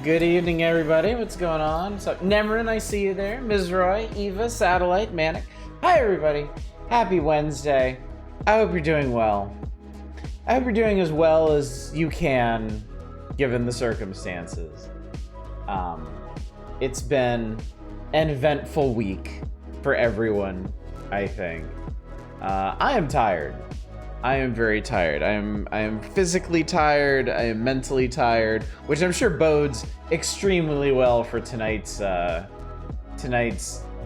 Good evening, everybody. What's going on? What's up? Nemrin, I see you there. Ms. Roy, Eva, Satellite, Manic. Hi, everybody. Happy Wednesday. I hope you're doing well. I hope you're doing as well as you can, given the circumstances. It's been an eventful week for everyone, I think. I am tired. I am very tired. I am physically tired. I am mentally tired, which I'm sure bodes extremely well for tonight's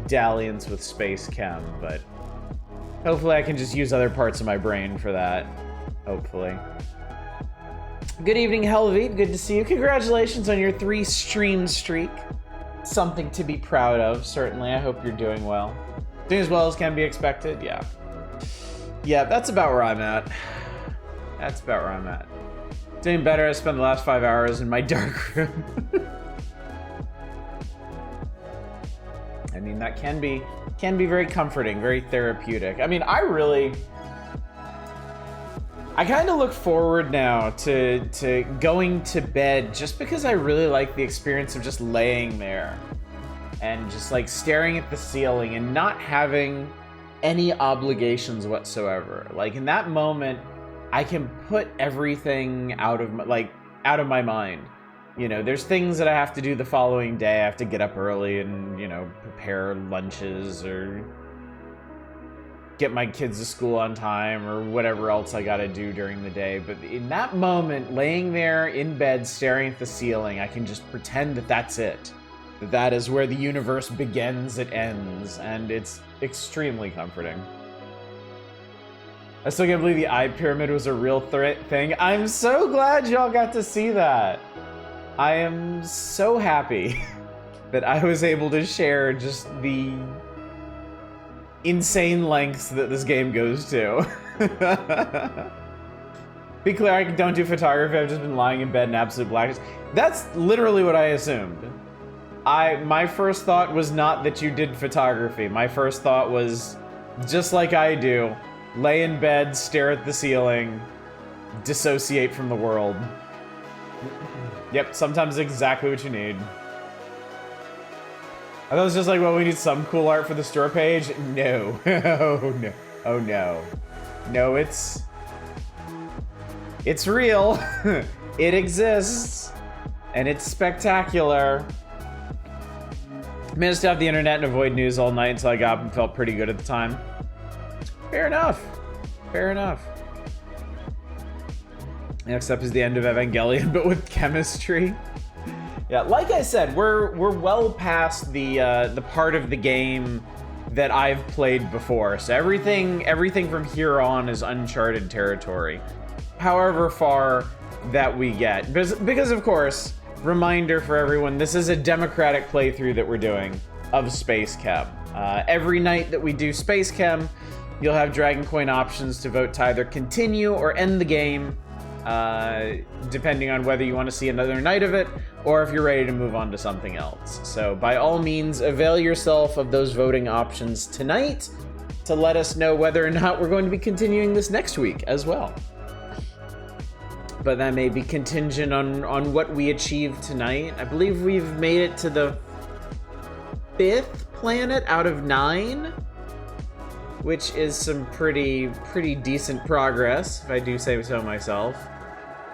dalliance with SpaceChem. But hopefully, I can just use other parts of my brain for that. Hopefully. Good evening, Helveet. Good to see you. Congratulations on your 3-stream streak. Something to be proud of, certainly. I hope you're doing well. Doing as well as can be expected. Yeah. Yeah, that's about where I'm at. That's about where I'm at. Doing better. I spent the last 5 hours in my dark room. I mean, that can be very comforting, very therapeutic. I mean, I kind of look forward now to going to bed just because I really like the experience of just laying there and just like staring at the ceiling and not having any obligations whatsoever. Like in that moment, I can put everything out of my mind. You know, there's things that I have to do the following day. I have to get up early and, you know, prepare lunches or get my kids to school on time or whatever else I gotta do during the day. But in that moment, laying there in bed, staring at the ceiling, I can just pretend that that's it. That is where the universe begins, it ends, and it's extremely comforting. I still can't believe the eye pyramid was a real thing. I'm so glad y'all got to see that. I am so happy that I was able to share just the insane lengths that this game goes to. Be clear, I don't do photography. I've just been lying in bed in absolute blackness. That's literally what I assumed. My first thought was not that you did photography. My first thought was, just like I do, lay in bed, stare at the ceiling, dissociate from the world. Yep, sometimes exactly what you need. I thought it was just like, well, we need some cool art for the store page. No. Oh, no. Oh, no. No, it's real. It exists. And it's spectacular. Managed to have the internet and avoid news all night until I got up and felt pretty good at the time. Fair enough. Fair enough. Next up is the end of Evangelion, but with chemistry. Yeah, like I said, we're well past the part of the game that I've played before. So everything from here on is uncharted territory. However far that we get, because of course. Reminder for everyone, this is a democratic playthrough that we're doing of SpaceChem. Every night that we do SpaceChem, you'll have Dragon Coin options to vote to either continue or end the game, depending on whether you want to see another night of it, or if you're ready to move on to something else. So by all means, avail yourself of those voting options tonight to let us know whether or not we're going to be continuing this next week as well. But that may be contingent on what we achieve tonight. I believe we've made it to the 5th planet out of 9, which is some pretty decent progress, if I do say so myself.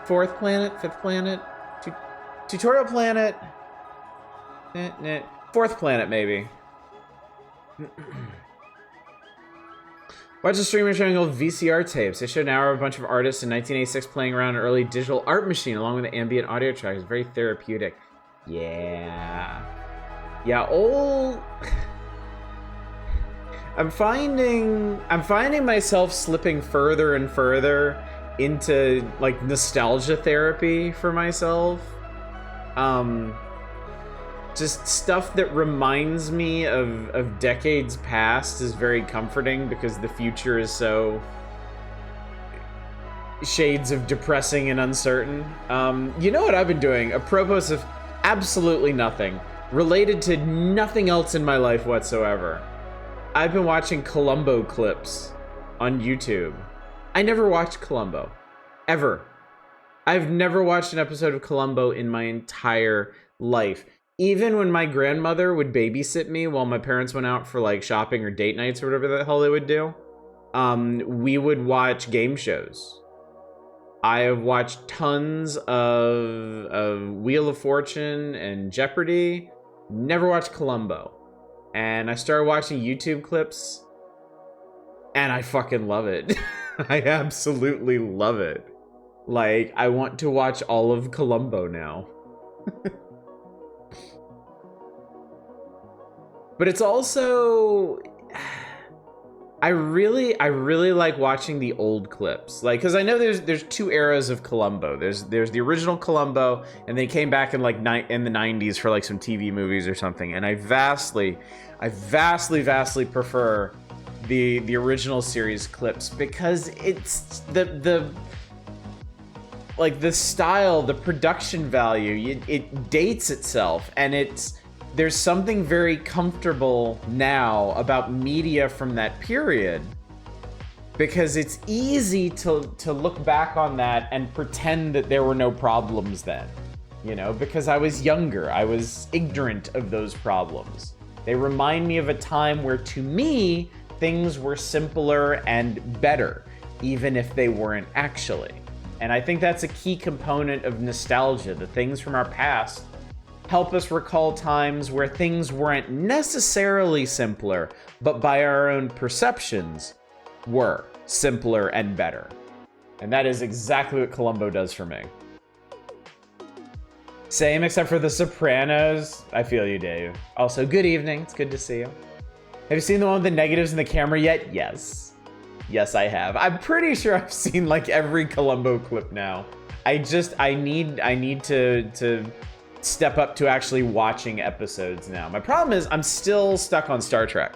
4th planet, 5th planet, tutorial planet, 4th planet maybe. Watch a streamer showing old VCR tapes. They showed an hour of a bunch of artists in 1986 playing around an early digital art machine along with the ambient audio track. It's very therapeutic. Yeah. Yeah, old... I'm finding myself slipping further and further into, like, nostalgia therapy for myself. Just stuff that reminds me of decades past is very comforting because the future is so shades of depressing and uncertain. You know what I've been doing? Apropos of absolutely nothing, related to nothing else in my life whatsoever. I've been watching Columbo clips on YouTube. I never watched Columbo. Ever. I've never watched an episode of Columbo in my entire life. Even when my grandmother would babysit me while my parents went out for like shopping or date nights or whatever the hell they would do, we would watch game shows. I have watched tons of Wheel of Fortune and Jeopardy. Never watched Columbo. And I started watching YouTube clips, and I fucking love it. I absolutely love it. Like, I want to watch all of Columbo now. But it's also... I really like watching the old clips, like, because I know there's two eras of Columbo. There's the original Columbo, and they came back in like in the 90s for like some TV movies or something. And I vastly prefer the original series clips, because it's the like the style, the production value. It dates itself, and there's something very comfortable now about media from that period, because it's easy to look back on that and pretend that there were no problems then, you know, because I was younger, I was ignorant of those problems. They remind me of a time where, to me, things were simpler and better, even if they weren't actually. And I think that's a key component of nostalgia. The things from our past help us recall times where things weren't necessarily simpler, but by our own perceptions were simpler and better. And that is exactly what Columbo does for me. Same, except for The Sopranos. I feel you, Dave. Also, good evening. It's good to see you. Have you seen the one with the negatives in the camera yet? Yes. Yes, I have. I'm pretty sure I've seen like every Columbo clip now. I need to step up to actually watching episodes now. My problem is I'm still stuck on Star Trek.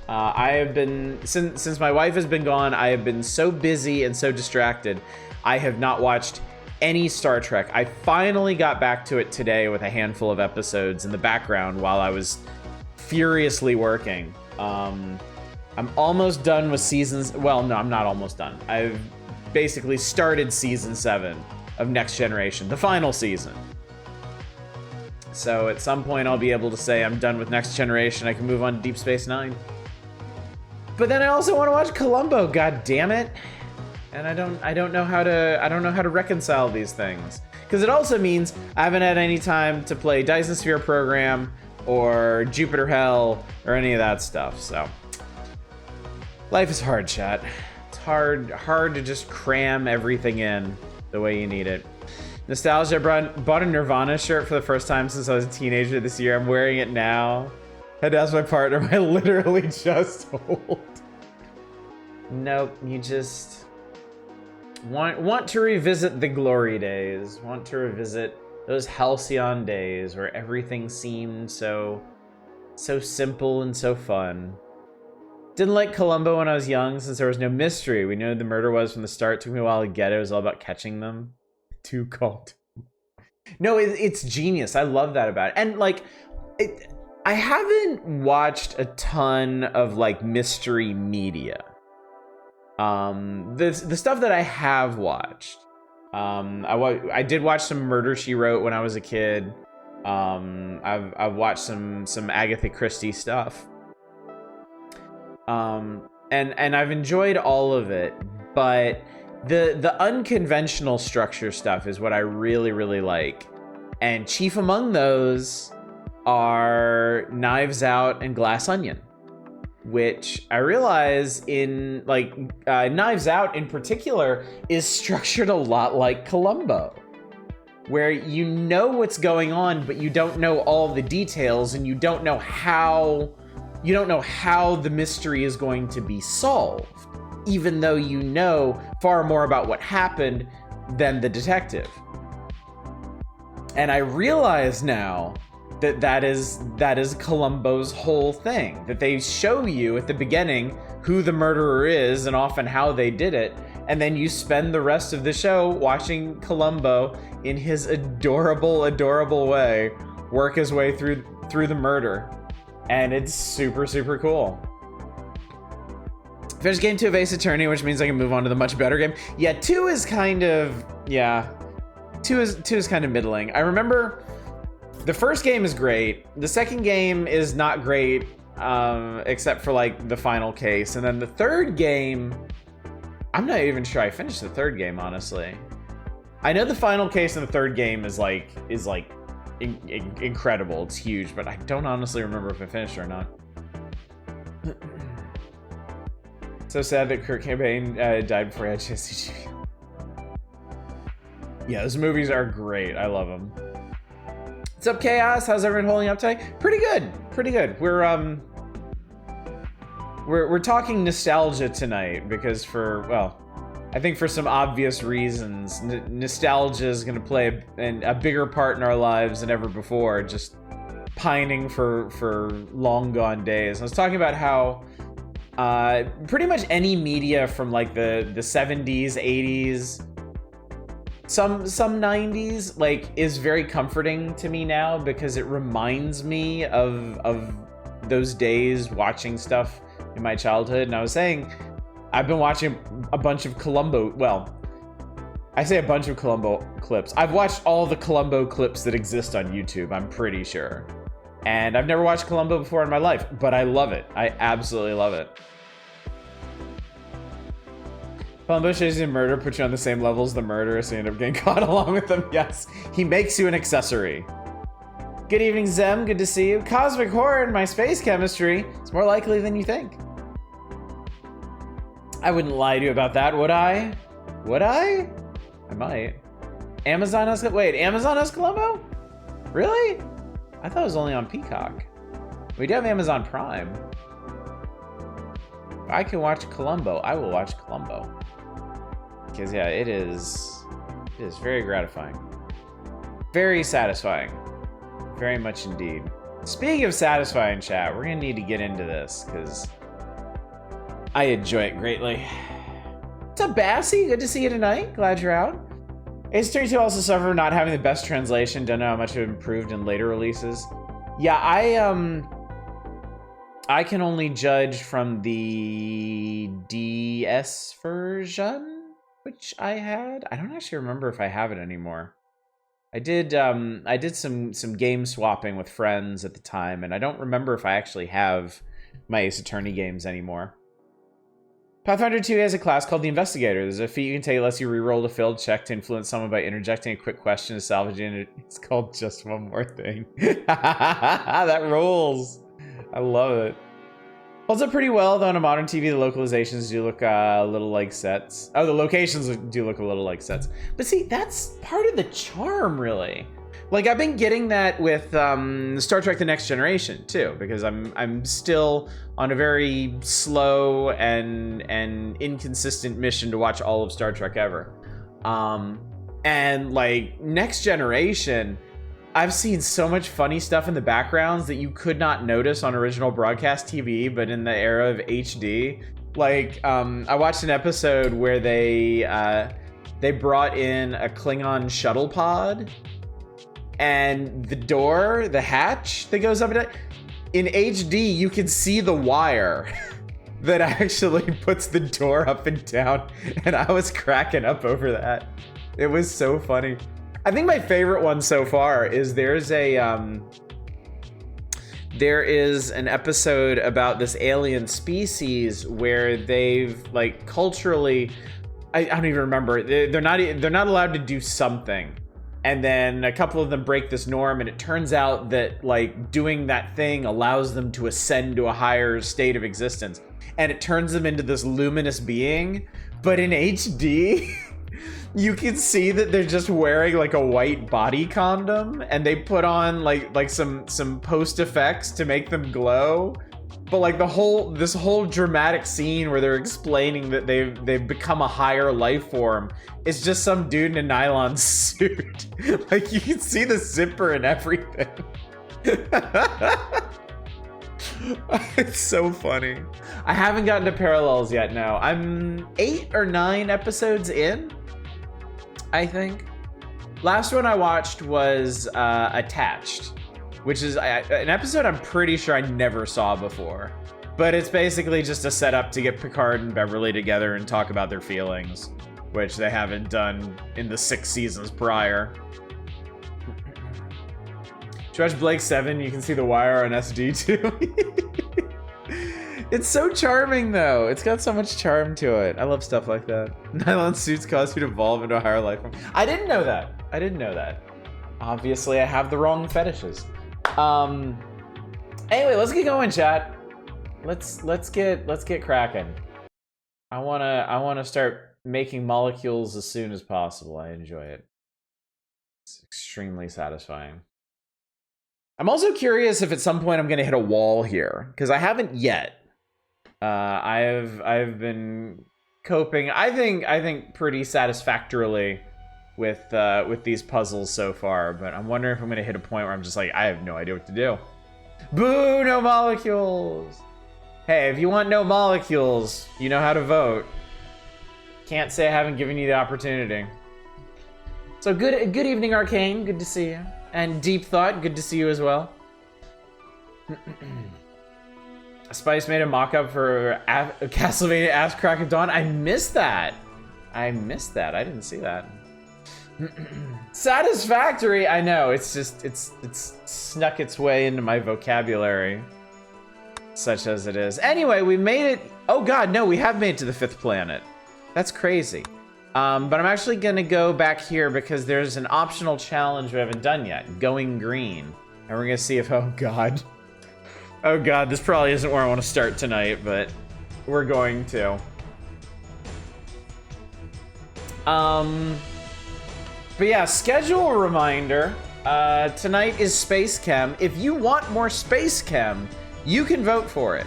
I have been, since my wife has been gone, I have been so busy and so distracted, I have not watched any Star Trek. I finally got back to it today with a handful of episodes in the background while I was furiously working. I'm almost done with seasons. Well, no, I'm not almost done. I've basically started season 7 of Next Generation, the final season. So at some point I'll be able to say I'm done with Next Generation. I can move on to Deep Space Nine. But then I also want to watch Columbo, god damn it. And I don't know how to reconcile these things. Because it also means I haven't had any time to play Dyson Sphere Program or Jupiter Hell or any of that stuff. So life is hard, chat. It's hard to just cram everything in the way you need it. Nostalgia, bought a Nirvana shirt for the first time since I was a teenager this year. I'm wearing it now. Had to ask my partner, I literally just told. Nope, you just want to revisit the glory days. Want to revisit those halcyon days where everything seemed so simple and so fun. Didn't like Columbo when I was young since there was no mystery. We knew who the murder was from the start. Took me a while to get it. It was all about catching them. Too cold. No, it's genius. I love that about it. And like, I haven't watched a ton of like mystery media. The stuff that I have watched, I did watch some Murder, She Wrote when I was a kid. I've watched some Agatha Christie stuff. And I've enjoyed all of it, but the unconventional structure stuff is what I really like. And chief among those are Knives Out and Glass Onion, which I realize in like Knives Out in particular is structured a lot like Columbo, where you know what's going on, but you don't know all the details, and you don't know how the mystery is going to be solved, even though you know far more about what happened than the detective. And I realize now that is Columbo's whole thing, that they show you at the beginning who the murderer is and often how they did it, and then you spend the rest of the show watching Columbo in his adorable way work his way through the murder. And it's super cool. Finished game 2 of Ace Attorney, which means I can move on to the much better game. Yeah, 2 is kind of, yeah. Two is kind of middling. I remember the first game is great. The second game is not great, except for like the final case. And then the third game, I'm not even sure I finished the third game, honestly. I know the final case in the third game is incredible. It's huge, but I don't honestly remember if I finished it or not. So sad that Kurt Cobain died before he had chance. Yeah, those movies are great. I love them. What's up, Chaos? How's everyone holding up today? Pretty good. Pretty good. We're talking nostalgia tonight because I think for some obvious reasons, nostalgia is going to play a bigger part in our lives than ever before. Just pining for long gone days. I was talking about how pretty much any media from like the 70s, 80s, some 90s, like, is very comforting to me now because it reminds me of those days watching stuff in my childhood. And I was saying, I've been watching a bunch of Columbo. Well, I say a bunch of Columbo clips. I've watched all the Columbo clips that exist on YouTube, I'm pretty sure. And I've never watched Columbo before in my life, but I love it. I absolutely love it. Columbo chasing murder puts you on the same level as the murderer, so you end up getting caught along with them. Yes, he makes you an accessory. Good evening, Zem. Good to see you. Cosmic horror in my space chemistry. It's more likely than you think. I wouldn't lie to you about that, would I? Would I? I might. Amazon has Columbo? Really? I thought it was only on Peacock. We do have Amazon Prime. If I can watch Columbo, I will watch Columbo. Because yeah, it is very gratifying. Very satisfying. Very much indeed. Speaking of satisfying, chat, we're gonna need to get into this because I enjoy it greatly. What's up, Bassy? Good to see you tonight. Glad you're out. Ace 32 also suffered not having the best translation. Don't know how much it improved in later releases. Yeah, I can only judge from the DS version, which I had. I don't actually remember if I have it anymore. I did some game swapping with friends at the time, and I don't remember if I actually have my Ace Attorney games anymore. Pathfinder 2 has a class called the Investigator. There's a feat you can take that lets you reroll a failed check to influence someone by interjecting a quick question to salvage it. It's called Just One More Thing. That rules. I love it. Holds up pretty well, though on a modern TV, the localizations do look a little like sets. Oh, the locations do look a little like sets. But see, that's part of the charm, really. Like, I've been getting that with Star Trek The Next Generation, too, because I'm still on a very slow and inconsistent mission to watch all of Star Trek ever. And, like, Next Generation, I've seen so much funny stuff in the backgrounds that you could not notice on original broadcast TV, but in the era of HD. Like, I watched an episode where they brought in a Klingon shuttle pod, and the hatch that goes up and down, in HD, you can see the wire that actually puts the door up and down, and I was cracking up over that. It was so funny. I think my favorite one so far is there is an episode about this alien species where they've, like, culturally, I don't even remember, they're not allowed to do something. And then a couple of them break this norm, and it turns out that, like, doing that thing allows them to ascend to a higher state of existence. And it turns them into this luminous being. But in HD, you can see that they're just wearing, like, a white body condom, and they put on like some post effects to make them glow. But like this whole dramatic scene where they're explaining that they've become a higher life form is just some dude in a nylon suit. Like, you can see the zipper and everything. It's so funny. I haven't gotten to Parallels yet. No, I'm 8 or 9 episodes in, I think. Last one I watched was Attached, which is an episode I'm pretty sure I never saw before. But it's basically just a setup to get Picard and Beverly together and talk about their feelings. which they haven't done in the 6 seasons prior. Watch Blake 7, you can see the wire on SD too. It's so charming though. It's got so much charm to it. I love stuff like that. Nylon suits cause you to evolve into a higher life form. I didn't know that. I didn't know that. Obviously, I have the wrong fetishes. Anyway, let's get going, chat. Let's get cracking. I wanna start making molecules as soon as possible. I enjoy it. It's extremely satisfying. I'm also curious if at some point I'm gonna hit a wall here, because I haven't yet. I've been coping, I think pretty satisfactorily with these puzzles so far, but I'm wondering if I'm gonna hit a point where I'm just like, I have no idea what to do. Boo, no molecules! Hey, if you want no molecules, you know how to vote. Can't say I haven't given you the opportunity. So good evening, Arcane, good to see you. And Deep Thought, good to see you as well. Spice made a mock-up for Castlevania Ass Crack of Dawn. I missed that. I didn't see that. Satisfactory, I know. It's just, it's snuck its way into my vocabulary. Such as it is. Anyway, we made it. Oh god, no, we have made it to the 5th planet. That's crazy. But I'm actually gonna go back here because there's an optional challenge we haven't done yet, going green. And we're gonna see if, oh god. Oh god, this probably isn't where I wanna start tonight, but we're going to. But yeah, schedule reminder. Tonight is SpaceChem. If you want more SpaceChem, you can vote for it.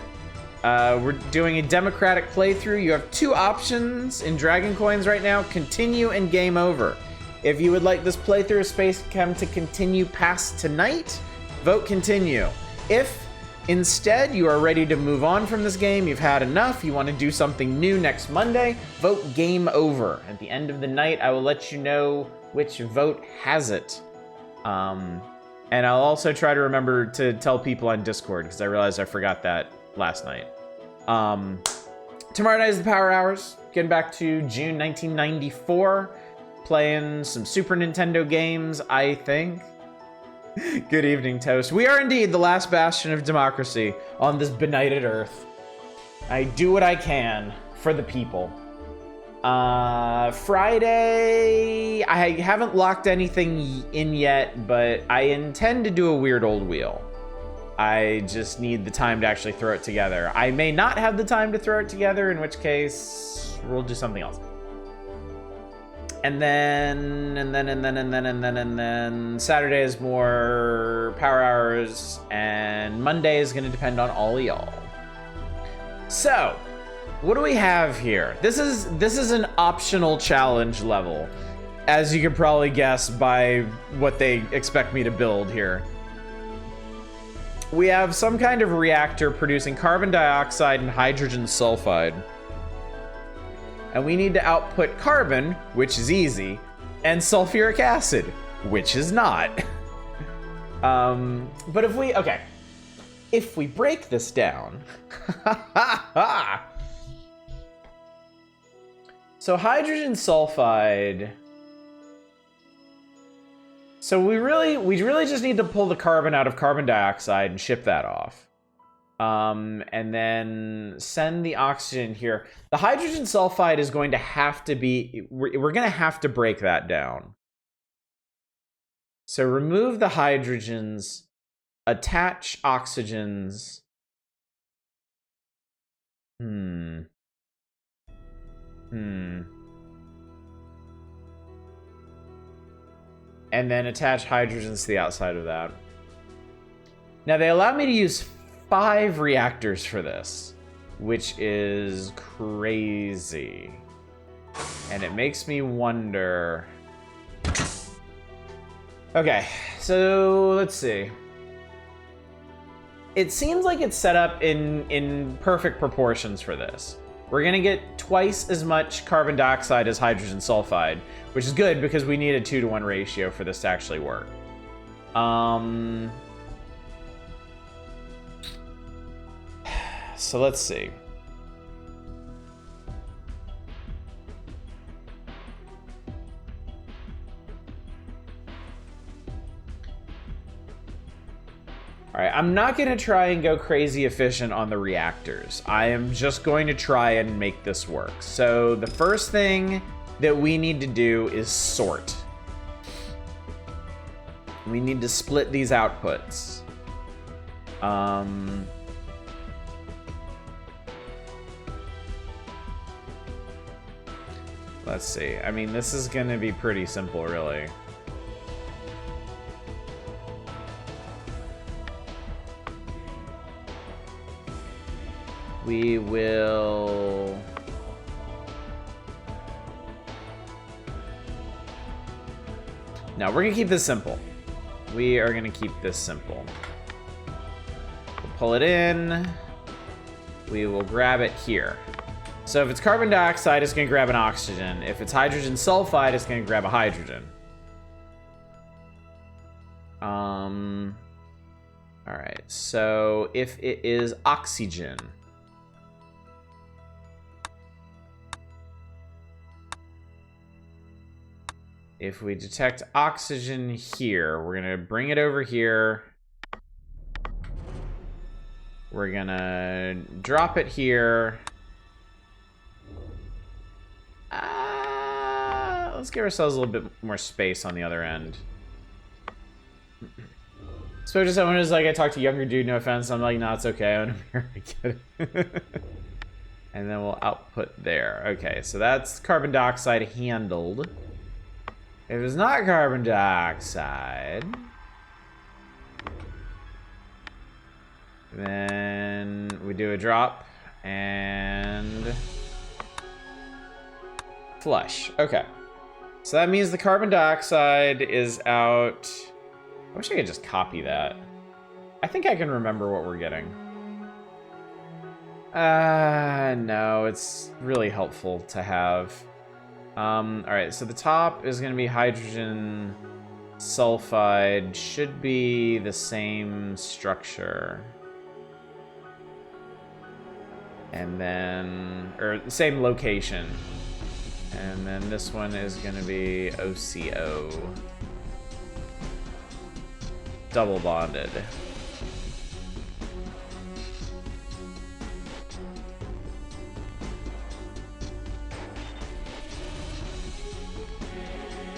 We're doing a democratic playthrough. You have 2 options in Dragon Coins right now, continue and game over. If you would like this playthrough of SpaceChem to continue past tonight, vote continue. If instead you are ready to move on from this game, you've had enough, you want to do something new next Monday, vote game over. At the end of the night, I will let you know which vote has it. And I'll also try to remember to tell people on Discord, because I realized I forgot that last night. Tomorrow night is the Power Hours. Getting back to June 1994. Playing some Super Nintendo games, I think. Good evening, Toast. We are indeed the last bastion of democracy on this benighted earth. I do what I can for the people. Friday, I haven't locked anything in yet, but I intend to do a weird old wheel. I just need the time to actually throw it together. I may not have the time to throw it together, in which case we'll do something else. And then Saturday is more Power Hours, and Monday is gonna depend on all of y'all. So, what do we have here? This is an optional challenge level, as you can probably guess by what they expect me to build here. We have some kind of reactor producing carbon dioxide and hydrogen sulfide. And we need to output carbon, which is easy, and sulfuric acid, which is not. But if we break this down, so hydrogen sulfide. So we really just need to pull the carbon out of carbon dioxide and ship that off. And then send the oxygen here. The hydrogen sulfide is going to have to be, we're going to have to break that down. So remove the hydrogens, attach oxygens. And then attach hydrogens to the outside of that. Now they allow me to use 5 reactors for this, which is crazy. And it makes me wonder. Okay, so let's see. It seems like it's set up in perfect proportions for this. We're gonna get twice as much carbon dioxide as hydrogen sulfide, which is good because we need a 2-to-1 ratio for this to actually work. So let's see. All right, I'm not gonna try and go crazy efficient on the reactors. I am just going to try and make this work. So the first thing that we need to do is sort. We need to split these outputs. Let's see. I mean, this is gonna be pretty simple, really. We will... No, we're gonna keep this simple. We are gonna keep this simple. We'll pull it in. We will grab it here. So if it's carbon dioxide, it's gonna grab an oxygen. If it's hydrogen sulfide, it's gonna grab a hydrogen. All right, so if it is oxygen, if we detect oxygen here, we're gonna bring it over here. We're gonna drop it here. Let's give ourselves a little bit more space on the other end. Spoke to someone who's like, I talked to a younger dude, no offense. I'm like, no, it's okay. I get it. And then we'll output there. Okay, so that's carbon dioxide handled. If it's not carbon dioxide, then we do a drop and flush. Okay. So that means the carbon dioxide is out. I wish I could just copy that. I think I can remember what we're getting. No, it's really helpful to have. All right, so the top is gonna be hydrogen sulfide. Should be the same structure. And then, or the same location. And then this one is gonna be OCO. Double bonded.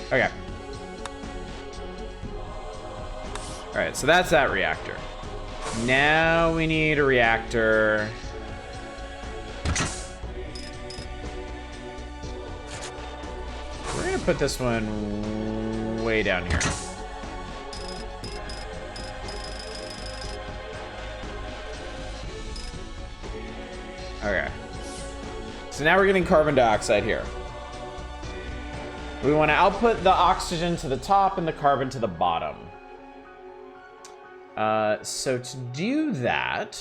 Okay. Alright, so that's that reactor. Now we need a reactor. We're gonna put this one way down here. Okay. So now we're getting carbon dioxide here. We want to output the oxygen to the top and the carbon to the bottom. So to do that,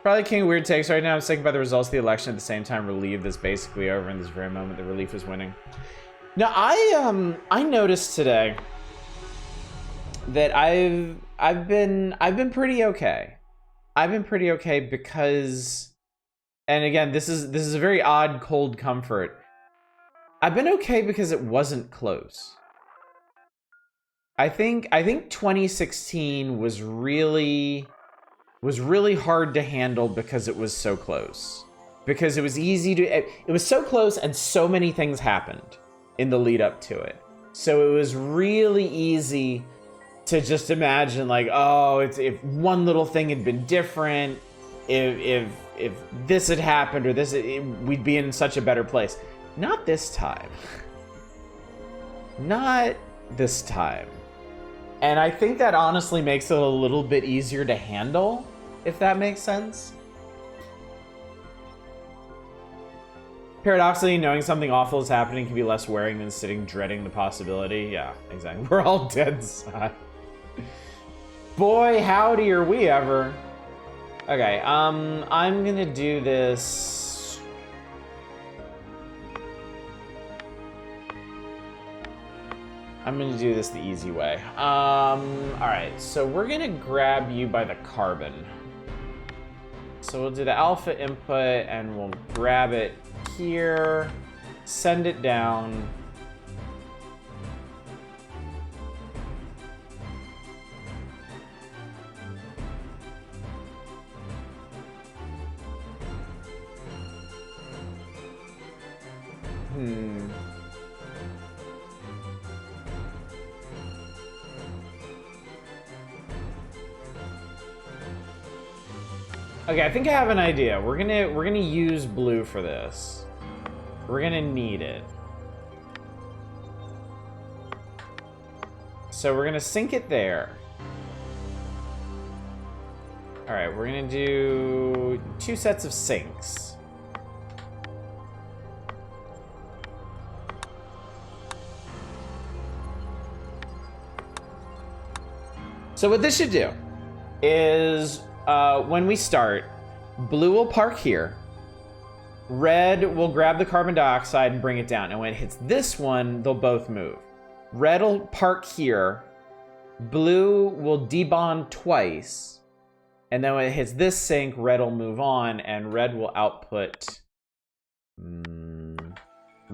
probably king of weird takes right now. I'm thinking about the results of the election at the same time. Relieved that's basically over in this very moment. The relief is winning. Now I noticed today that I've been pretty okay. I've been pretty okay because. And again, this is a very odd cold comfort. I've been okay because it wasn't close. I think 2016 was really hard to handle because it was so close. Because it was easy to it was so close and so many things happened in the lead up to it. So it was really easy to just imagine like, oh, if one little thing had been different, if this had happened or we'd be in such a better place. Not this time. Not this time. And I think that honestly makes it a little bit easier to handle, if that makes sense. Paradoxically, knowing something awful is happening can be less wearing than sitting dreading the possibility. Yeah, exactly. We're all dead inside. Boy, howdy are we ever. Okay, I'm gonna do this. I'm gonna do this the easy way. All right, so we're gonna grab you by the carbon. So we'll do the alpha input and we'll grab it here, send it down. Okay, I think I have an idea. We're gonna use blue for this. We're gonna need it. So we're gonna sink it there. All right, we're gonna do 2 sets of sinks. So what this should do is, when we start, blue will park here. Red will grab the carbon dioxide and bring it down. And when it hits this one, they'll both move. Red will park here. Blue will debond twice. And then when it hits this sink, red will move on, and red will output...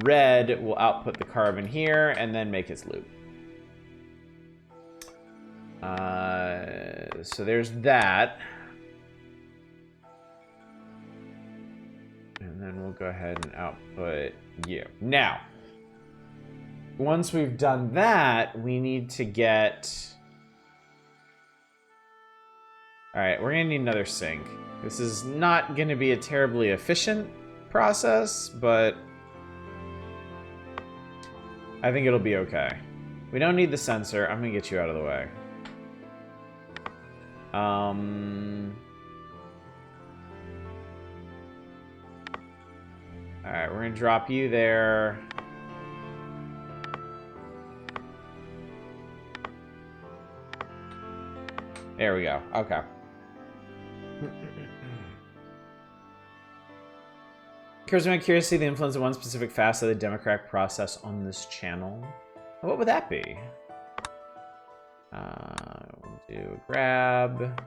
red will output the carbon here, and then make its loop. So there's that. And then we'll go ahead and output you. Now, once we've done that, we need to get... All right, we're gonna need another sink. This is not gonna be a terribly efficient process, but I think it'll be okay. We don't need the sensor. I'm gonna get you out of the way. All right, we're gonna drop you there. There we go. Okay. I'm curious to see the influence of one specific facet of the democratic process on this channel. What would that be? We'll do a grab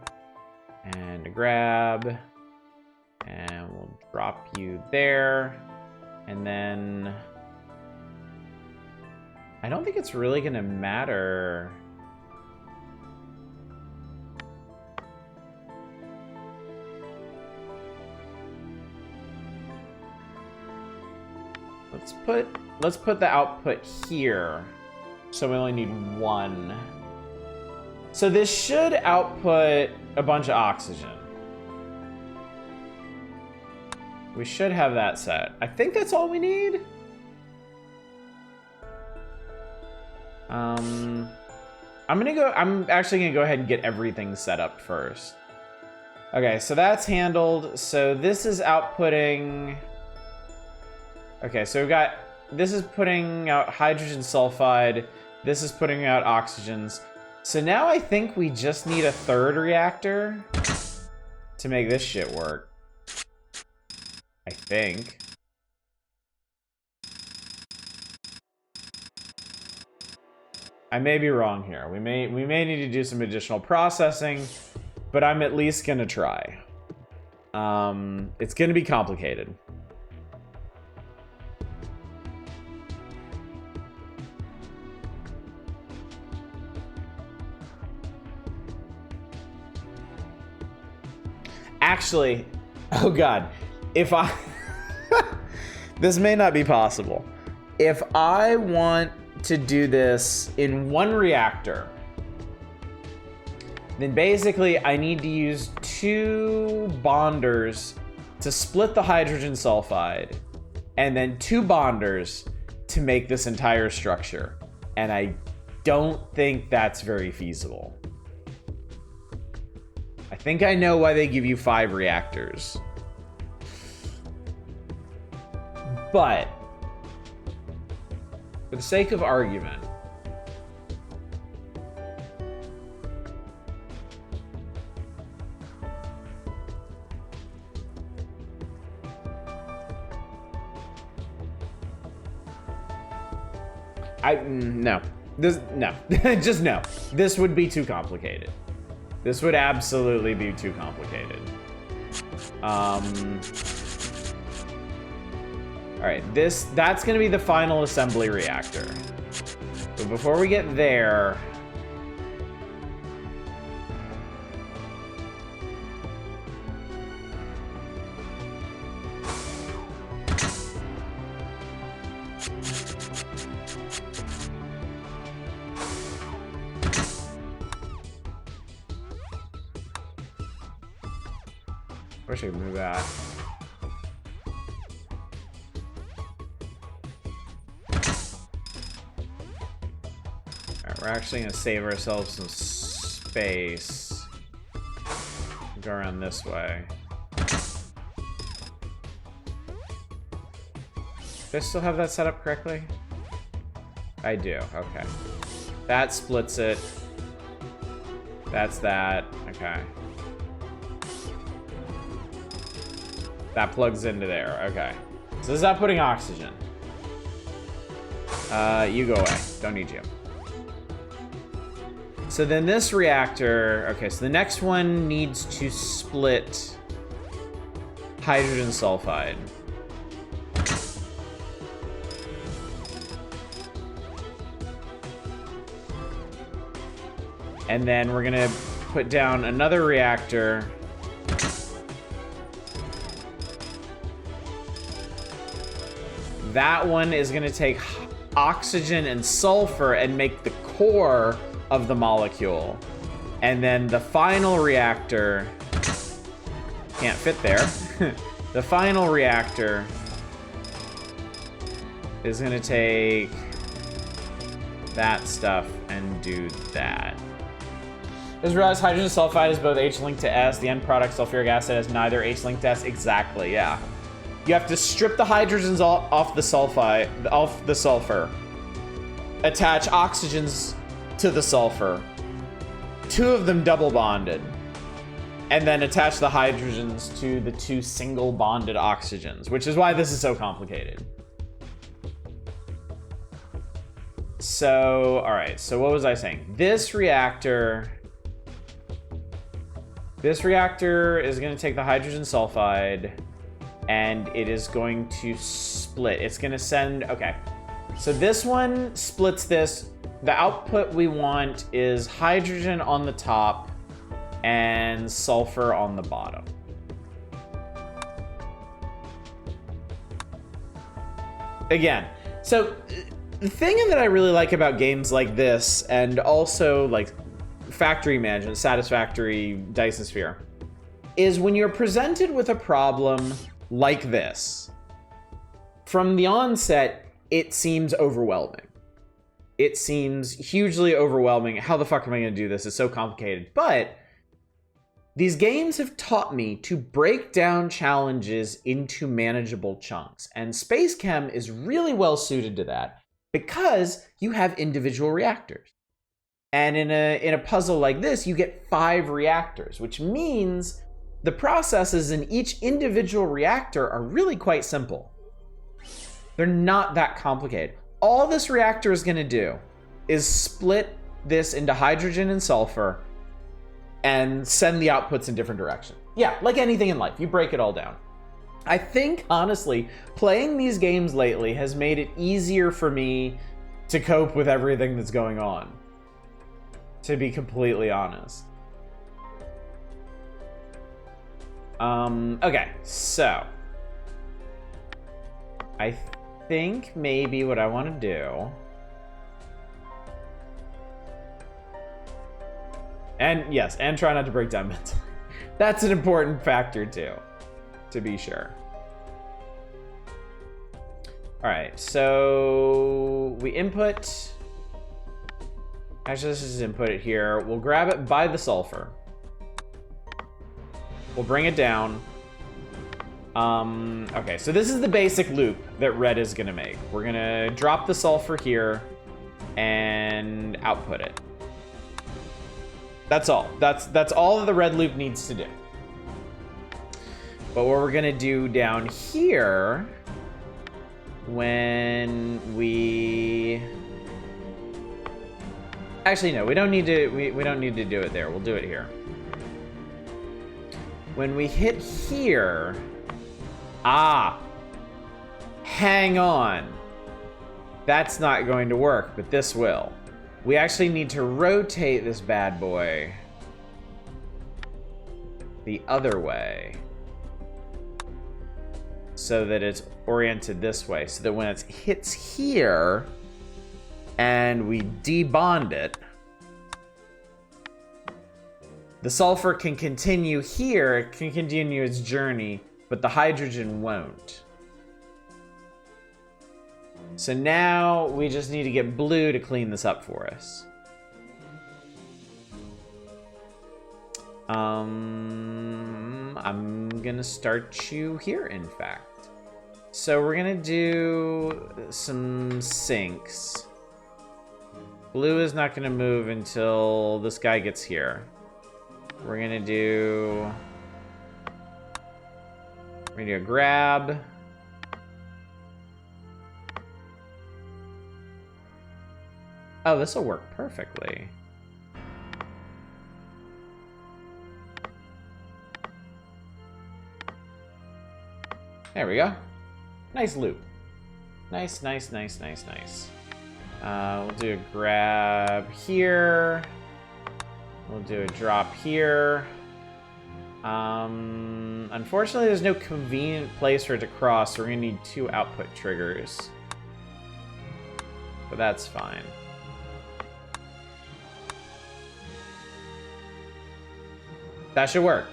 and a grab, and we'll drop you there. And then I don't think it's really gonna matter. Let's put the output here, so we only need 1. So this should output a bunch of oxygen. We should have that set. I think that's all we need. I'm actually gonna go ahead and get everything set up first. Okay, so that's handled. So this is outputting... Okay, so we've got, this is putting out hydrogen sulfide, this is putting out oxygens. So now I think we just need a 3rd reactor to make this shit work. I think. I may be wrong here. We may need to do some additional processing, but I'm at least gonna try. It's gonna be complicated. Actually, oh god, if I... this may not be possible. If I want to do this in 1 reactor, then basically I need to use 2 bonders to split the hydrogen sulfide, and then 2 bonders to make this entire structure. And I don't think that's very feasible. I think I know why they give you 5 reactors. But for the sake of argument, no. Just no. This would be too complicated. This would absolutely be too complicated. All right, that's gonna be the final assembly reactor. But before we get there, Wish I could move that. Alright, we're actually gonna save ourselves some space. Go around this way. Do I still have that set up correctly? I do, okay. That splits it. That's that, okay. That plugs into there, okay. So this is not putting oxygen. You go away, don't need you. So then this reactor, okay, so the next one needs to split hydrogen sulfide. And then we're gonna put down another reactor. That one is gonna take oxygen and sulfur and make the core of the molecule. And then the final reactor, can't fit there. The final reactor is gonna take that stuff and do that. Just realized hydrogen sulfide is both H-linked to S. The end product, sulfuric acid, has neither H-linked to S. Exactly, yeah. You have to strip the hydrogens off the sulfur. Attach oxygens to the sulfur. 2 of them double bonded. And then attach the hydrogens to the 2 single bonded oxygens, which is why this is so complicated. So, all right, so what was I saying? This reactor is going to take the hydrogen sulfide and it is going to split. It's going to send, okay. So this one splits this. The output we want is hydrogen on the top and sulfur on the bottom. Again, so the thing that I really like about games like this, and also like factory management, Satisfactory, Dyson Sphere, is when you're presented with a problem like this, from the onset, it seems overwhelming. It seems hugely overwhelming. How the fuck am I going to do this? It's so complicated. But these games have taught me to break down challenges into manageable chunks. And SpaceChem is really well suited to that because you have individual reactors. And in a puzzle like this, you get 5 reactors, which means the processes in each individual reactor are really quite simple. They're not that complicated. All this reactor is going to do is split this into hydrogen and sulfur and send the outputs in different directions. Yeah, like anything in life, you break it all down. I think, honestly, playing these games lately has made it easier for me to cope with everything that's going on, to be completely honest. Okay, so I think maybe what I want to do, and yes, and try not to break down mentally. That's an important factor too, to be sure. All right, so we input, actually this is input it here. We'll grab it by the sulfur. We'll bring it down. Okay, so this is the basic loop that red is gonna make. We're gonna drop the sulfur here and output it. That's all. That's all that the red loop needs to do. But what we're gonna do down here, when we, actually no, we don't need to. We don't need to do it there. We'll do it here. When we hit here, hang on. That's not going to work, but this will. We actually need to rotate this bad boy the other way so that it's oriented this way, so that when it hits here and we debond it, The sulfur can continue here, it can continue its journey, but the hydrogen won't. So now we just need to get blue to clean this up for us. I'm gonna start you here, in fact. So we're gonna do some sinks. Blue is not gonna move until this guy gets here. We're gonna do a grab. Oh, this will work perfectly. There we go. Nice loop. Nice, nice, nice, nice, nice. We'll do a grab here. We'll do a drop here. Unfortunately, there's no convenient place for it to cross, so we're gonna need 2 output triggers. But that's fine. That should work.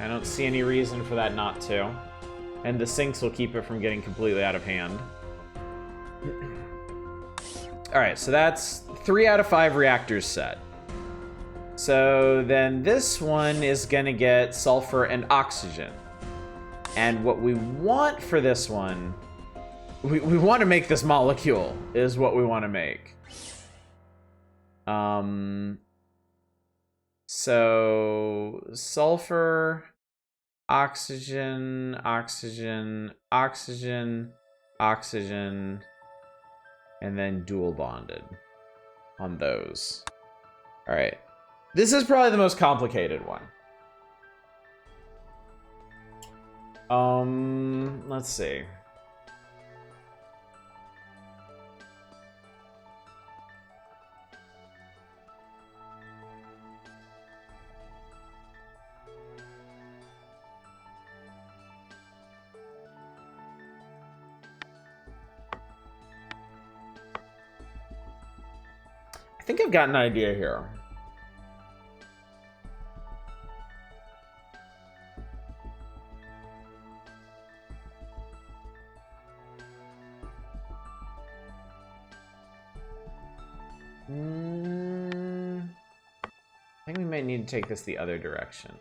I don't see any reason for that not to. And the sinks will keep it from getting completely out of hand. Alright, so that's 3 out of 5 reactors set. So then this one is gonna get sulfur and oxygen. And what we want for this one, we want to make this molecule, is what we want to make. So sulfur, oxygen, oxygen, oxygen, oxygen, and then dual bonded on those. All right. This is probably the most complicated one. Let's see. I think I've got an idea here. I think we might need to take this the other direction.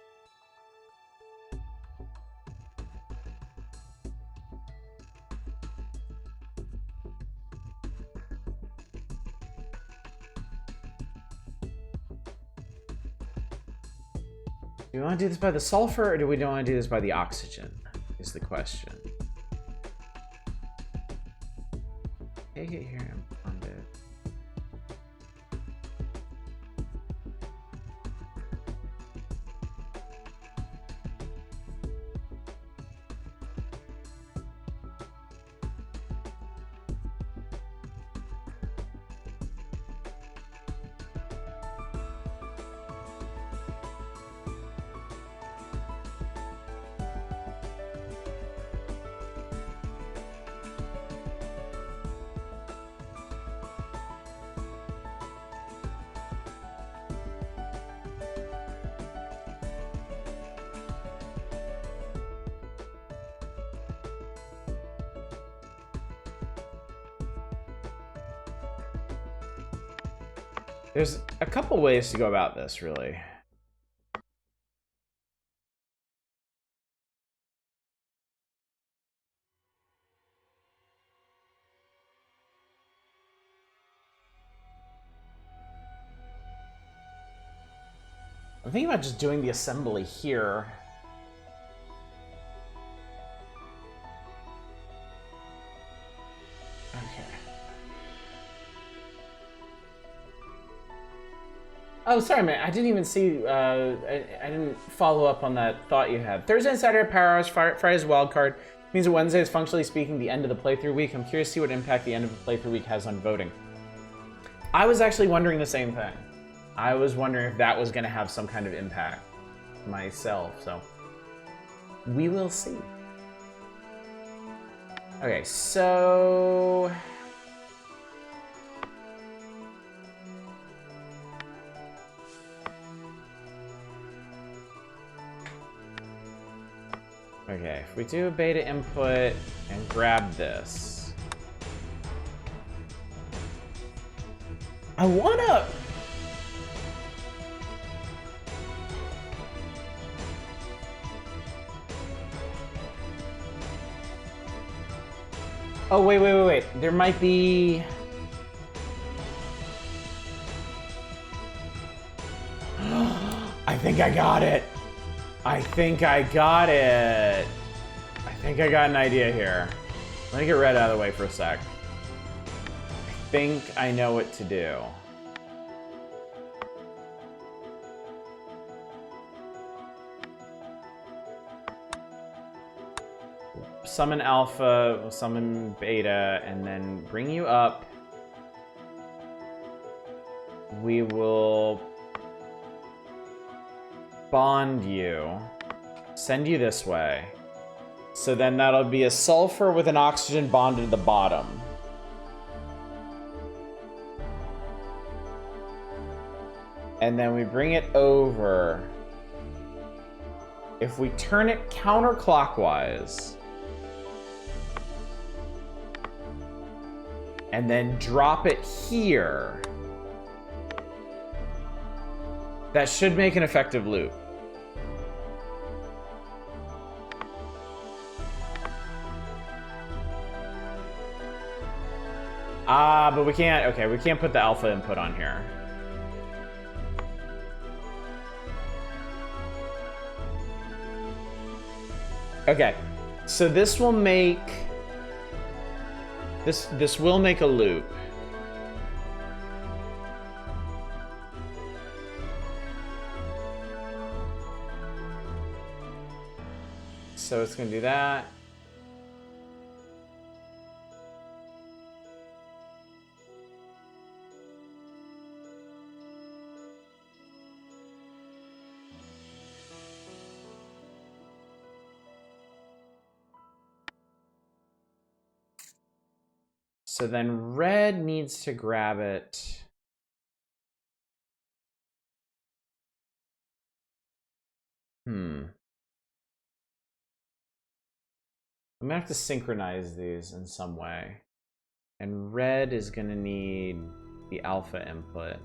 Do we want to do this by the sulfur, or do we don't want to do this by the oxygen? Is the question. Take it here and bond it. There's a couple ways to go about this, really. I'm thinking about just doing the assembly here. Oh, sorry, man. I didn't even see. I didn't follow up on that thought you had. Thursday and Saturday power hours. Friday's wild card. Means that Wednesday is functionally speaking the end of the playthrough week. I'm curious to see what impact the end of the playthrough week has on voting. I was actually wondering the same thing. I was wondering if that was going to have some kind of impact myself. So we will see. Okay, so. Okay, if we do a beta input and grab this. I wanna... Oh, wait. There might be... I think I got it. I think I got an idea here. Let me get Red out of the way for a sec. I think I know what to do. Summon Alpha, summon Beta, and then bring you up. We will bond you, send you this way. So then that'll be a sulfur with an oxygen bonded to the bottom. And then we bring it over. If we turn it counterclockwise, and then drop it here, that should make an effective loop. But we can't, okay, we can't put the alpha input on here. Okay, so this will make, this will make a loop. So it's gonna do that. So then Red needs to grab it. I'm gonna have to synchronize these in some way. And Red is gonna need the alpha input.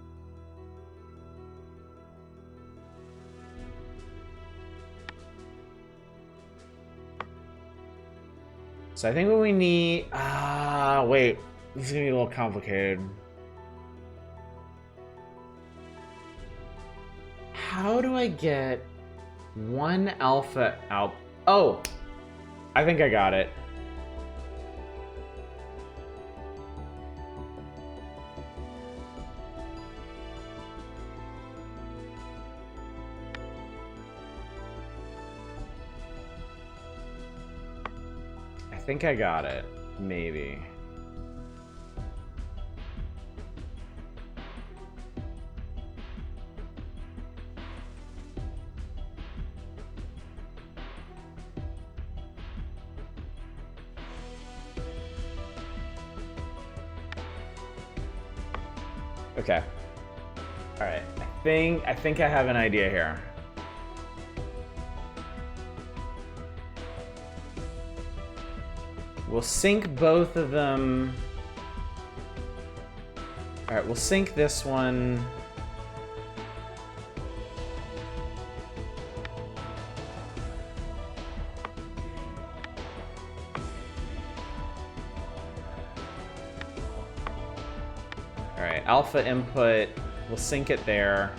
So I think what we need, wait, this is gonna be a little complicated. How do I get one alpha out? Oh, I think I got it. I think I got it, maybe. Okay. All right. I think I have an idea here. We'll sync both of them. All right, we'll sync this one. All right, alpha input, we'll sync it there.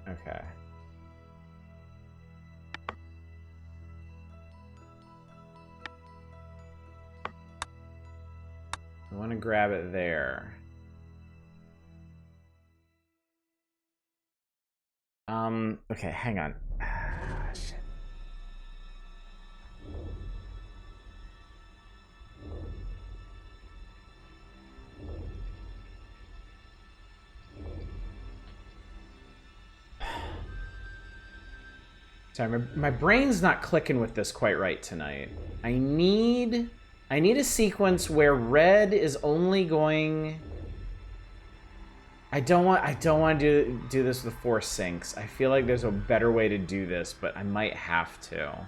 Okay. I want to grab it there. Okay, hang on. Shit. Sorry, my brain's not clicking with this quite right tonight. I need a sequence where red is only going... I don't want to do this with 4 sinks. I feel like there's a better way to do this, but I might have to.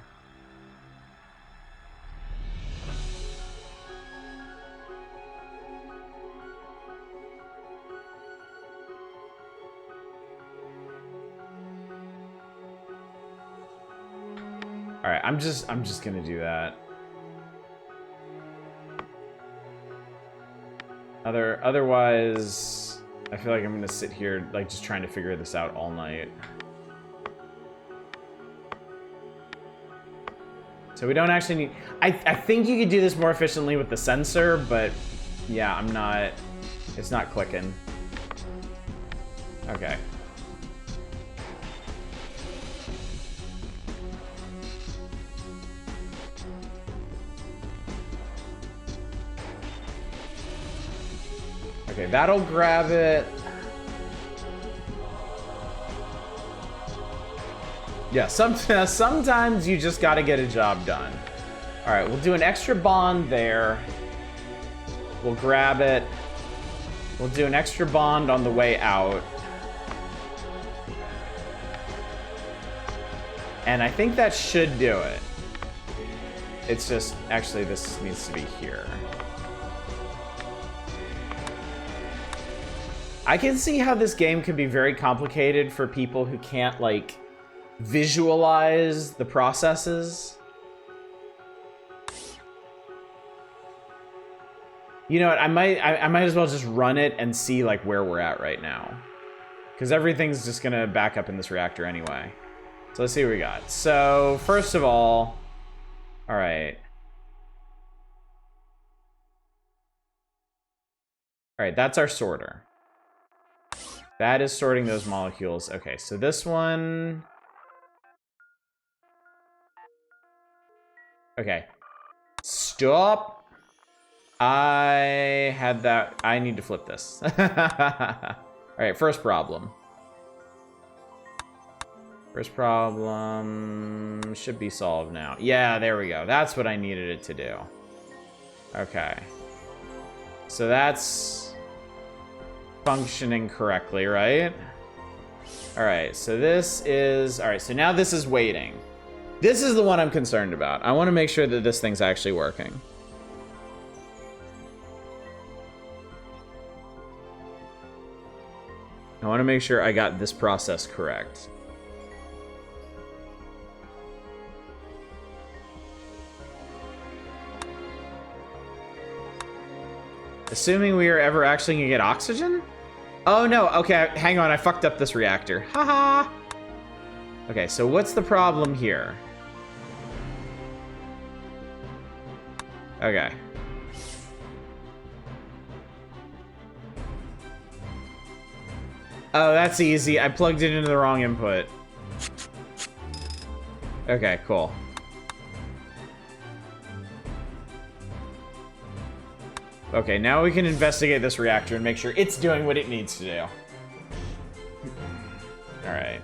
All right, I'm just gonna do that. Otherwise, I feel like I'm gonna sit here like just trying to figure this out all night. So we don't actually need. I think you could do this more efficiently with the sensor, but yeah, I'm not. It's not clicking. Okay. Okay, that'll grab it. Yeah, sometimes you just gotta get a job done. All right, we'll do an extra bond there. We'll grab it. We'll do an extra bond on the way out. And I think that should do it. It's just, actually, this needs to be here. I can see how this game could be very complicated for people who can't, like, visualize the processes. You know what, I might as well just run it and see, like, where we're at right now. Because everything's just gonna back up in this reactor anyway. So let's see what we got. So, first of all right. All right, that's our sorter. That is sorting those molecules. Okay, so this one... Okay. Stop! I had that... I need to flip this. Alright, first problem. First problem... should be solved now. Yeah, there we go. That's what I needed it to do. Okay. So that's... functioning correctly, right? All right, so this is... All right, so now this is waiting. This is the one I'm concerned about. I want to make sure that this thing's actually working. I want to make sure I got this process correct. Assuming we are ever actually gonna get oxygen? Oh no, okay, hang on, I fucked up this reactor. Haha! Okay, so what's the problem here? Okay. Oh, that's easy. I plugged it into the wrong input. Okay, cool. Okay, now we can investigate this reactor and make sure it's doing what it needs to do. Alright.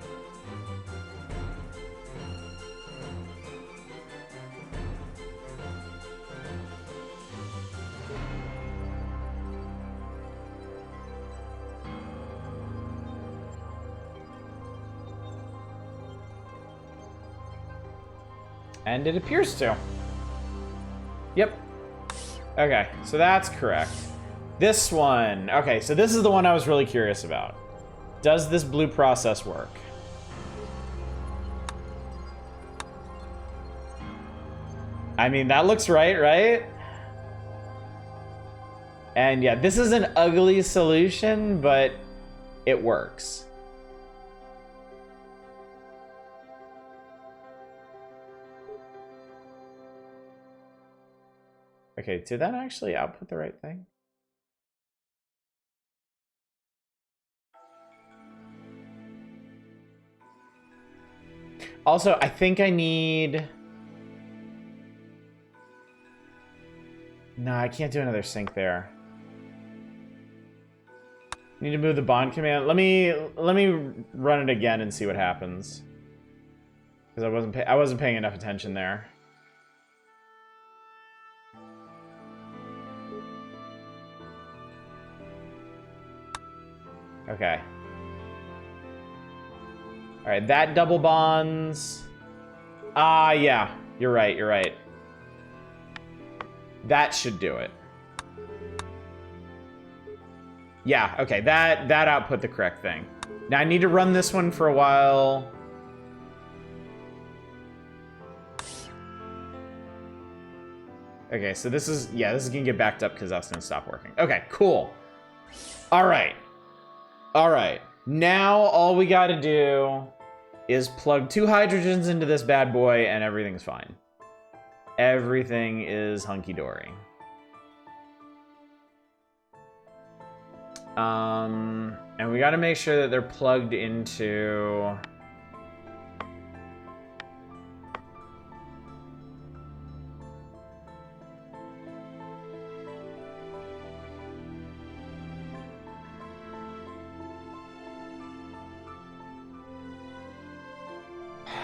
And it appears to. Yep. Okay, so that's correct. This one. Okay, so this is the one I was really curious about. Does this blue process work? I mean, that looks right? And yeah, this is an ugly solution, but it works. Okay, did that actually output the right thing? Also, I think I need... No, I can't do another sync there. Need to move the bond command. Let me run it again and see what happens. Because I wasn't paying enough attention there. Okay. Alright, that double bonds. Ah, yeah. You're right, you're right. That should do it. Yeah, okay, that output the correct thing. Now I need to run this one for a while. Okay, so this is gonna get backed up because that's gonna stop working. Okay, cool. All right. Now all we gotta do is plug 2 hydrogens into this bad boy and everything's fine. Everything is hunky-dory. And we gotta make sure that they're plugged into...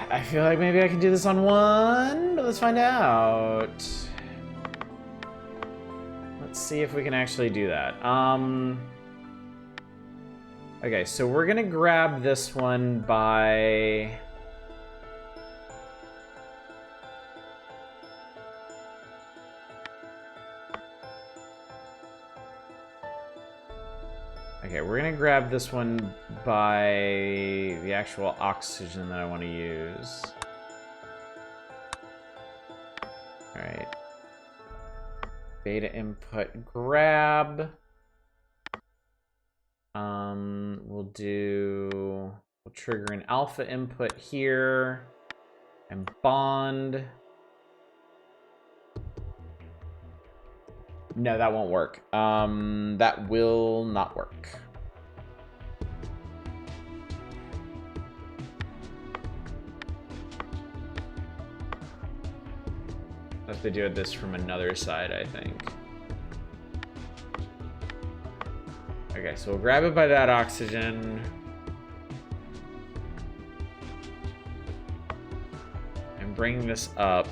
I feel like maybe I can do this on one, but let's find out. Let's see if we can actually do that. Okay, so we're gonna grab this one by... Okay, we're gonna grab this one by the actual oxygen that I want to use. Alright. Beta input grab. We'll trigger an alpha input here and bond. No, that won't work. That will not work. I have to do this from another side, I think. Okay, so we'll grab it by that oxygen. And bring this up.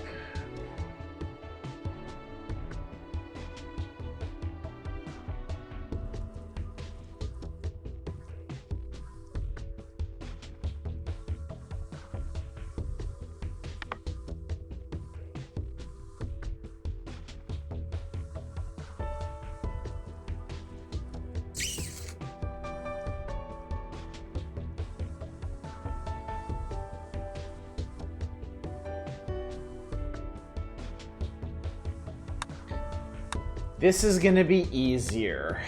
This is gonna be easier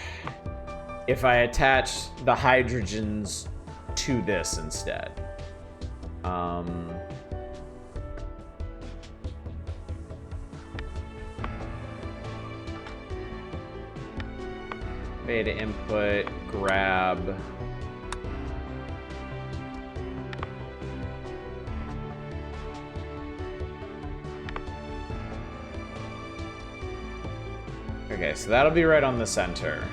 if I attach the hydrogens to this instead. Beta input, grab. Okay, so that'll be right on the center.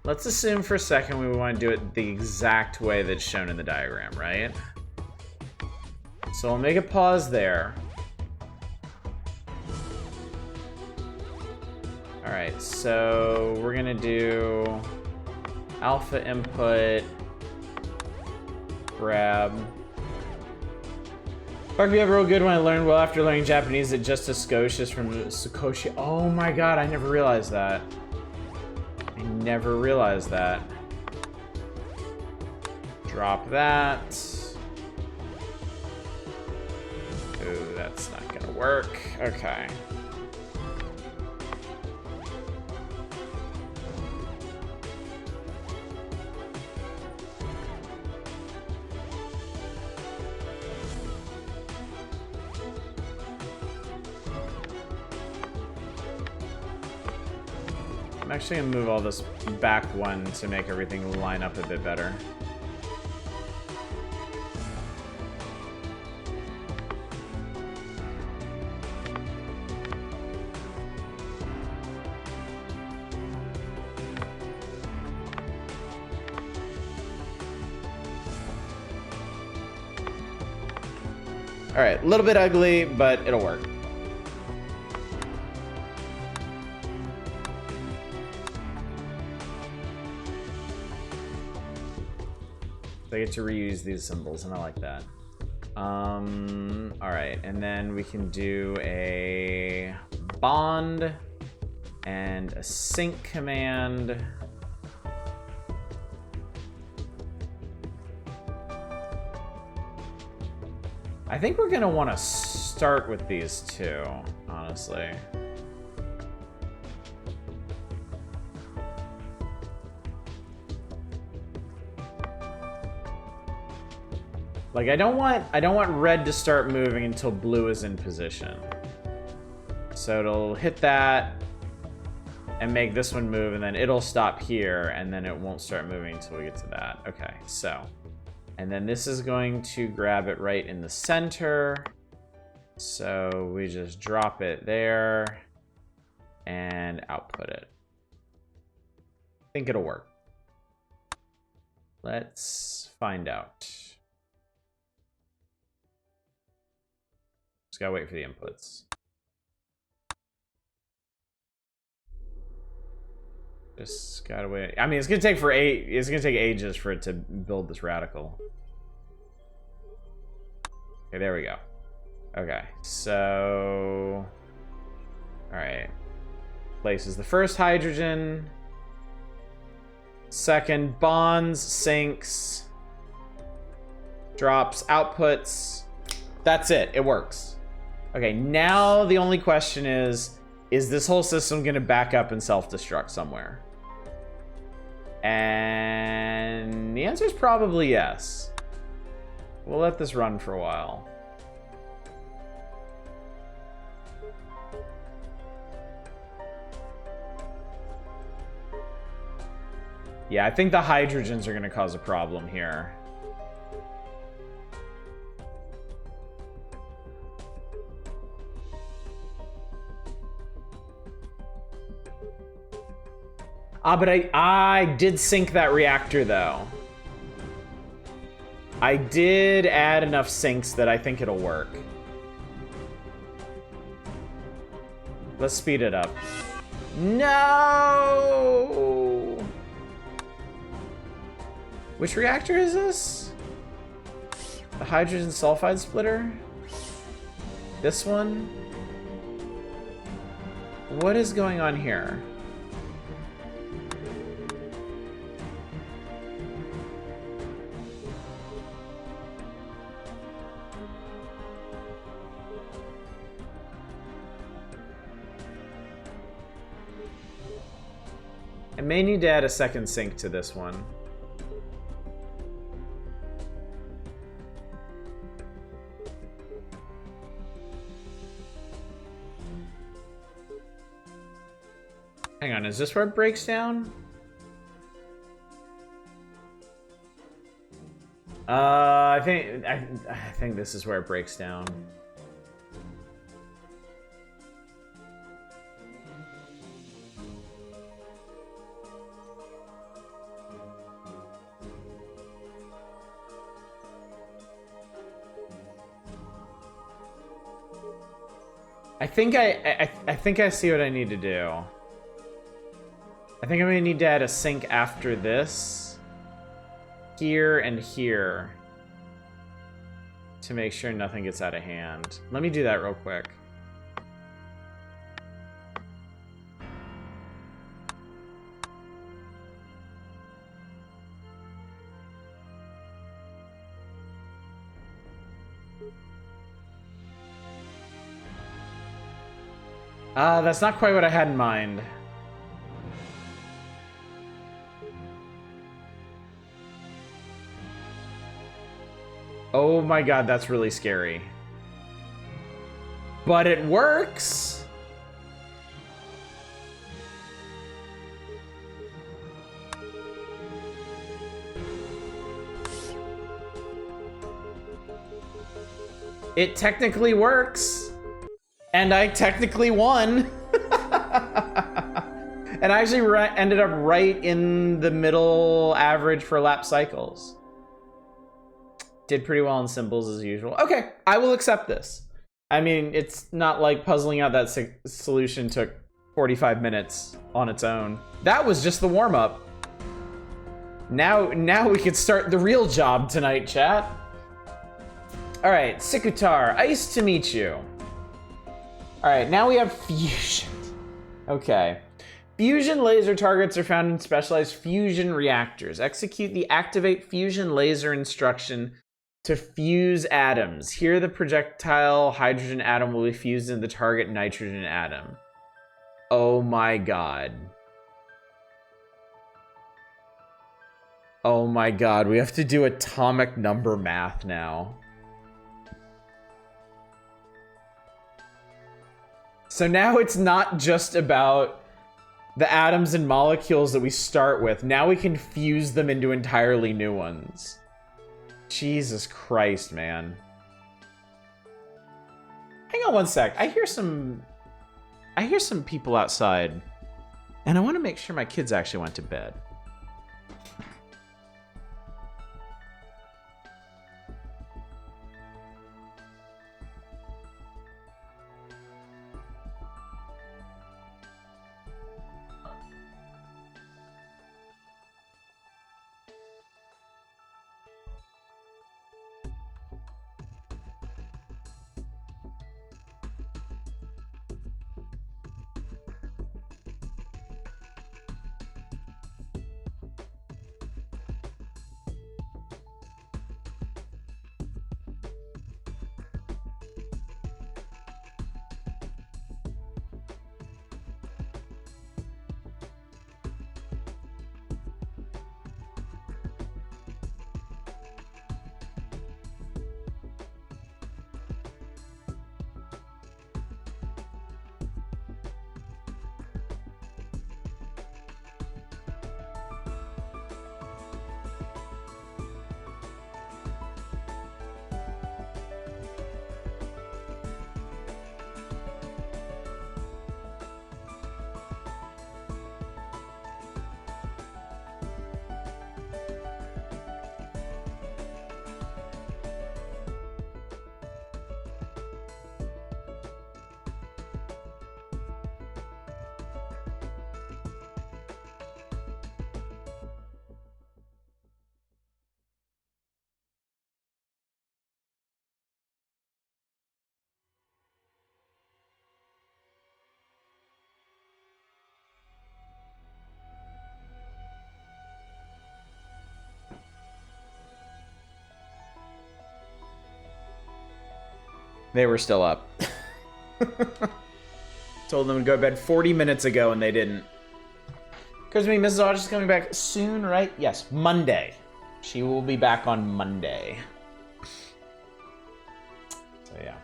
Let's assume for a second we want to do it the exact way that's shown in the diagram, right? So I'll make a pause there. Alright, so we're gonna do alpha input, grab. Fuck me up real good when I learned well after learning Japanese that just a Scotia is from Sukoshi. Oh my god, I never realized that. Never realized that. Drop that. Ooh, that's not gonna work. Okay. I'm actually gonna move all this back one to make everything line up a bit better. All right, a little bit ugly, but it'll work. I get to reuse these symbols, and I like that. All right, and then we can do a bond and a sync command. I think we're gonna want to start with these two, honestly. Like, I don't want red to start moving until blue is in position. So it'll hit that and make this one move, and then it'll stop here, and then it won't start moving until we get to that. Okay, so. And then this is going to grab it right in the center. So we just drop it there and output it. I think it'll work. Let's find out. Just gotta wait for the inputs. Just gotta wait. I mean, it's gonna take ages for it to build this radical. Okay, there we go. Okay, so all right. Places the first hydrogen. Second, bonds, sinks, drops, outputs. That's it. It works. Okay, now the only question is this whole system going to back up and self-destruct somewhere? And the answer is probably yes. We'll let this run for a while. Yeah, I think the hydrogens are going to cause a problem here. But I did sink that reactor, though. I did add enough sinks that I think it'll work. Let's speed it up. No! Which reactor is this? The hydrogen sulfide splitter? This one? What is going on here? I may need to add a second sink to this one. Hang on, is this where it breaks down? I think this is where it breaks down. I think I see what I need to do. I think I'm gonna need to add a sink after this, here and here, to make sure nothing gets out of hand. Let me do that real quick. That's not quite what I had in mind. Oh my god, that's really scary. But it works! It technically works. And I technically won. And I actually ended up right in the middle average for lap cycles. Did pretty well in symbols as usual. Okay, I will accept this. I mean, it's not like puzzling out that solution took 45 minutes on its own. That was just the warm-up. Now we can start the real job tonight, chat. All right, Sikutar, nice to meet you. All right, now we have fusion. Okay. Fusion laser targets are found in specialized fusion reactors. Execute the activate fusion laser instruction to fuse atoms. Here, the projectile hydrogen atom will be fused in the target nitrogen atom. Oh my god. Oh my god, we have to do atomic number math now. So now it's not just about the atoms and molecules that we start with. Now we can fuse them into entirely new ones. Jesus Christ, man. Hang on one sec. I hear some people outside, and I want to make sure my kids actually went to bed. They were still up. Told them to go to bed 40 minutes ago and they didn't. Because me, Mrs. Hodge is coming back soon, right? Yes, Monday. She will be back on Monday. So yeah.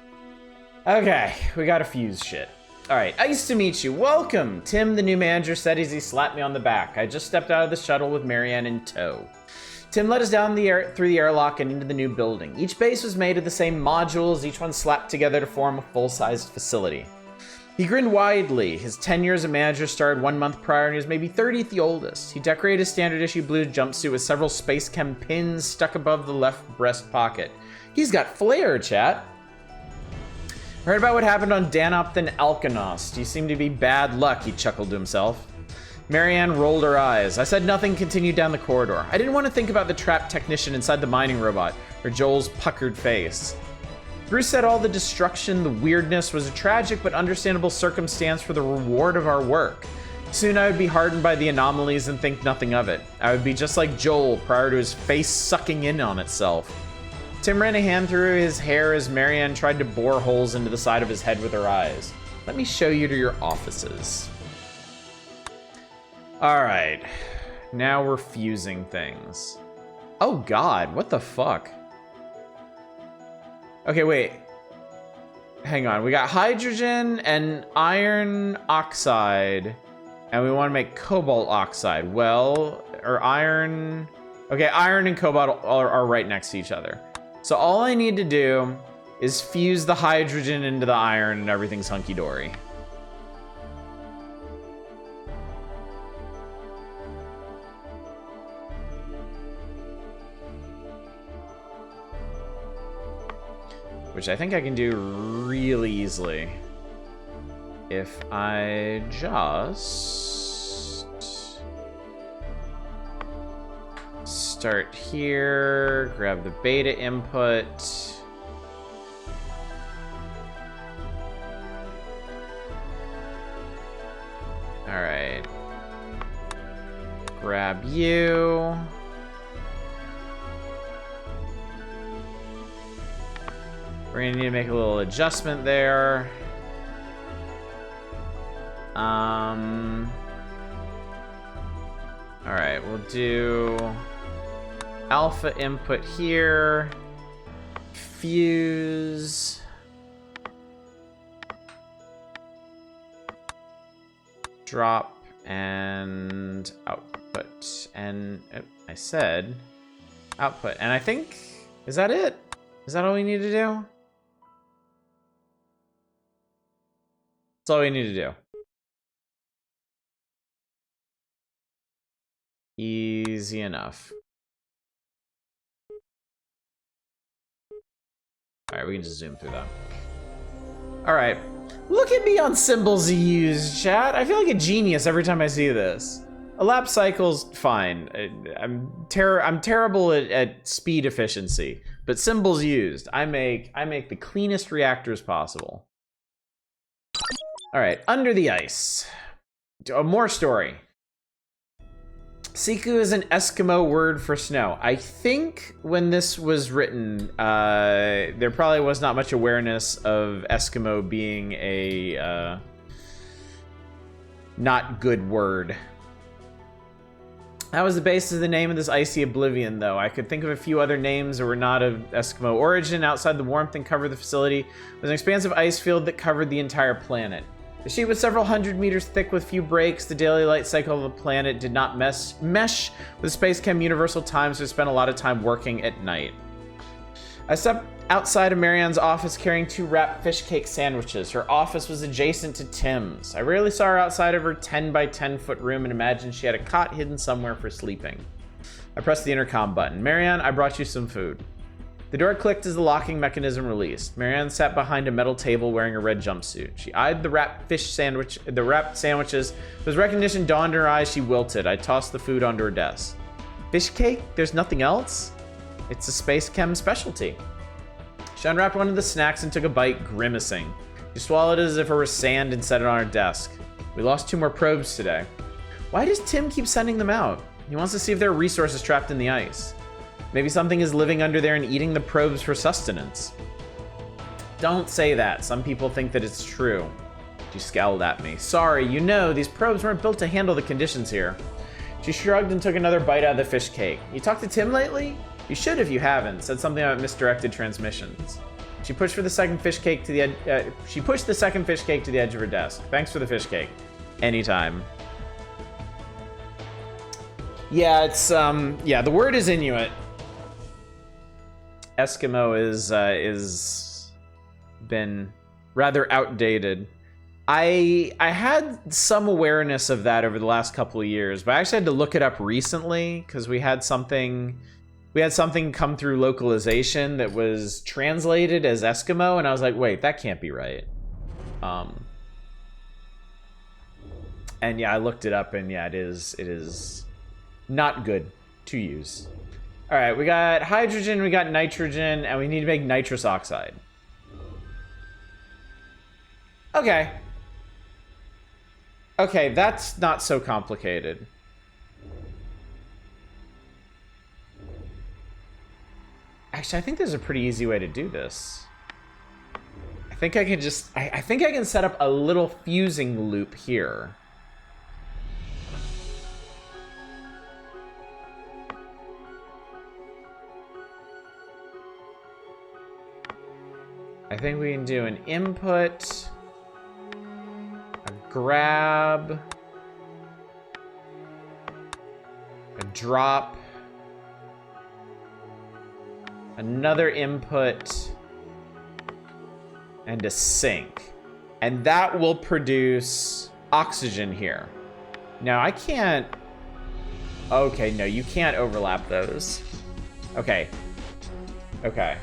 Okay, we gotta fuse shit. Alright, nice to meet you. Welcome! Tim, the new manager, said as he slapped me on the back. I just stepped out of the shuttle with Marianne in tow. Tim led us down through the airlock and into the new building. Each base was made of the same modules, each one slapped together to form a full-sized facility. He grinned widely. His 10 years as manager started 1 month prior, and he was maybe 30th the oldest. He decorated his standard-issue blue jumpsuit with several SpaceChem pins stuck above the left breast pocket. He's got flair, chat. Heard about what happened on Danopthan Alkanost. You seem to be bad luck, he chuckled to himself. Marianne rolled her eyes. I said nothing, continued down the corridor. I didn't want to think about the trapped technician inside the mining robot, or Joel's puckered face. Bruce said all the destruction, the weirdness, was a tragic but understandable circumstance for the reward of our work. Soon I would be hardened by the anomalies and think nothing of it. I would be just like Joel prior to his face sucking in on itself. Tim ran a hand through his hair as Marianne tried to bore holes into the side of his head with her eyes. Let me show you to your offices. Alright, now we're fusing things. Oh god, what the fuck? Okay, wait. Hang on, we got hydrogen and iron oxide, and we want to make cobalt oxide. Well, or iron... Okay, iron and cobalt are right next to each other. So all I need to do is fuse the hydrogen into the iron and everything's hunky-dory. Which I think I can do really easily. If I just start here, grab the beta input. All right. Grab you. We're gonna need to make a little adjustment there. All right, we'll do alpha input here, fuse, drop, and output. And I said output, and I think, is that it? Is that all we need to do? That's all we need to do. Easy enough. All right, we can just zoom through that. All right, look at me on symbols you use, chat. I feel like a genius every time I see this. Elapsed cycle's fine. I'm terrible at speed efficiency, but symbols used. I make the cleanest reactors possible. All right, under the ice. More story. Siku is an Eskimo word for snow. I think when this was written, there probably was not much awareness of Eskimo being a not good word. That was the basis of the name of this icy oblivion, though. I could think of a few other names that were not of Eskimo origin. Outside the warmth and cover of the facility was an expansive ice field that covered the entire planet. The sheet was several hundred meters thick with few breaks. The daily light cycle of the planet did not mesh with SpaceChem universal time, so I spent a lot of time working at night. I stepped outside of Marianne's office carrying 2 wrapped fish cake sandwiches. Her office was adjacent to Tim's. I rarely saw her outside of her 10 by 10 foot room and imagined she had a cot hidden somewhere for sleeping. I pressed the intercom button. Marianne, I brought you some food. The door clicked as the locking mechanism released. Marianne sat behind a metal table wearing a red jumpsuit. She eyed the wrapped sandwiches. As recognition dawned in her eyes, she wilted. I tossed the food onto her desk. Fish cake? There's nothing else? It's a SpaceChem specialty. She unwrapped one of the snacks and took a bite, grimacing. She swallowed it as if it were sand and set it on her desk. We lost 2 more probes today. Why does Tim keep sending them out? He wants to see if there are resources trapped in the ice. Maybe something is living under there and eating the probes for sustenance. Don't say that. Some people think that it's true. She scowled at me. Sorry, you know, these probes weren't built to handle the conditions here. She shrugged and took another bite out of the fish cake. You talked to Tim lately? You should if you haven't. Said something about misdirected transmissions. She pushed the second fish cake to the edge of her desk. Thanks for the fish cake. Anytime. Yeah, it's yeah, the word is Inuit. Eskimo is been rather outdated. I had some awareness of that over the last couple of years, but I actually had to look it up recently because we had something come through localization that was translated as Eskimo, and I was like, wait, that can't be right. And yeah, I looked it up, and yeah, it is not good to use. All right, we got hydrogen, we got nitrogen, and we need to make nitrous oxide. Okay. Okay, that's not so complicated. Actually, I think there's a pretty easy way to do this. I think I can just, I think I can set up a little fusing loop here. I think we can do an input, a grab, a drop, another input, and a sink. And that will produce oxygen here. Now, I can't... Okay, no, you can't overlap those. Okay. Okay.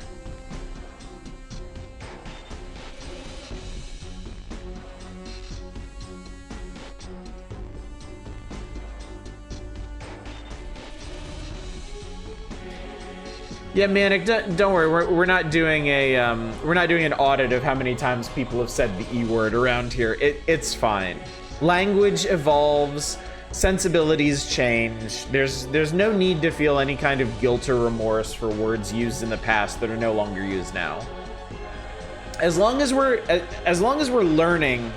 Yeah, Manic, don't worry. We're not doing an audit of how many times people have said the E word around here. It's fine. Language evolves, sensibilities change. There's no need to feel any kind of guilt or remorse for words used in the past that are no longer used now. As long as we're learning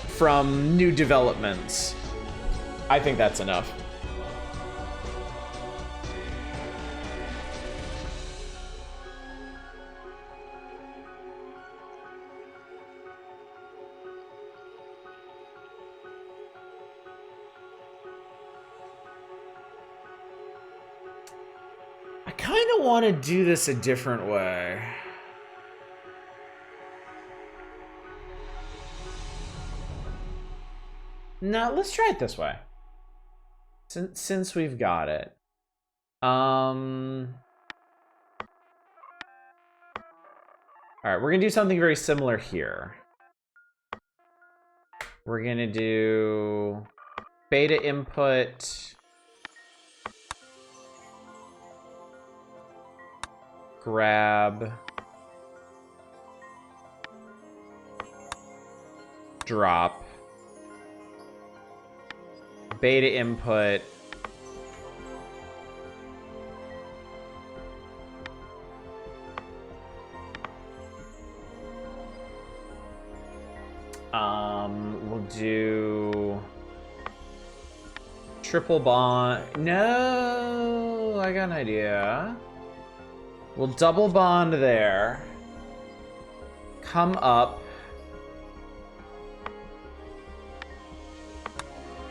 from new developments, I think that's enough. I kind of want to do this a different way. No, let's try it this way. Since we've got it. All right, we're gonna do something very similar here. We're gonna do beta input, grab, drop, beta input, we'll do triple bond. No, I got an idea. We'll double bond there. Come up.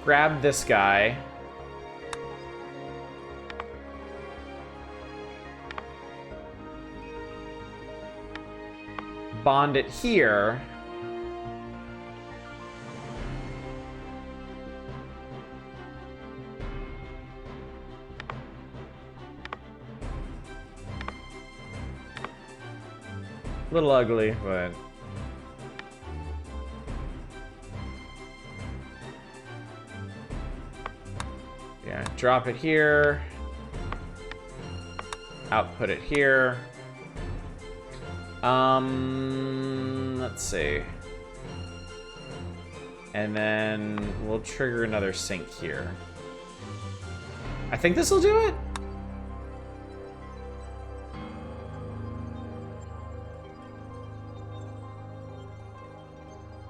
Grab this guy. Bond it here. A little ugly, but... yeah, drop it here. Output it here. Let's see. And then we'll trigger another sync here. I think this will do it.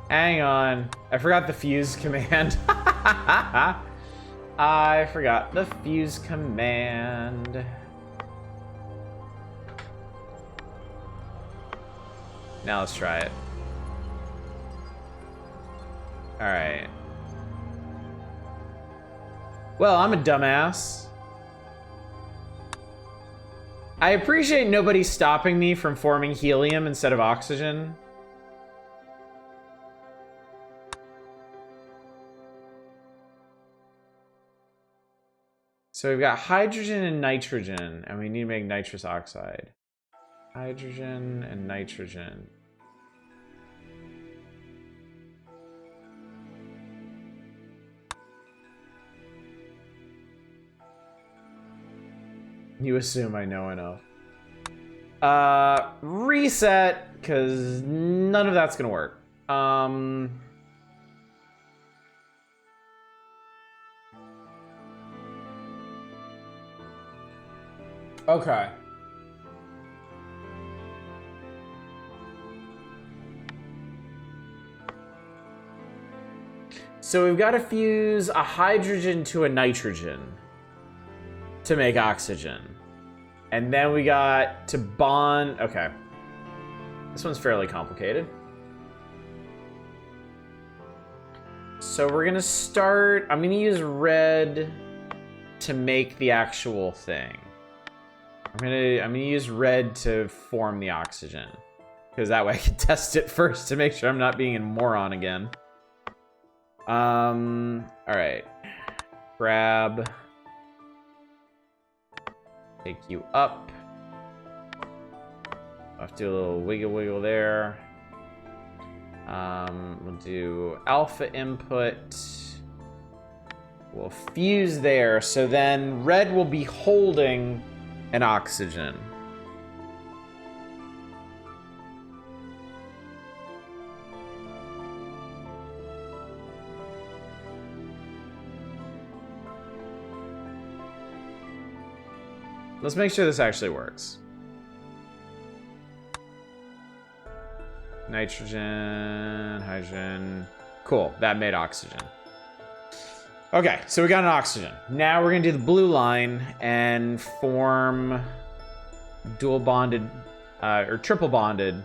Hang on. I forgot the fuse command. I forgot the fuse command. Now let's try it. All right. Well, I'm a dumbass. I appreciate nobody stopping me from forming helium instead of oxygen. So we've got hydrogen and nitrogen, and we need to make nitrous oxide. Hydrogen and nitrogen. You assume I know enough. Reset, because none of that's gonna work. Okay. So we've got to fuse a hydrogen to a nitrogen to make oxygen. And then we got to bond... okay. This one's fairly complicated. So we're gonna start... I'm gonna use red to make the actual thing. I'm gonna use red to form the oxygen. Because that way I can test it first to make sure I'm not being a moron again. Alright. Grab. Take you up. I'll have to do a little wiggle there. We'll do alpha input. We'll fuse there, so then red will be holding an oxygen. Let's make sure this actually works. Nitrogen, hydrogen. Cool, that made oxygen. Okay, so we got an oxygen. Now we're gonna do the blue line and form dual bonded, or triple bonded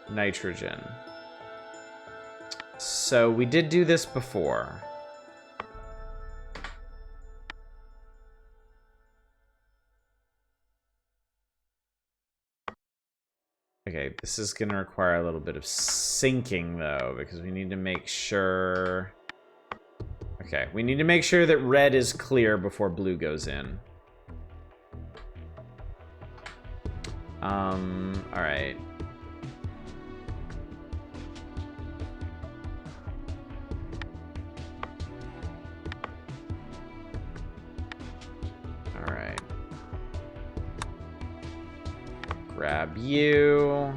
nitrogen. So we did do this before. Okay, this is gonna require a little bit of syncing though, because we need to make sure... Okay, we need to make sure that red is clear before blue goes in. Alright. Alright. Grab you.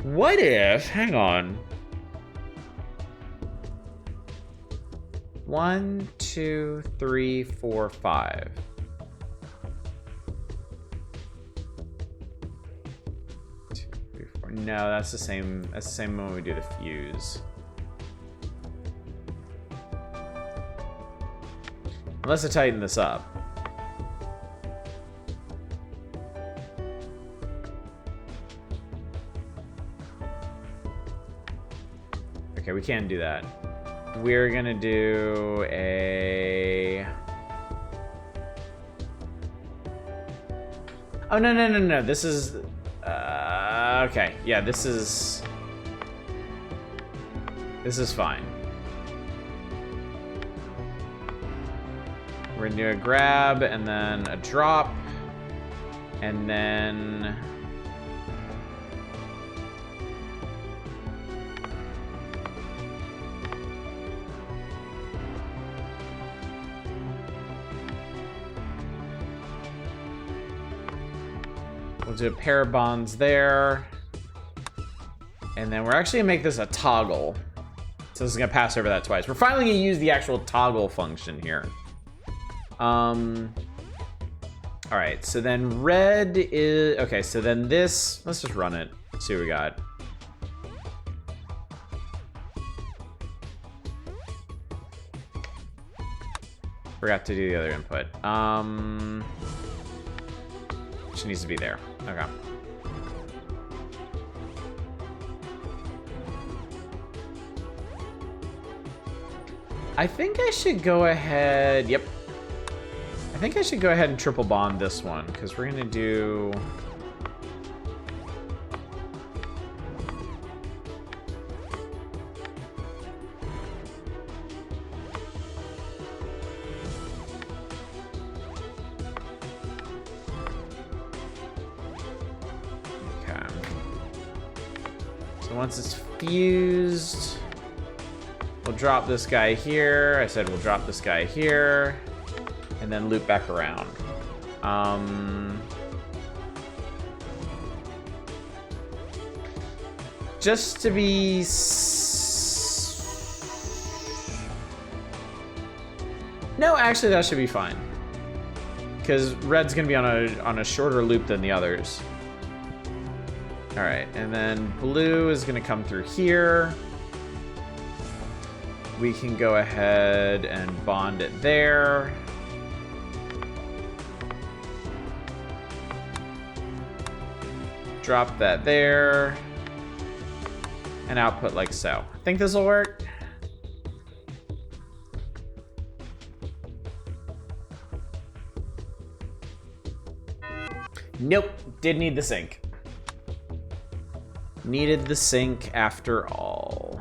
What if, hang on. 1, 2, 3, 4, 5. Two, three, four. No, that's the same when we do the fuse. Unless I tighten this up. Okay, we can't do that. We're gonna do a... Oh, no. This is... okay, yeah, this is fine. We're gonna do a grab, and then a drop, and then... We'll do a pair of bonds there. And then we're actually gonna make this a toggle. So this is gonna pass over that twice. We're finally gonna use the actual toggle function here. Alright, so then red is... Okay, so then this... Let's just run it. See what we got. Forgot to do the other input. Which needs to be there. Okay. I think I should go ahead... Yep. I think I should go ahead and triple bond this one, because we're going to do... Okay. So once it's fused, we'll drop this guy here. I said we'll drop this guy here. And then loop back around. Just to be... No, actually that should be fine. Because red's gonna be on a shorter loop than the others. Alright, and then blue is gonna come through here. We can go ahead and bond it there. Drop that there. And output like so. I think this will work. Nope, did need the sink. Needed the sink after all.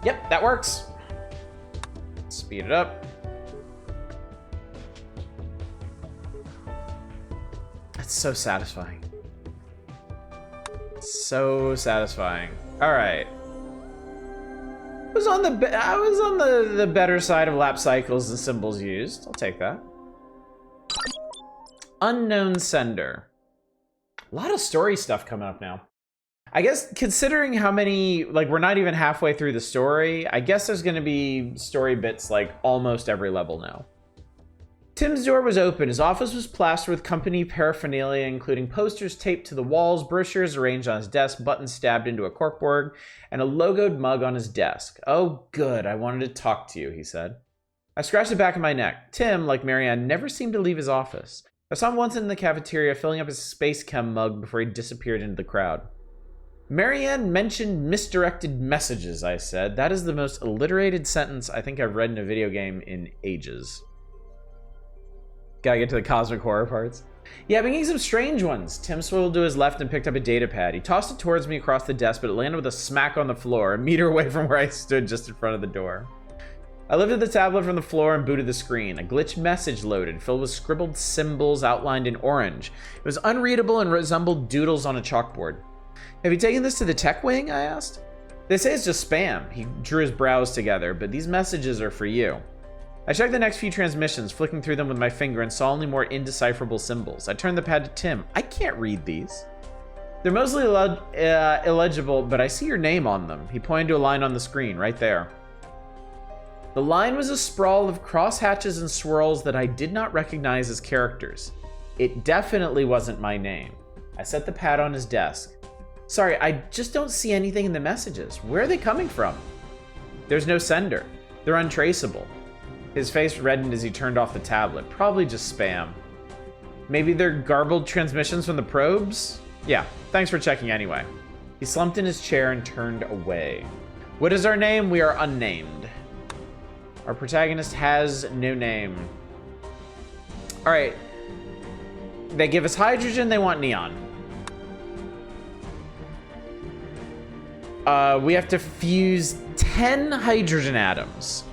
Yep, that works. Speed it up. That's so satisfying. So satisfying. All right. I was on the better side of lap cycles and symbols used. I'll take that. Unknown sender. A lot of story stuff coming up now. I guess considering how many, like, we're not even halfway through the story, I guess there's going to be story bits like almost every level now. Tim's door was open. His office was plastered with company paraphernalia, including posters taped to the walls, brochures arranged on his desk, buttons stabbed into a corkboard, and a logoed mug on his desk. Oh, good. I wanted to talk to you, he said. I scratched the back of my neck. Tim, like Marianne, never seemed to leave his office. I saw him once in the cafeteria filling up his SpaceChem mug before he disappeared into the crowd. Marianne mentioned misdirected messages, I said. That is the most alliterated sentence I think I've read in a video game in ages. Gotta get to the cosmic horror parts. Yeah, I've been getting some strange ones. Tim swiveled to his left and picked up a data pad. He tossed it towards me across the desk, but it landed with a smack on the floor, a meter away from where I stood just in front of the door. I lifted the tablet from the floor and booted the screen. A glitched message loaded, filled with scribbled symbols outlined in orange. It was unreadable and resembled doodles on a chalkboard. Have you taken this to the tech wing? I asked. They say it's just spam. He drew his brows together, but these messages are for you. I checked the next few transmissions, flicking through them with my finger, and saw only more indecipherable symbols. I turned the pad to Tim. I can't read these. They're mostly illegible, but I see your name on them. He pointed to a line on the screen, right there. The line was a sprawl of crosshatches and swirls that I did not recognize as characters. It definitely wasn't my name. I set the pad on his desk. Sorry, I just don't see anything in the messages. Where are they coming from? There's no sender. They're untraceable. His face reddened as he turned off the tablet. Probably just spam. Maybe they're garbled transmissions from the probes? Yeah, thanks for checking anyway. He slumped in his chair and turned away. What is our name? We are unnamed. Our protagonist has no name. All right. They give us hydrogen, they want neon. We have to fuse 10 hydrogen atoms.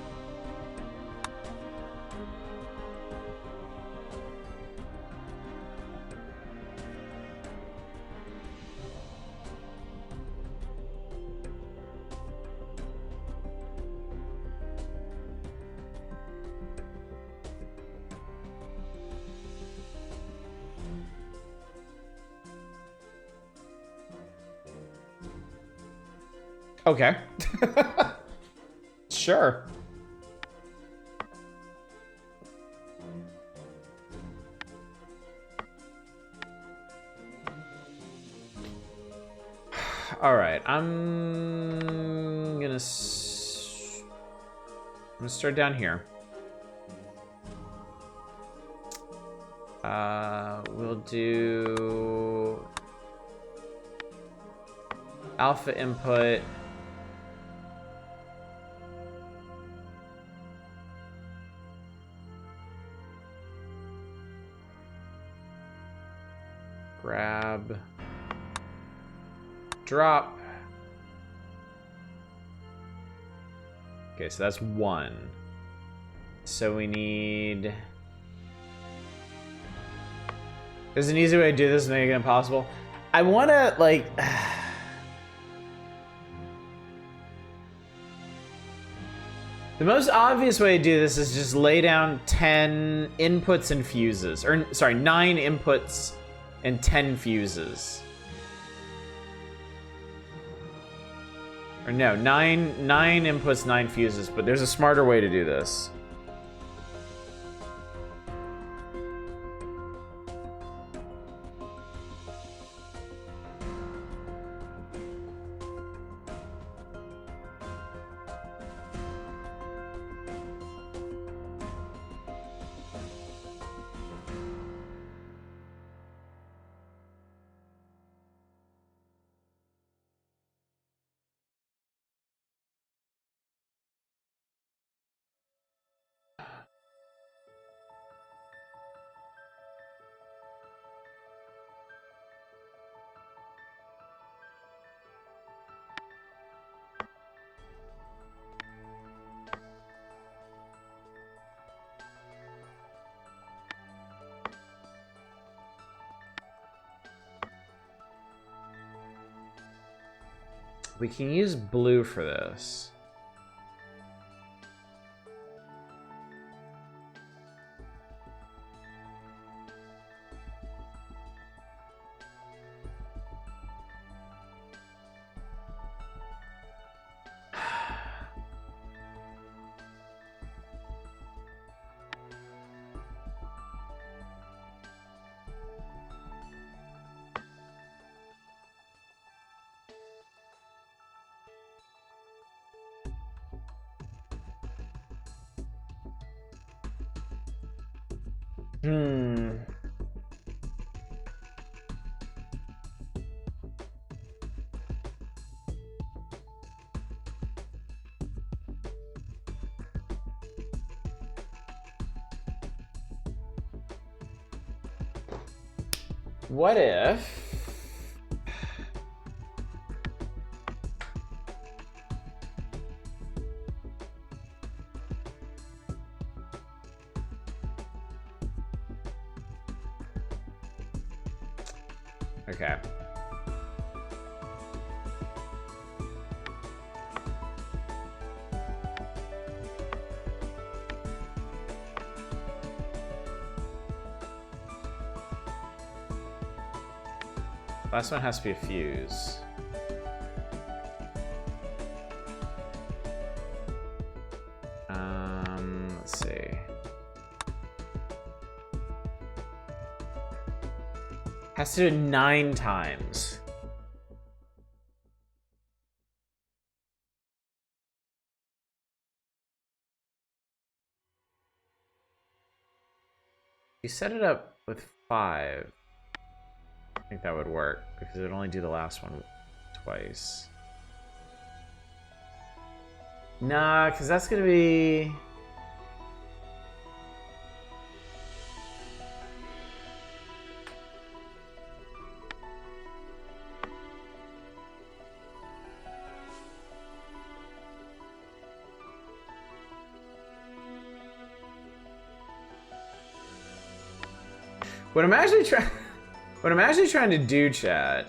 Okay. Sure. All right, I'm gonna start down here. We'll do alpha input. Grab, drop. Okay, so that's one. So we need... There's an easy way to do this and make it impossible. I want to, like... The most obvious way to do this is just lay down 10 inputs and fuses. Or, sorry, 9 inputs and 10 fuses. Or no, 9 inputs, 9 fuses, but there's a smarter way to do this. We can use blue for this. What if... Okay. Last one has to be a fuse. Let's see. Has to do it 9 times. You set it up with 5. I think that would work because it would only do the last one twice. Nah, because that's gonna be... What I'm actually trying to do, chat,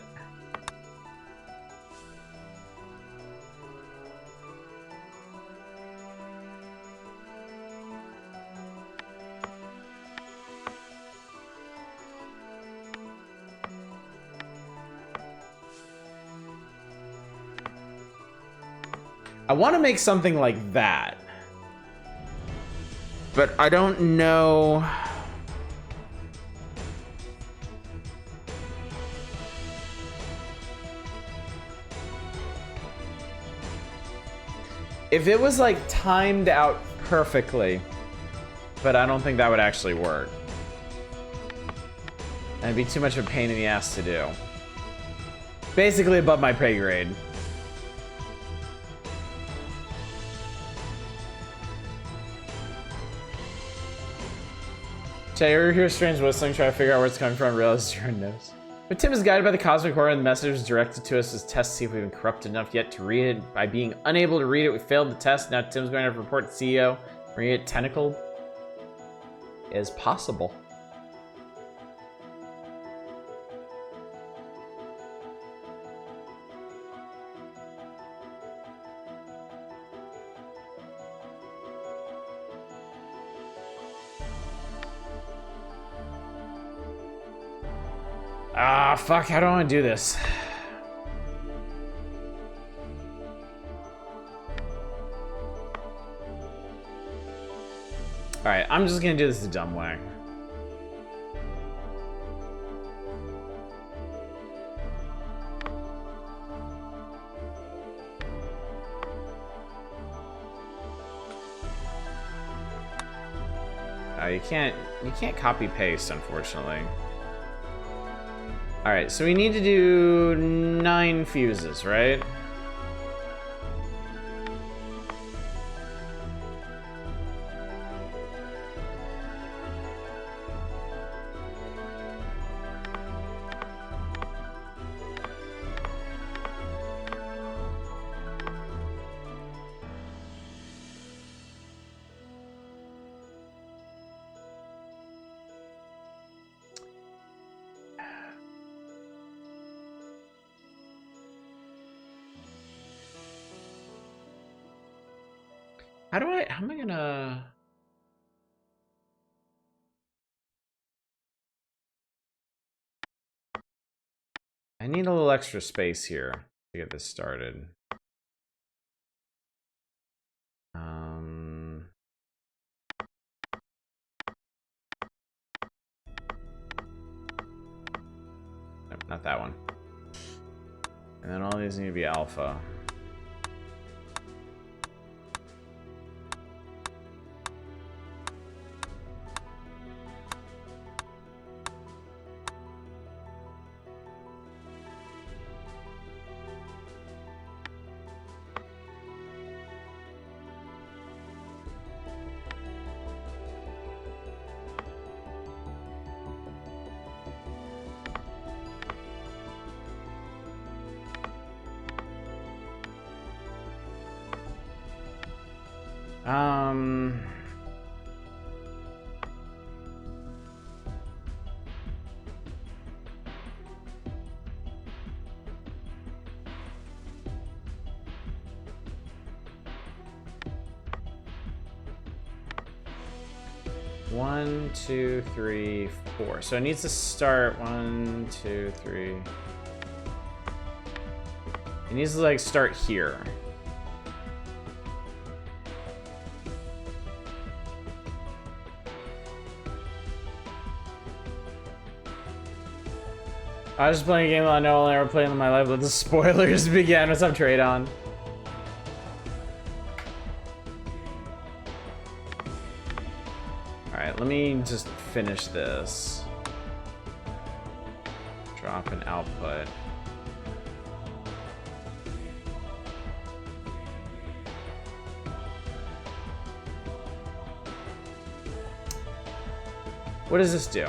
I want to make something like that, but I don't know. If it was like timed out perfectly, but I don't think that would actually work. And it'd be too much of a pain in the ass to do. Basically above my pay grade. Chat, you ever hear strange whistling, try to figure out where it's coming from, realize it's your nose. But Tim is guided by the cosmic horror, and the message was directed to us as tests to see if we've been corrupted enough yet to read it. By being unable to read it, we failed the test. Now Tim's going to have to report to CEO. Bring it tentacled is possible. Ah, fuck, how do I want to do this? Alright, I'm just gonna do this the dumb way. You can't copy paste, unfortunately. Alright, so we need to do 9 fuses, right? How am I gonna... I need a little extra space here to get this started. Nope, not that one. And then all these need to be alpha. One, two, three, four. So it needs to start 1, 2, 3. It needs to like start here. I was just playing a game that I know I'll never play in my life. Let the spoilers begin. What's up, Trade On? Alright, let me just finish this. Drop an output. What does this do?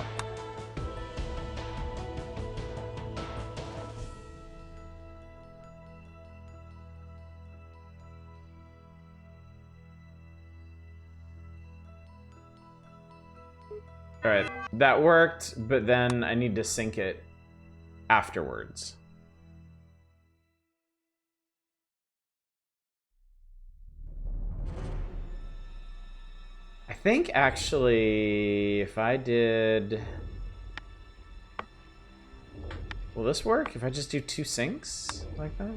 Alright, that worked, but then I need to sync it afterwards. I think actually, if I did... Will this work? If I just do 2 syncs like that?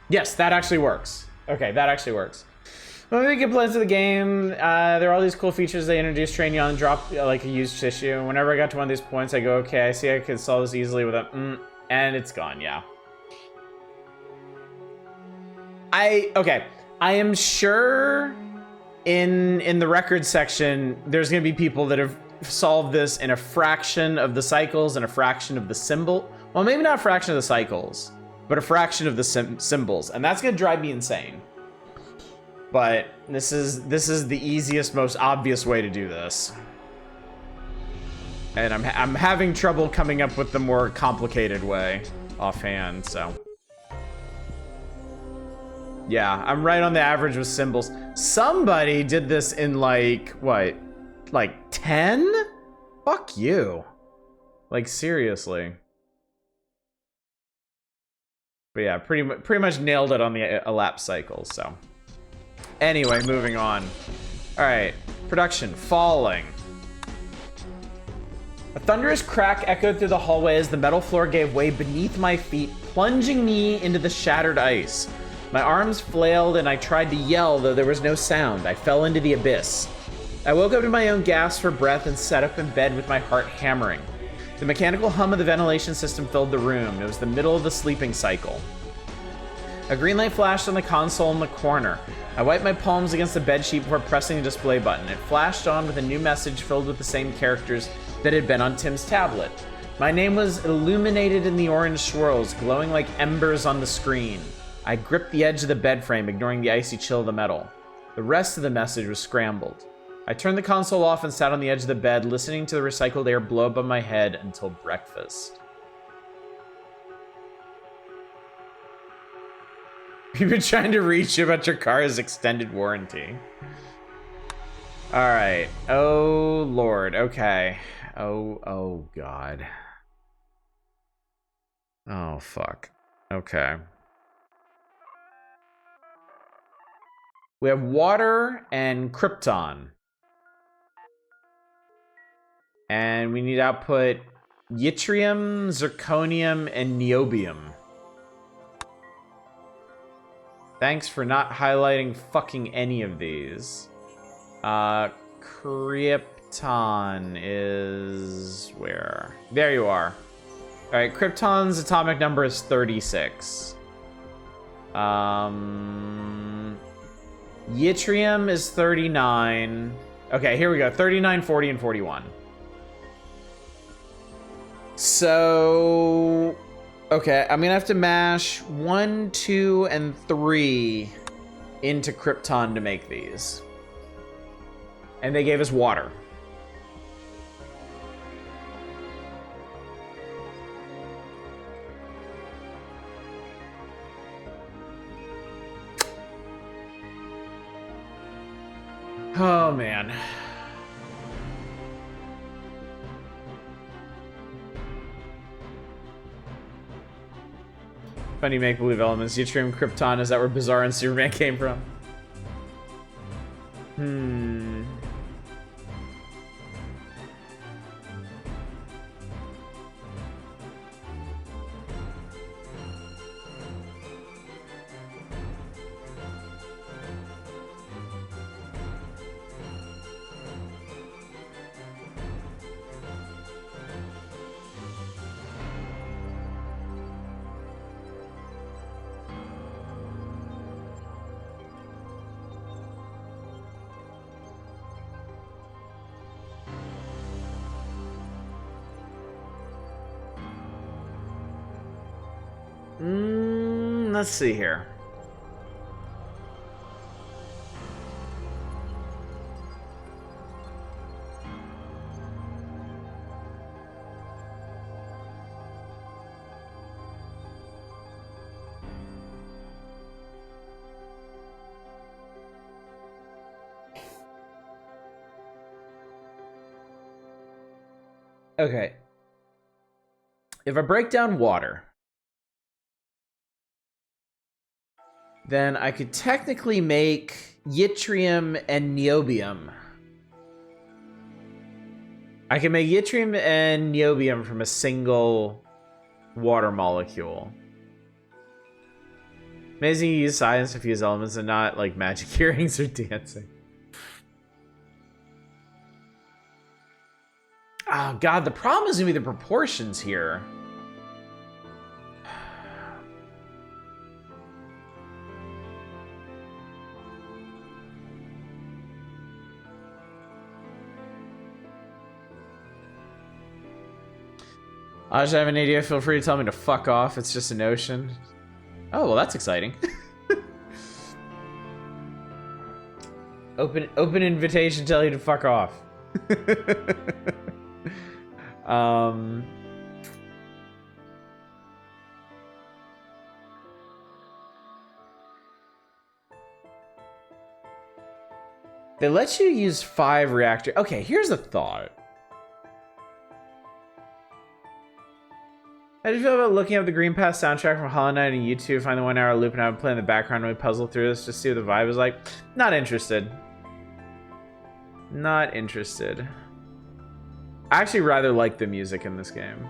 Yes, that actually works. Okay, that actually works. When we get plans of the game, there are all these cool features they introduced. Train you on drop like a used tissue. Whenever I got to one of these points, I go, okay, I see I can solve this easily with a and it's gone. Yeah. Okay. I am sure in the record section, there's gonna be people that have solved this in a fraction of the cycles and a fraction of the symbol. Well, maybe not a fraction of the cycles, but a fraction of the symbols, and that's gonna drive me insane. But this is the easiest, most obvious way to do this, and I'm having trouble coming up with the more complicated way offhand. So yeah, I'm right on the average with symbols. Somebody did this in like what, like 10? Fuck you. Like seriously. But yeah, pretty much nailed it on the elapsed cycles, so. Anyway, moving on. All right, production, falling. A thunderous crack echoed through the hallway as the metal floor gave way beneath my feet, plunging me into the shattered ice. My arms flailed and I tried to yell, though there was no sound. I fell into the abyss. I woke up to my own gasp for breath and sat up in bed with my heart hammering. The mechanical hum of the ventilation system filled the room. It was the middle of the sleeping cycle. A green light flashed on the console in the corner. I wiped my palms against the bedsheet before pressing the display button. It flashed on with a new message filled with the same characters that had been on Tim's tablet. My name was illuminated in the orange swirls, glowing like embers on the screen. I gripped the edge of the bed frame, ignoring the icy chill of the metal. The rest of the message was scrambled. I turned the console off and sat on the edge of the bed, listening to the recycled air blow above my head until breakfast. You've been trying to reach about your car's extended warranty. All right. Oh, Lord. Okay. Oh, God. Oh, fuck. Okay. We have water and krypton. And we need output yttrium, zirconium, and niobium. Thanks for not highlighting fucking any of these. Krypton is where? There you are. All right, krypton's atomic number is 36. Yttrium is 39. Okay, here we go. 39, 40, and 41. So, okay, I'm gonna have to mash 1, 2, and 3 into krypton to make these. And they gave us water. Oh, man. Funny make-believe elements. Yttrium, krypton, is that where Bizarre and Superman came from? Let's see here. Okay. If I break down water, then I could technically make yttrium and niobium. I can make yttrium and niobium from a single water molecule. Amazing you use science to fuse elements and not like magic earrings or dancing. Oh god, the problem is gonna be the proportions here. I just have an idea. Feel free to tell me to fuck off. It's just an ocean. Oh, well, that's exciting. Open invitation. Tell you to fuck off. They let you use 5 reactors. Okay, here's a thought. How do you feel about looking up the Green Pass soundtrack from Hollow Knight on YouTube, find the 1 hour loop, and have it play in the background and we puzzle through this to see what the vibe is like? Not interested. Not interested. I actually rather like the music in this game.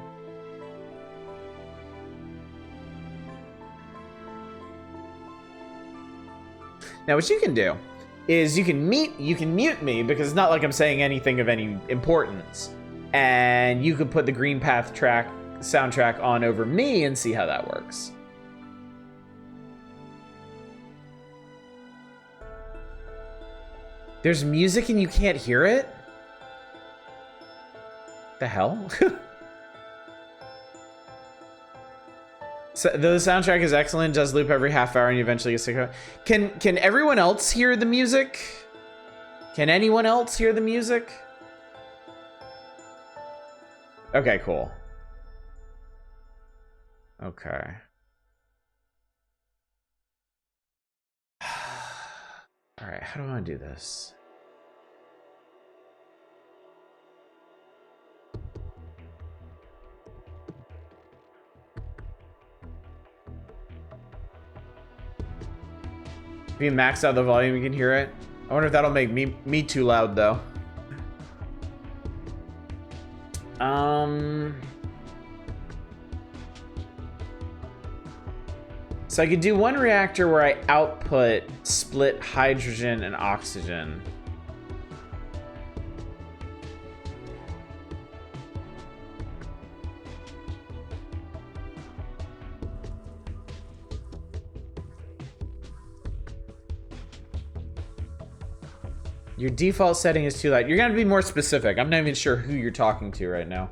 Now what you can do is you can mute me because it's not like I'm saying anything of any importance. And you could put the Green Path soundtrack on over me and see how that works. There's music and you can't hear it? The hell? So the soundtrack is excellent, does loop every half hour and you eventually get sick of it. Can everyone else hear the music? Can anyone else hear the music? Okay, cool. Okay. All right, how do I want to do this? If you max out the volume, you can hear it. I wonder if that'll make me too loud though. So I could do one reactor where I output split hydrogen and oxygen. Your default setting is too loud. You're gonna be more specific. I'm not even sure who you're talking to right now.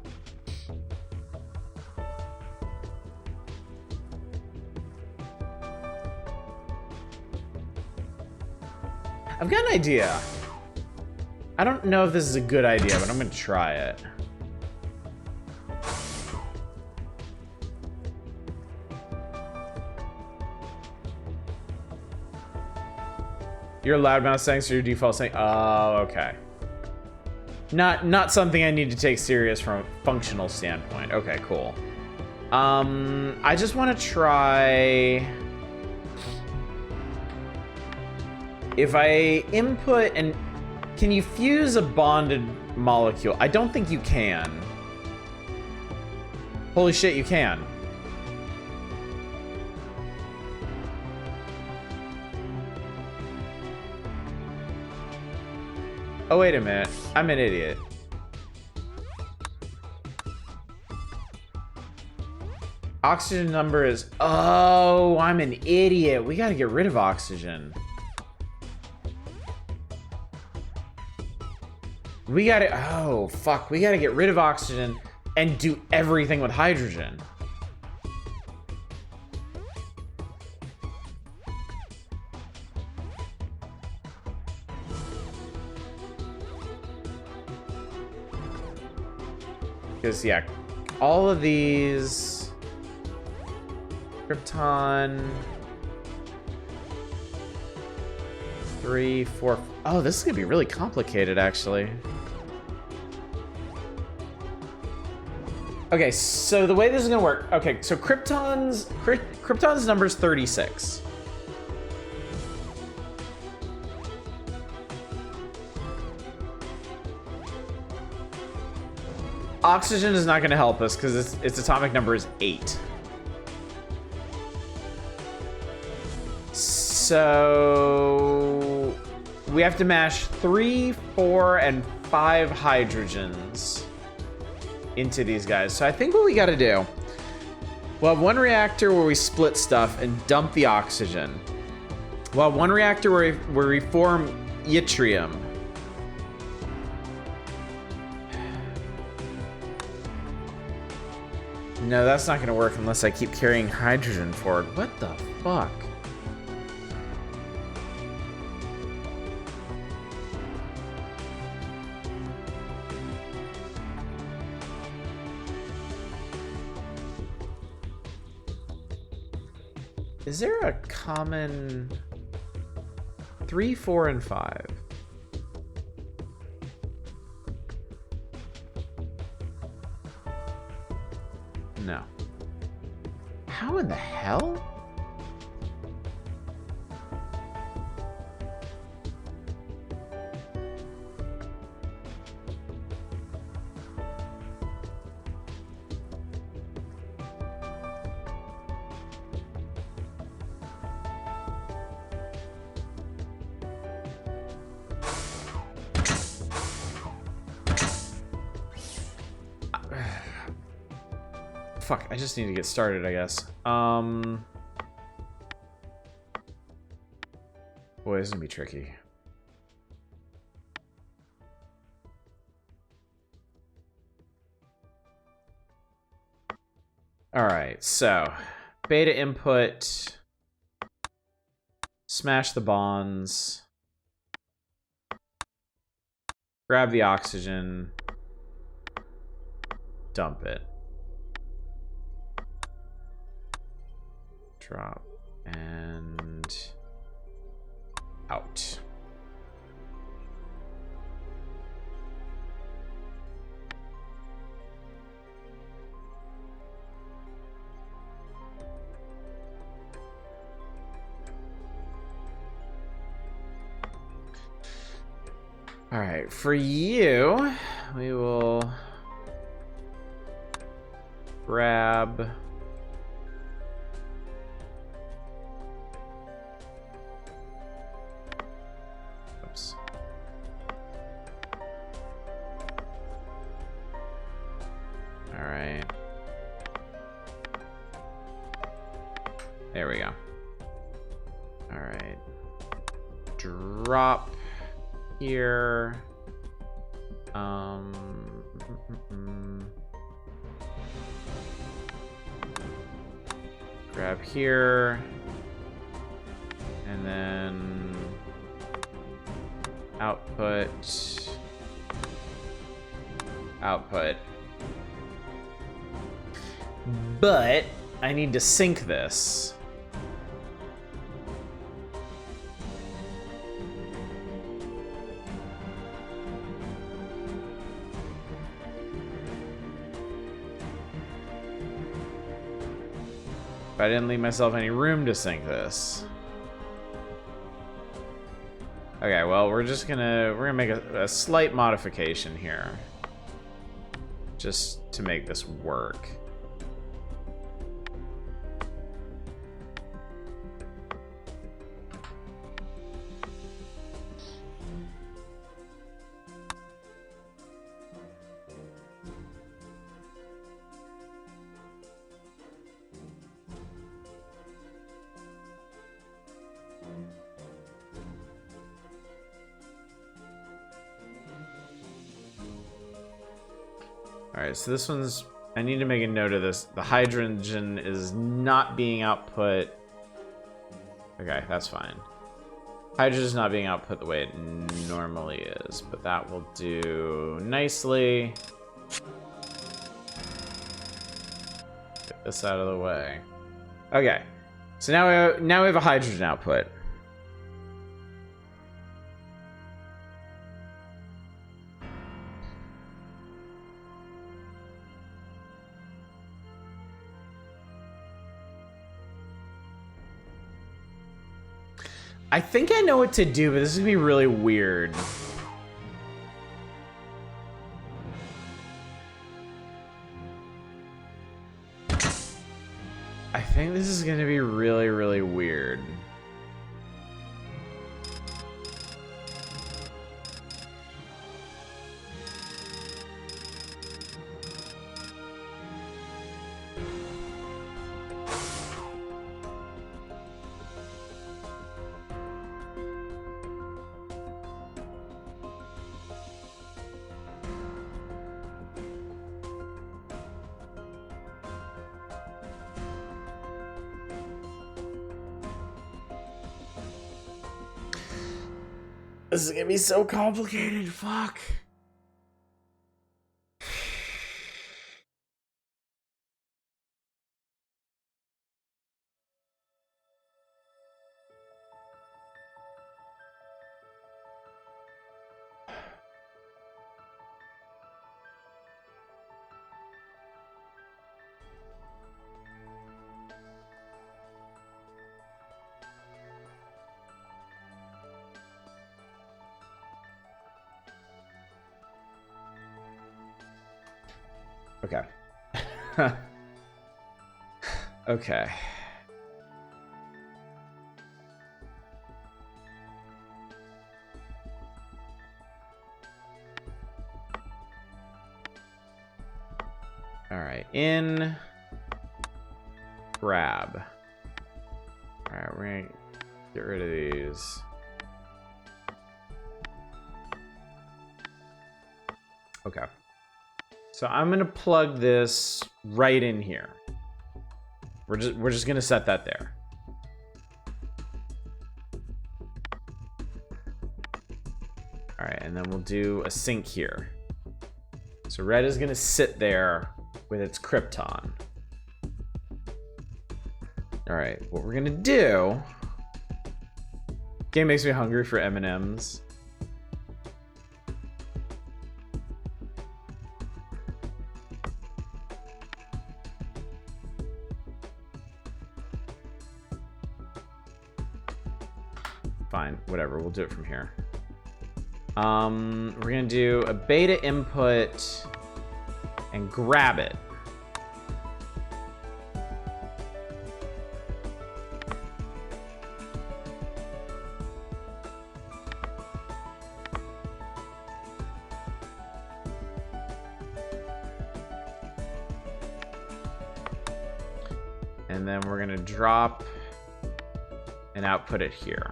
I've got an idea. I don't know if this is a good idea, but I'm gonna try it. Your loudmouth settings are your default setting. Oh, okay. Not something I need to take serious from a functional standpoint. Okay, cool. I just want to try. If I input and can you fuse a bonded molecule? I don't think you can. Holy shit, you can. Oh, wait a minute. I'm an idiot. Oxygen number is... Oh, I'm an idiot. We gotta get rid of oxygen. We gotta... Oh, fuck. We gotta get rid of oxygen and do everything with hydrogen. Because, yeah, all of these... Krypton... 3, 4... Oh, this is gonna be really complicated, actually. Okay, so the way this is gonna work... Okay, so Krypton's number is 36. Oxygen is not going to help us because its atomic number is 8. So we have to mash 3, 4, and 5 hydrogens into these guys. So I think what we got to do, we'll have one reactor where we split stuff and dump the oxygen. We'll have one reactor where we form yttrium. No, that's not gonna work unless I keep carrying hydrogen forward. What the fuck? Is there a common 3, 4, and 5? No. How in the hell? Fuck, I just need to get started, I guess. Boy, this is gonna be tricky. Alright, so beta input, smash the bonds, grab the oxygen, dump it. Drop and out. All right, for you, we will grab. Oops. All right. There we go. All right. Drop here. Grab here. And then output. Output. But I need to sync this. I didn't leave myself any room to sync this. Okay, well, we're gonna make a slight modification here. Just to make this work. Alright, so this one's... I need to make a note of this. The hydrogen is not being output... Okay, that's fine. Hydrogen is not being output the way it normally is, but that will do nicely. Get this out of the way. Okay, so now we have a hydrogen output. I think I know what to do, but this is gonna be really weird. I think this is gonna be really, really weird. This is gonna be so complicated, fuck. Okay. Okay. All right, in grab. All right, we're gonna get rid of these. Okay. So I'm gonna plug this right in here. We're just gonna set that there. All right, and then we'll do a sync here. So red is gonna sit there with its krypton. All right, what we're gonna do. Game makes me hungry for M&Ms. Fine, whatever, we'll do it from here. We're gonna do a beta input and grab it. And then we're gonna drop and output it here.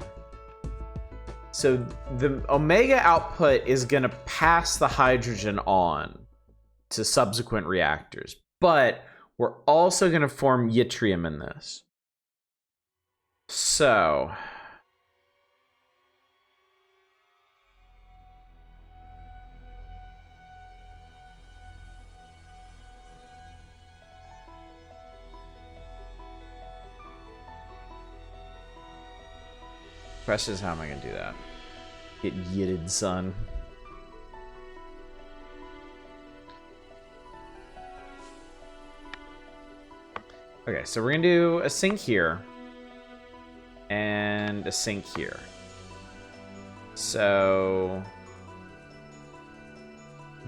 So the Omega output is gonna pass the hydrogen on to subsequent reactors, but we're also gonna form yttrium in this. So question is, how am I gonna do that? Get yitted, son. Okay, so we're gonna do a sink here and a sink here. So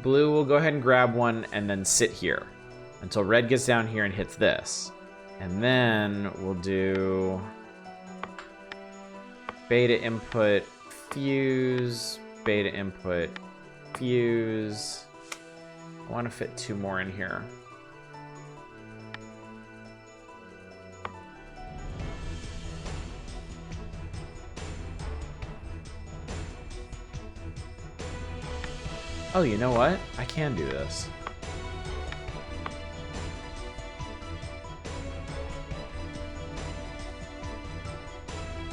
blue will go ahead and grab one and then sit here until red gets down here and hits this. And then we'll do beta input, fuse, beta input, fuse. I want to fit 2 more in here. Oh, you know what? I can do this.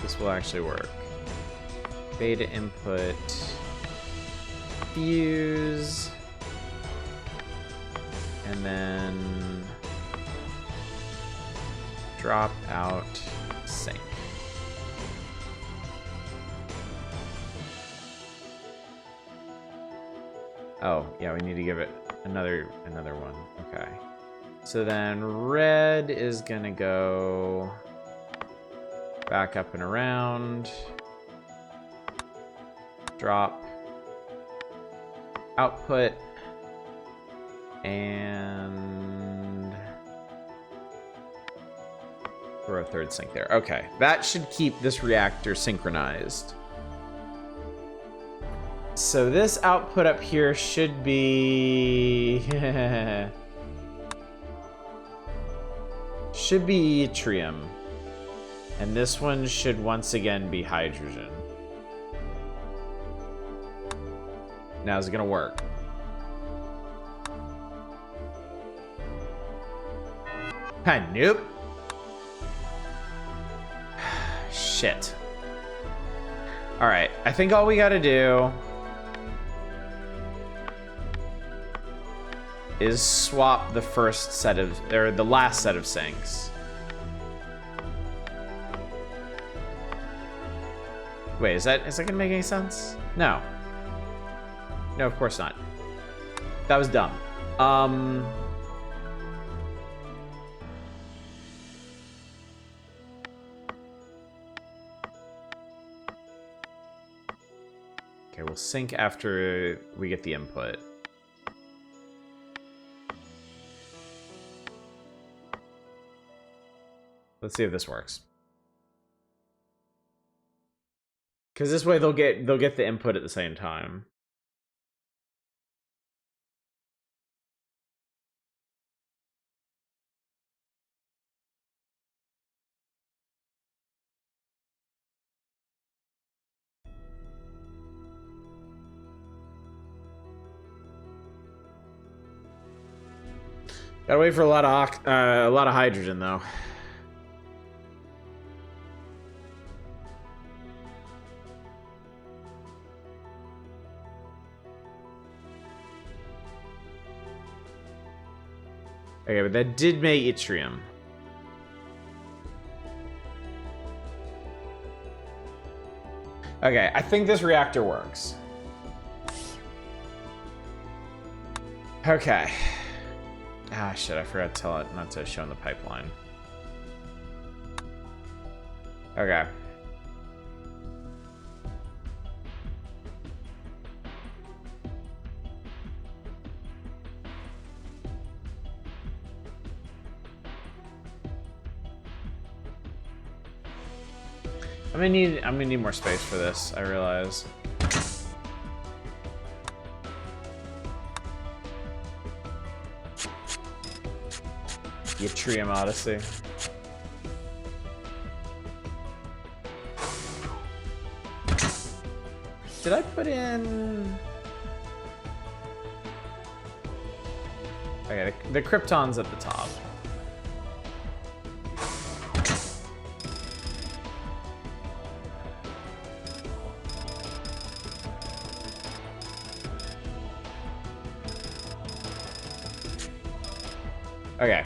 This will actually work. Beta input, fuse, and then drop out sink. Oh, yeah, we need to give it another one. Okay. So then red is gonna go back up and around. Drop. Output. And throw a 3rd sink there. Okay, that should keep this reactor synchronized. So this output up here should be should be yttrium, and this one should once again be hydrogen. Now is it gonna work? Nope. Shit. All right, I think all we gotta do is swap the first set of, or the last set of sinks. Wait, is that gonna make any sense? No. No, of course not. That was dumb. Okay, we'll sync after we get the input. Let's see if this works. Because this way they'll get the input at the same time. Gotta wait for a lot of hydrogen though. Okay, but that did make yttrium. Okay, I think this reactor works. Okay. Ah, shit, I forgot to tell it not to show in the pipeline. Okay. I'm gonna need more space for this, I realize. Yttrium Odyssey. Did I put in... Okay, the Krypton's at the top. Okay,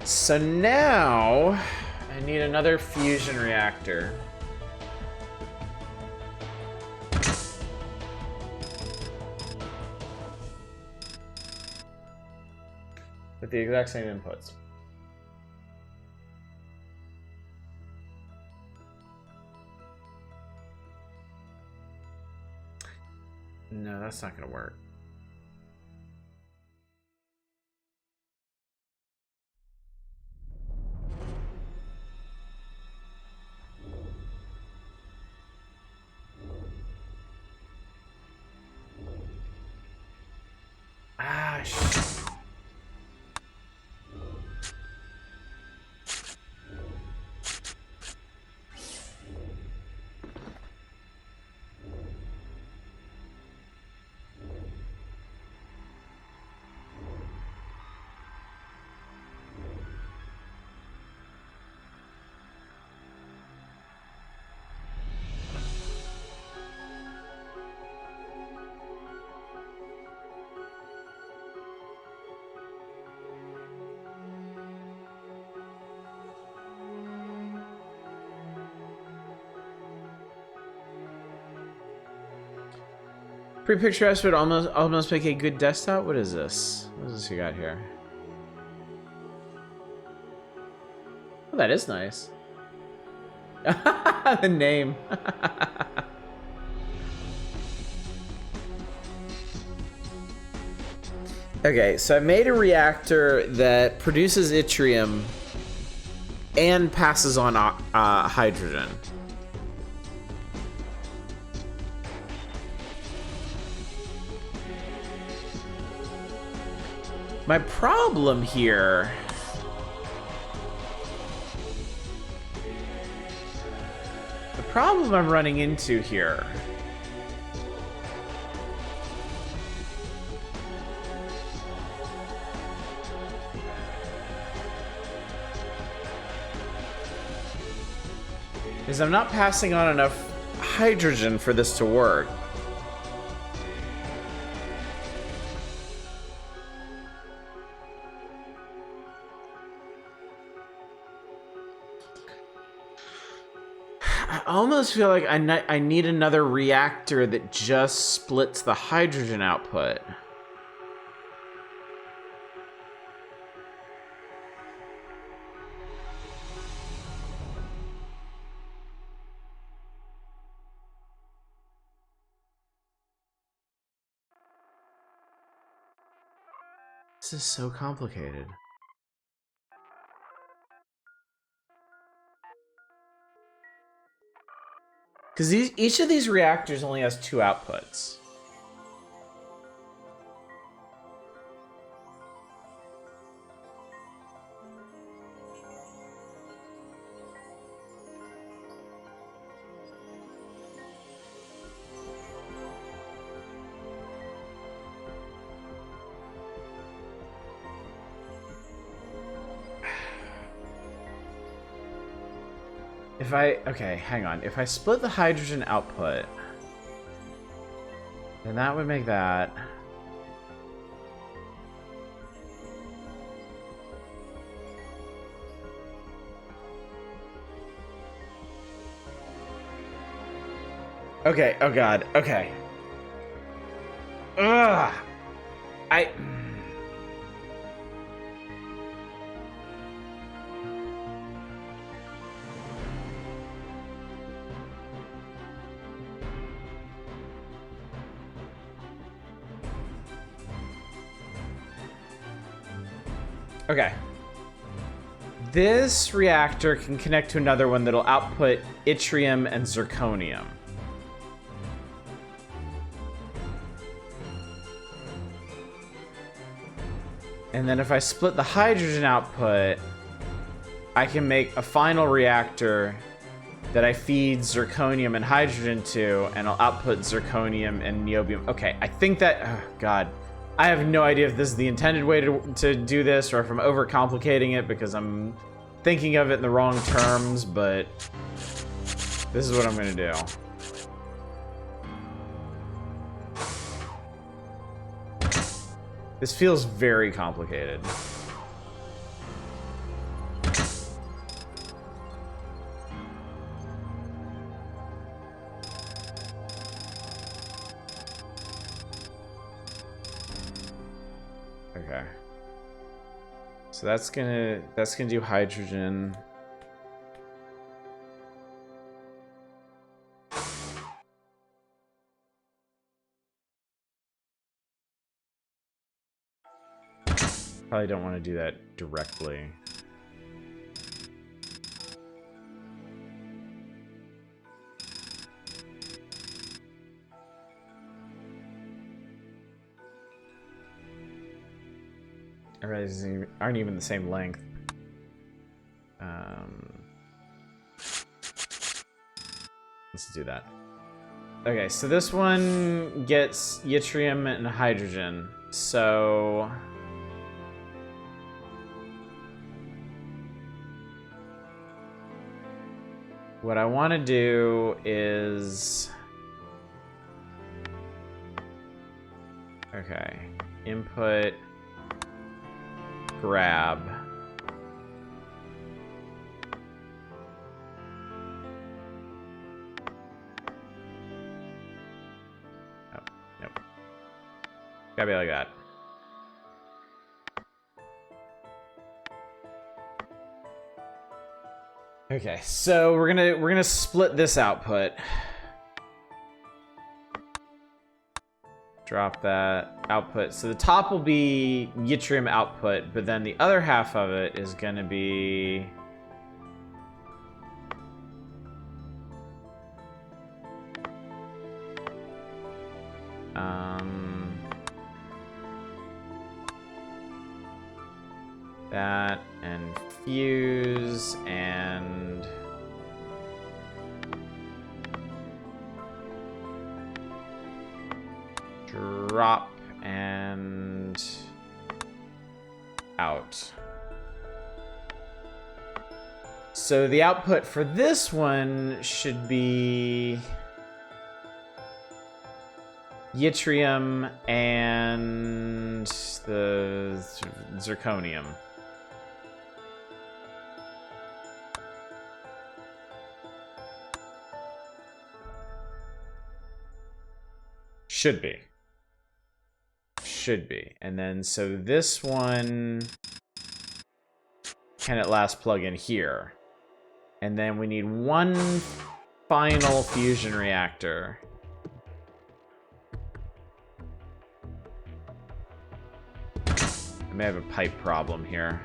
so now I need another fusion reactor. With the exact same inputs. No, that's not gonna work. Ah, shit. Pre-picturesque would almost make a good desktop. What is this? What is this you got here? Oh, that is nice. The name. Okay, so I made a reactor that produces yttrium and passes on hydrogen. My problem here the problem I'm running into here is I'm not passing on enough hydrogen for this to work. I almost feel like I need another reactor that just splits the hydrogen output. This is so complicated. Because each of these reactors only has 2 outputs. Okay, hang on. If I split the hydrogen output, then that would make that. Okay, oh god, okay. Ugh! Okay. this reactor can connect to another one that'll output yttrium and zirconium. And then if I split the hydrogen output, I can make a final reactor that I feed zirconium and hydrogen to, and I'll output zirconium and niobium. Okay, I think that, oh God. I have no idea if this is the intended way to do this or if I'm overcomplicating it because I'm thinking of it in the wrong terms, but this is what I'm gonna do. This feels very complicated. Okay. So that's gonna do hydrogen. Probably don't want to do that directly. I realize these aren't even the same length. Let's do that. Okay, so this one gets yttrium and hydrogen. So what I want to do is, okay, input, grab. Oh, nope. Gotta be like that. Okay, so we're gonna split this output. Drop that output. So the top will be yttrium output, but then the other half of it is gonna be that and fuse and drop and out. So the output for this one should be yttrium and the zirconium. Should be. Should be. And then, so this one can at last plug in here. And then we need one final fusion reactor. I may have a pipe problem here.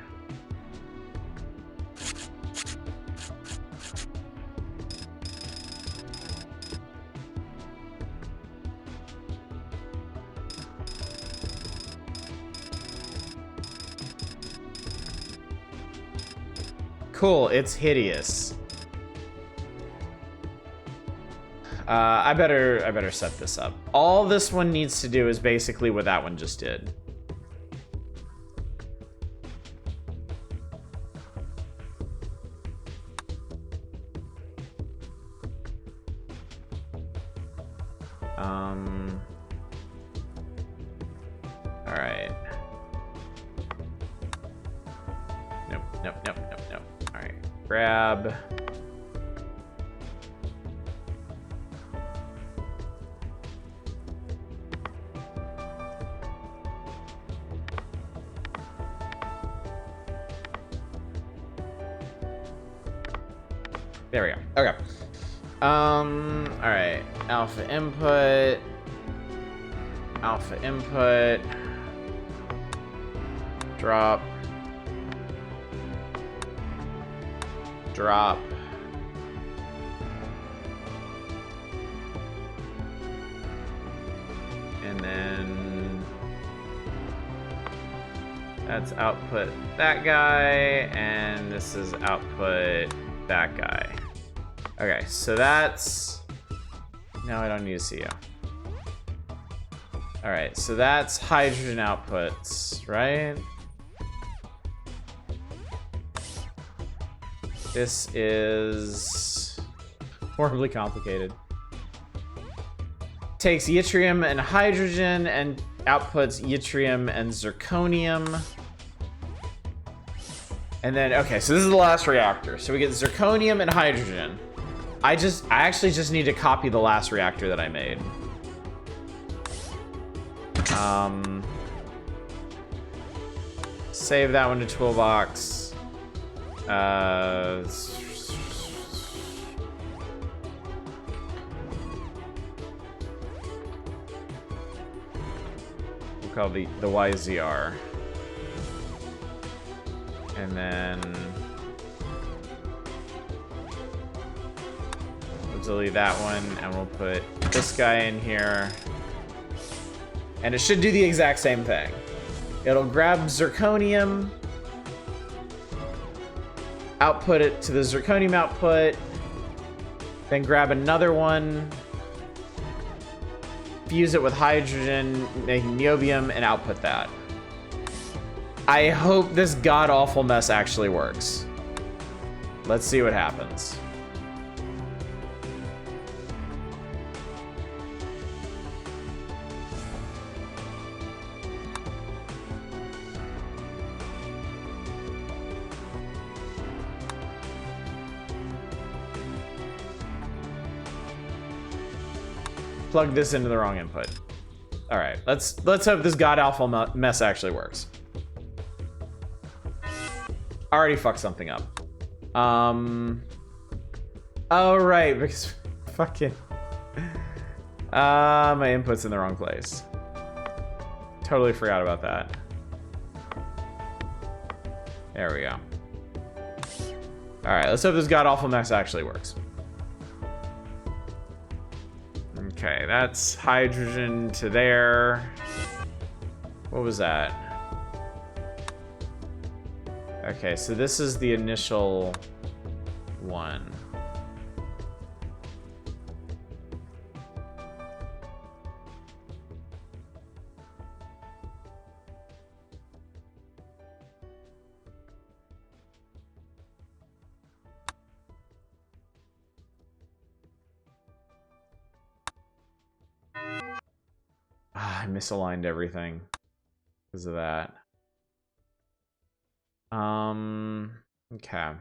Cool, it's hideous. I better set this up. All this one needs to do is basically what that one just did. All right. Nope. All right, grab. There we go. Okay. All right. Alpha input. Drop. drop. And then that's output that guy, and this is output that guy. Okay, so that's... No, I don't need to see you. All right, so that's hydrogen outputs, right? This is horribly complicated. Takes yttrium and hydrogen and outputs yttrium and zirconium. And then, okay, so this is the last reactor. So we get zirconium and hydrogen. I actually just need to copy the last reactor that I made. Save that one to toolbox. We'll call the YZR. And then we'll delete that one, and we'll put this guy in here. And it should do the exact same thing. It'll grab zirconium, output it to the zirconium output, then grab another one, fuse it with hydrogen, making niobium, and output that. I hope this god-awful mess actually works. Let's see what happens. Plug this into the wrong input. All right, let's hope this god-awful mess actually works. Already fucked something up. Oh right, because fucking my input's in the wrong place. Totally forgot about that. There we go. All right, let's hope this god-awful mess actually works. Okay, that's hydrogen to there. What was that? Okay, so this is the initial one. I misaligned everything because of that. Okay.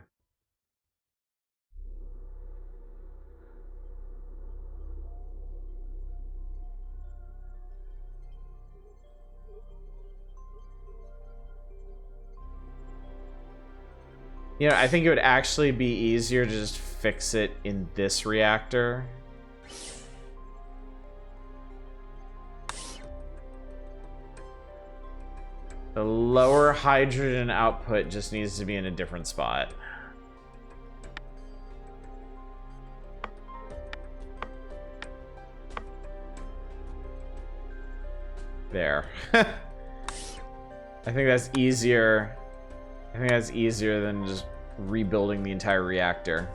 You know, I think it would actually be easier to just fix it in this reactor. The lower hydrogen output just needs to be in a different spot. There. I think that's easier. I think that's easier than just rebuilding the entire reactor.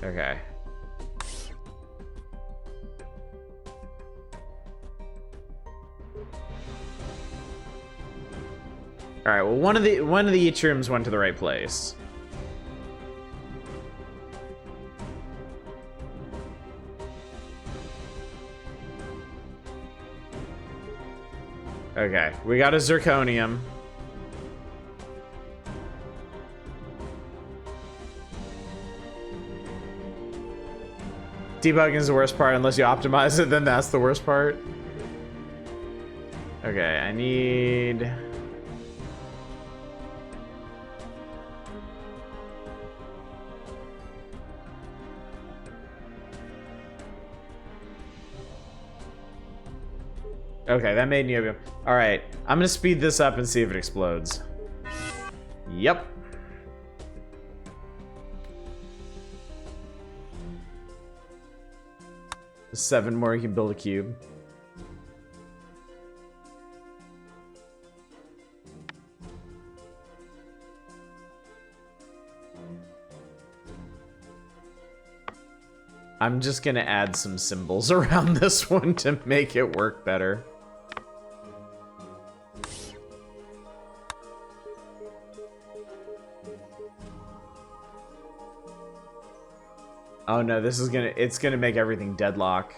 Okay. All right. Well, one of the yttriums went to the right place. Okay, we got a zirconium. Debugging is the worst part. Unless you optimize it, then that's the worst part. Okay, I need... Okay, that made niobium. All right, I'm gonna speed this up and see if it explodes. Yep. Seven more, you can build a cube. I'm just gonna add some symbols around this one to make it work better. Oh no, this is it's gonna make everything deadlock.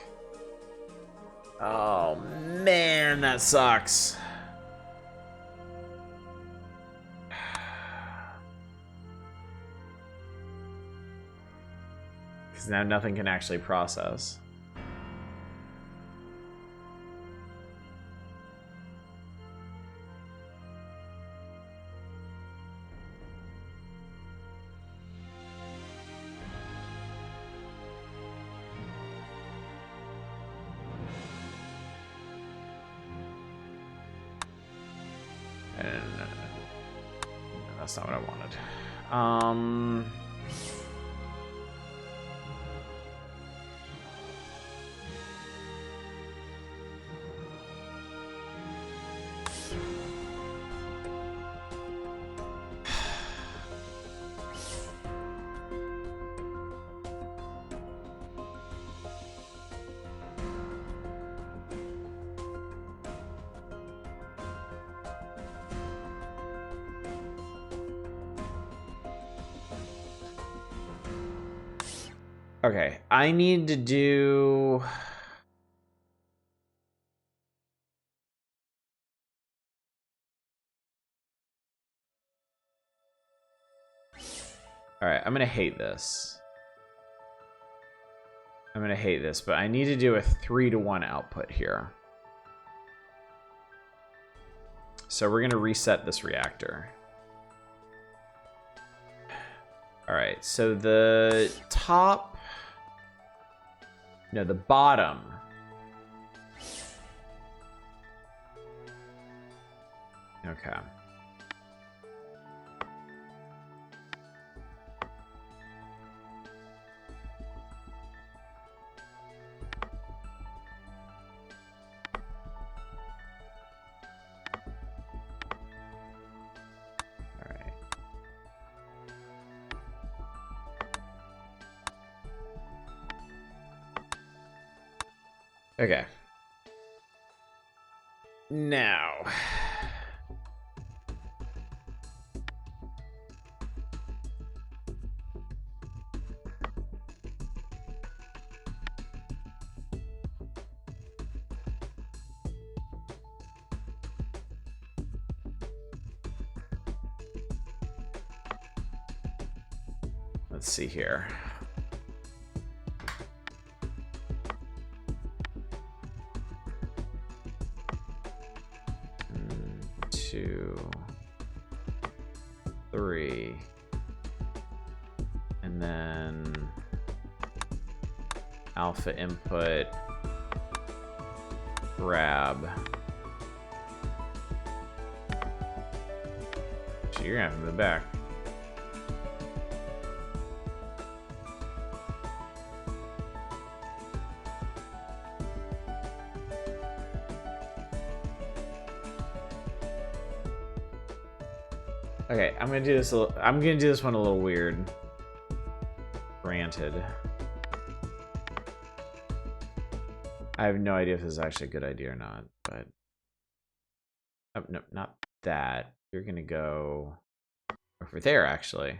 Oh man, that sucks. Because now nothing can actually process. No, that's not what I wanted. Okay, I need to do... Alright, I'm gonna hate this. I'm gonna hate this, but I need to do a 3-to-1 output here. So we're gonna reset this reactor. Alright, so the top... No, the bottom. Okay. Okay. Now. Let's see here. Two, three, and then alpha input, grab. So you're gonna have to move back. Okay, I'm gonna do this. I'm gonna do this one a little weird. Granted, I have no idea if this is actually a good idea or not. But oh, no, not that. You're gonna go over there actually,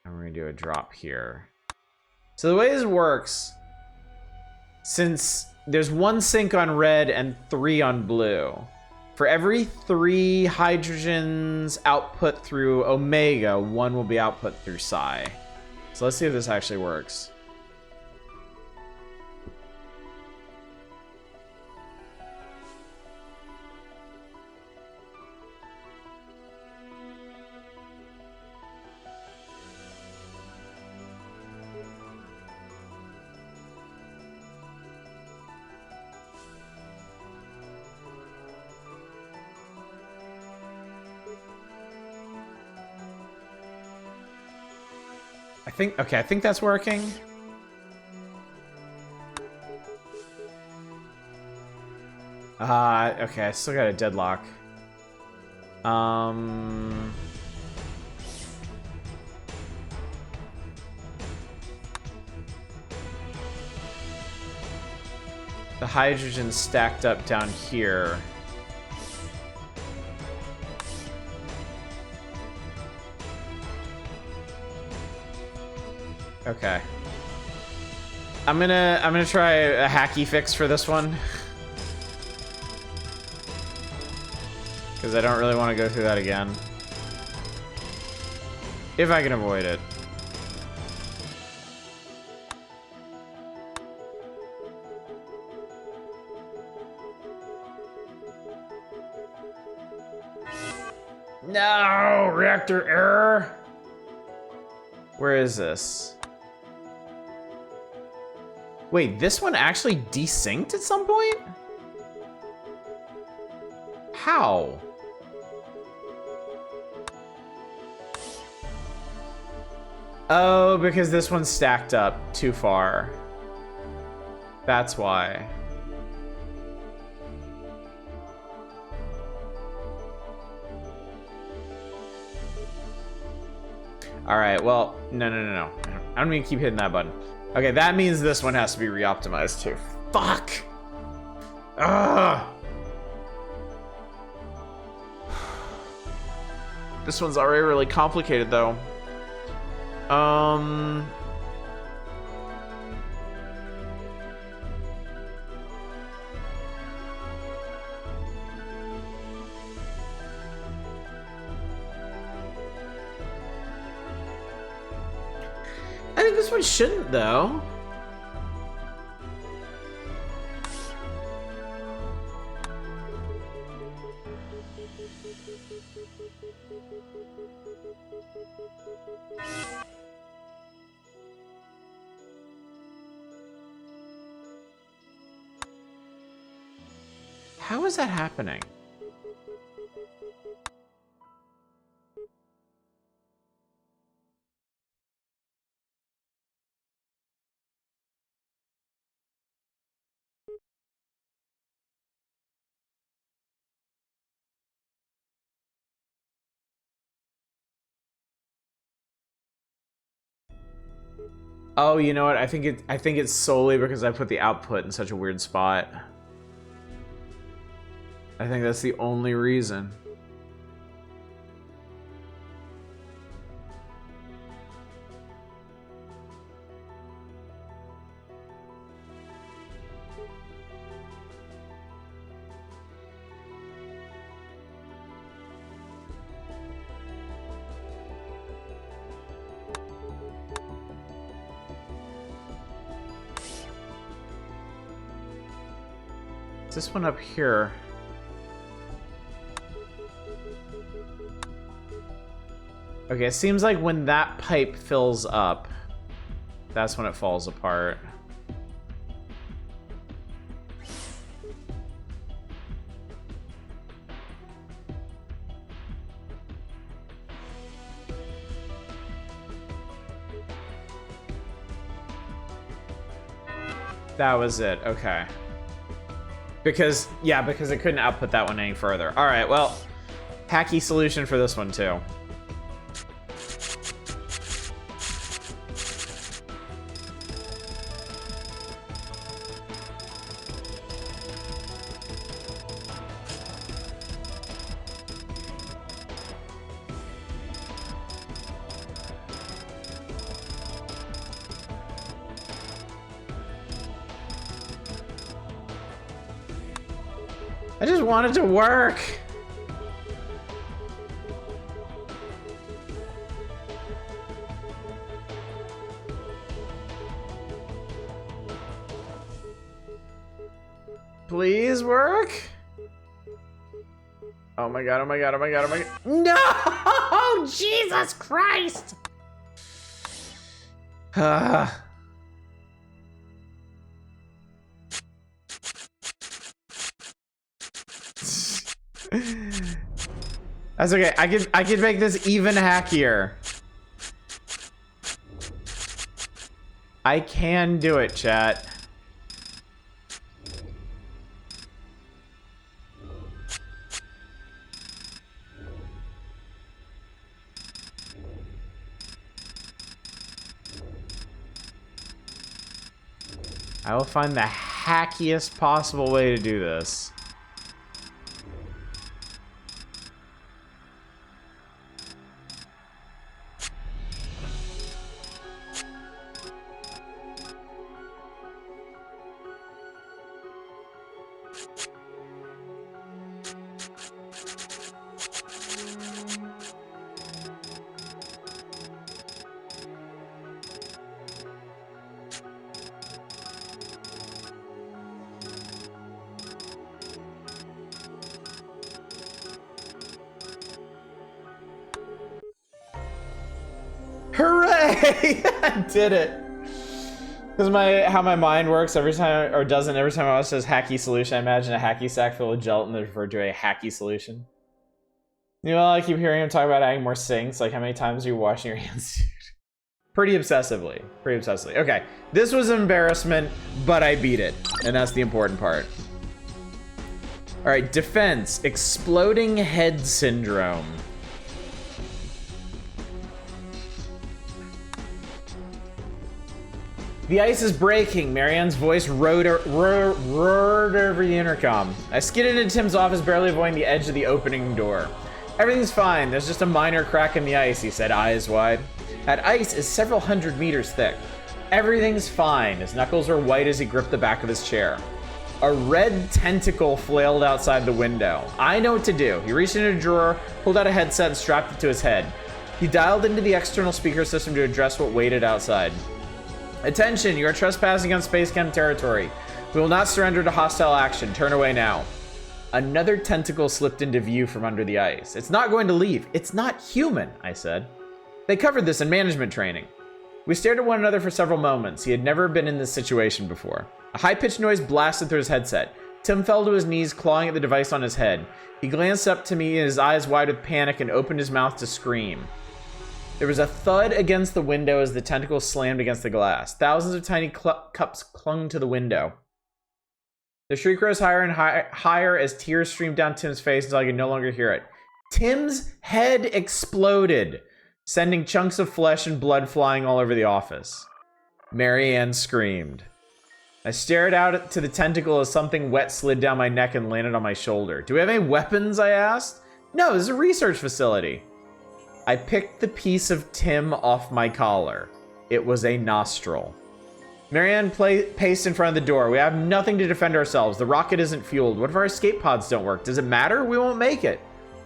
and we're gonna do a drop here. So the way this works, since there's 1 sync on red and 3 on blue. For every 3 hydrogens output through omega, 1 will be output through psi. So let's see if this actually works. I think that's working. Okay, I still got a deadlock. The hydrogen stacked up down here. Okay. I'm gonna try a hacky fix for this one. Because I don't really want to go through that again. If I can avoid it. No! Reactor error! Where is this? Wait, this one actually desynced at some point? How? Oh, because this one's stacked up too far. That's why. All right, well, no. I don't mean to keep hitting that button. Okay, that means this one has to be re-optimized too. Fuck! Ugh! This one's already really complicated though. I think this one shouldn't, though. How is that happening? Oh, you know what? I think it's solely because I put the output in such a weird spot. I think that's the only reason. Is this one up here? Okay, it seems like when that pipe fills up, that's when it falls apart. That was it, okay. Because it couldn't output that one any further. All right, well, hacky solution for this one too. I just want it to work. Please work. Oh my god, oh my god, oh my god, oh my god. No! Jesus Christ! That's okay. I could make this even hackier. I can do it, chat. I will find the hackiest possible way to do this. Hooray! I did it. Because how my mind works every time, or doesn't every time I watch this hacky solution, I imagine a hacky sack full of gelatin that's referred to a hacky solution. You know, I keep hearing him talk about adding more sinks. Like, how many times are you washing your hands? Pretty obsessively. Pretty obsessively. Okay, this was an embarrassment, but I beat it. And that's the important part. All right, defense. Exploding head syndrome. The ice is breaking. Marianne's voice roared over the intercom. I skidded into Tim's office, barely avoiding the edge of the opening door. Everything's fine. There's just a minor crack in the ice, he said, eyes wide. That ice is several hundred meters thick. Everything's fine. His knuckles were white as he gripped the back of his chair. A red tentacle flailed outside the window. I know what to do. He reached into a drawer, pulled out a headset, and strapped it to his head. He dialed into the external speaker system to address what waited outside. Attention, you are trespassing on SpaceChem territory. We will not surrender to hostile action. Turn away now. Another tentacle slipped into view from under the ice. It's not going to leave. It's not human, I said. They covered this in management training. We stared at one another for several moments. He had never been in this situation before. A high-pitched noise blasted through his headset. Tim fell to his knees, clawing at the device on his head. He glanced up to me, his eyes wide with panic, and opened his mouth to scream. There was a thud against the window as the tentacle slammed against the glass. Thousands of tiny cups clung to the window. The shriek rose higher and higher as tears streamed down Tim's face until I could no longer hear it. Tim's head exploded, sending chunks of flesh and blood flying all over the office. Marianne screamed. I stared out to the tentacle as something wet slid down my neck and landed on my shoulder. Do we have any weapons? I asked. No, this is a research facility. I picked the piece of Tim off my collar. It was a nostril. Marianne paced in front of the door. We have nothing to defend ourselves. The rocket isn't fueled. What if our escape pods don't work? Does it matter? We won't make it.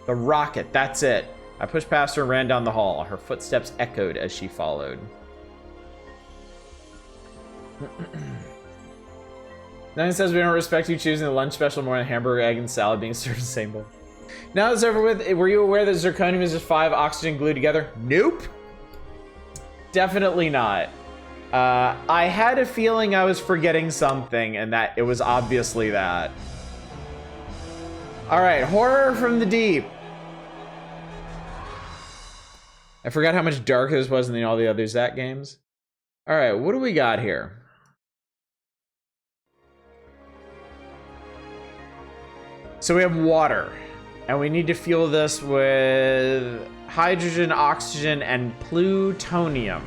The rocket, that's it. I pushed past her and ran down the hall. Her footsteps echoed as she followed. Nothing says we don't respect you choosing the lunch special more than hamburger, egg, and salad being served the same bowl. Now it's over with, were you aware that zirconium is just 5 oxygen glued together? Nope. Definitely not. I had a feeling I was forgetting something, and that it was obviously that. All right, horror from the deep. I forgot how much darker this was than all the other Zach games. All right, what do we got here? So we have water. And we need to fuel this with hydrogen, oxygen, and plutonium.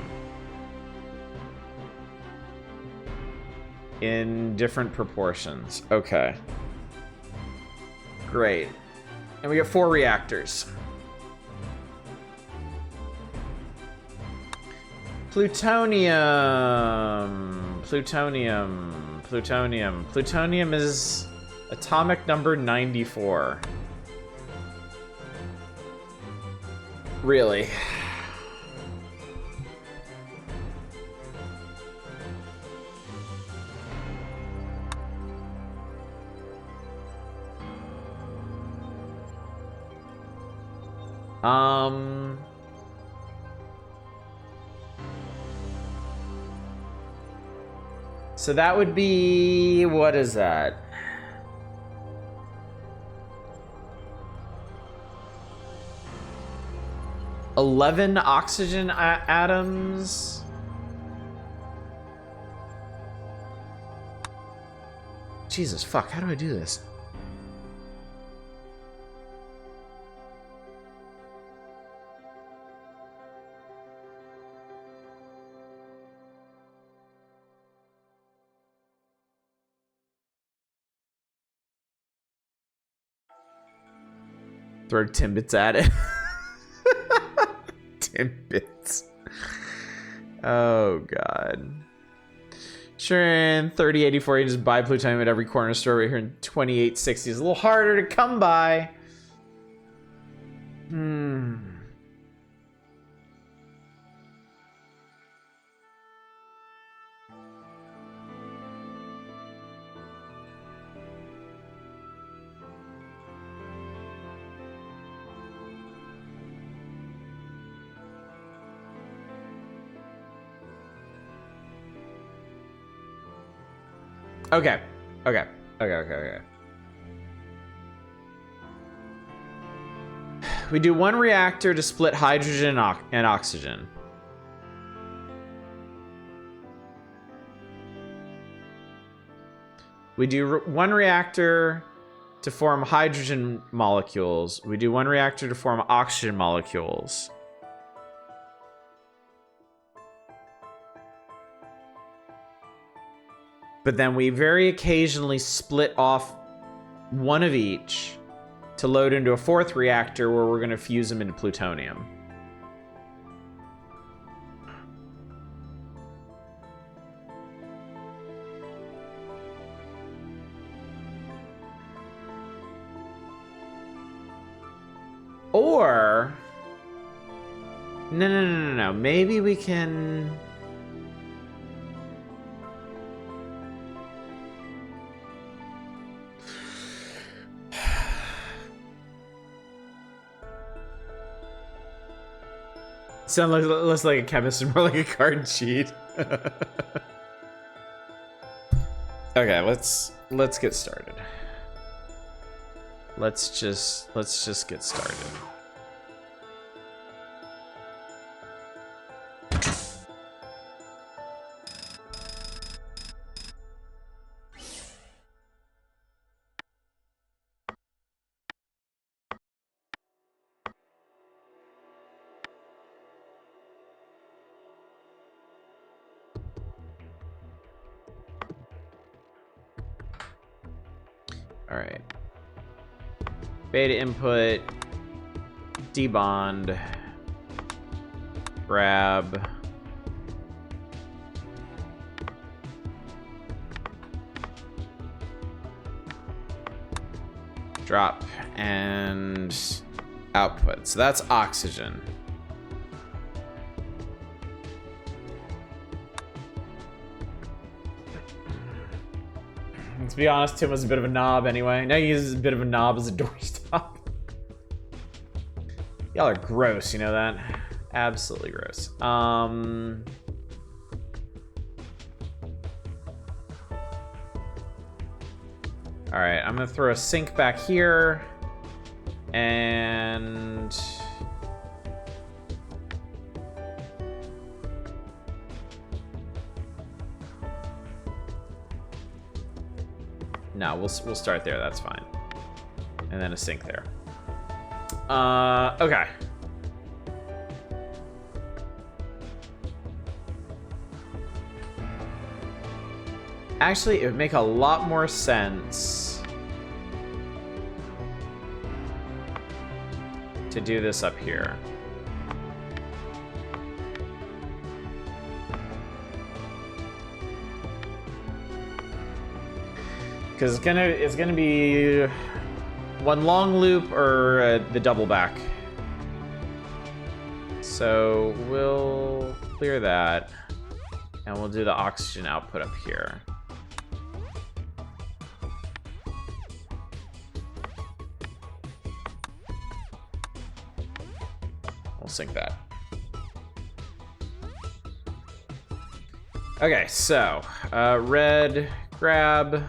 In different proportions. Okay. Great. And we get 4 reactors. Plutonium. Plutonium is atomic number 94. Really? So that would be, what is that? $11 oxygen atoms. Jesus, fuck, how do I do this? Throw Timbits at it. Timbits. Oh, God. Sure, in 3084, you just buy plutonium at every corner store right here in 2860. It's a little harder to come by. Okay. We do one reactor to split hydrogen and oxygen. We do one reactor to form hydrogen molecules. We do one reactor to form oxygen molecules. But then we very occasionally split off one of each to load into a fourth reactor where we're going to fuse them into plutonium. Or... No. Maybe we can... Sound less like a chemist and more like a card cheat. Okay, let's get started. Let's just get started. All right. Beta input, debond, grab, drop, and output. So that's oxygen. To be honest, Tim was a bit of a knob anyway. Now he uses a bit of a knob as a doorstop. Y'all are gross, you know that? Absolutely gross. Alright, I'm gonna throw a sink back here. And... no, we'll start there, that's fine. And then a sink there. Okay. Actually, it would make a lot more sense to do this up here. Because it's gonna be one long loop or the double back. So we'll clear that, and we'll do the oxygen output up here. We'll sync that. Okay, so red, grab,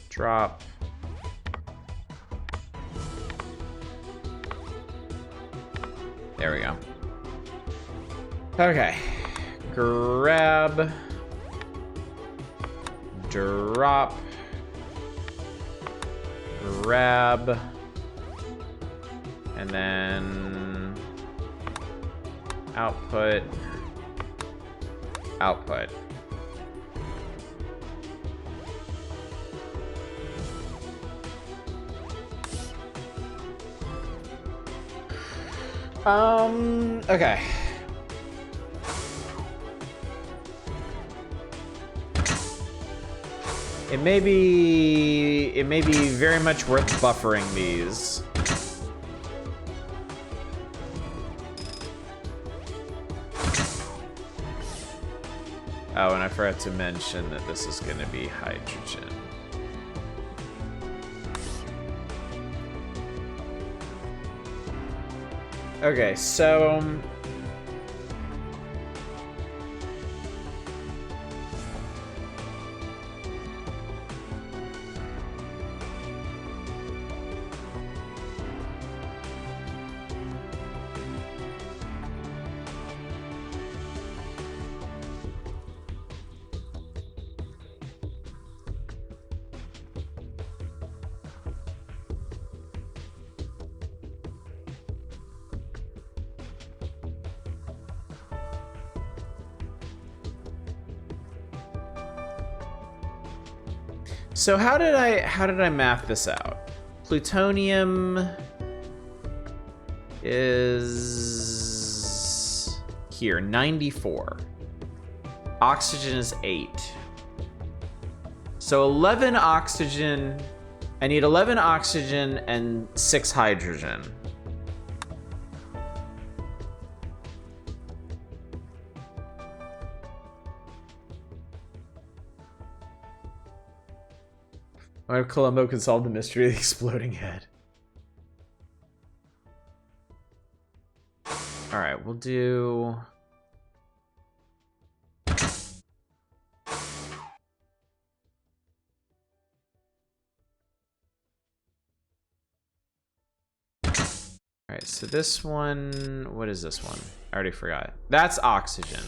drop, there we go. Okay, grab, Drop. Grab. And then output. Output. Okay. It may be very much worth buffering these. Oh, and I forgot to mention that this is going to be hydrogen. Okay, so how did I map this out? Plutonium is here, 94. Oxygen is 8. So 11 oxygen. I need 11 oxygen and 6 hydrogen. Why if Columbo can solve the mystery of the exploding head? Alright, we'll do... Alright, so this one... What is this one? I already forgot. That's oxygen.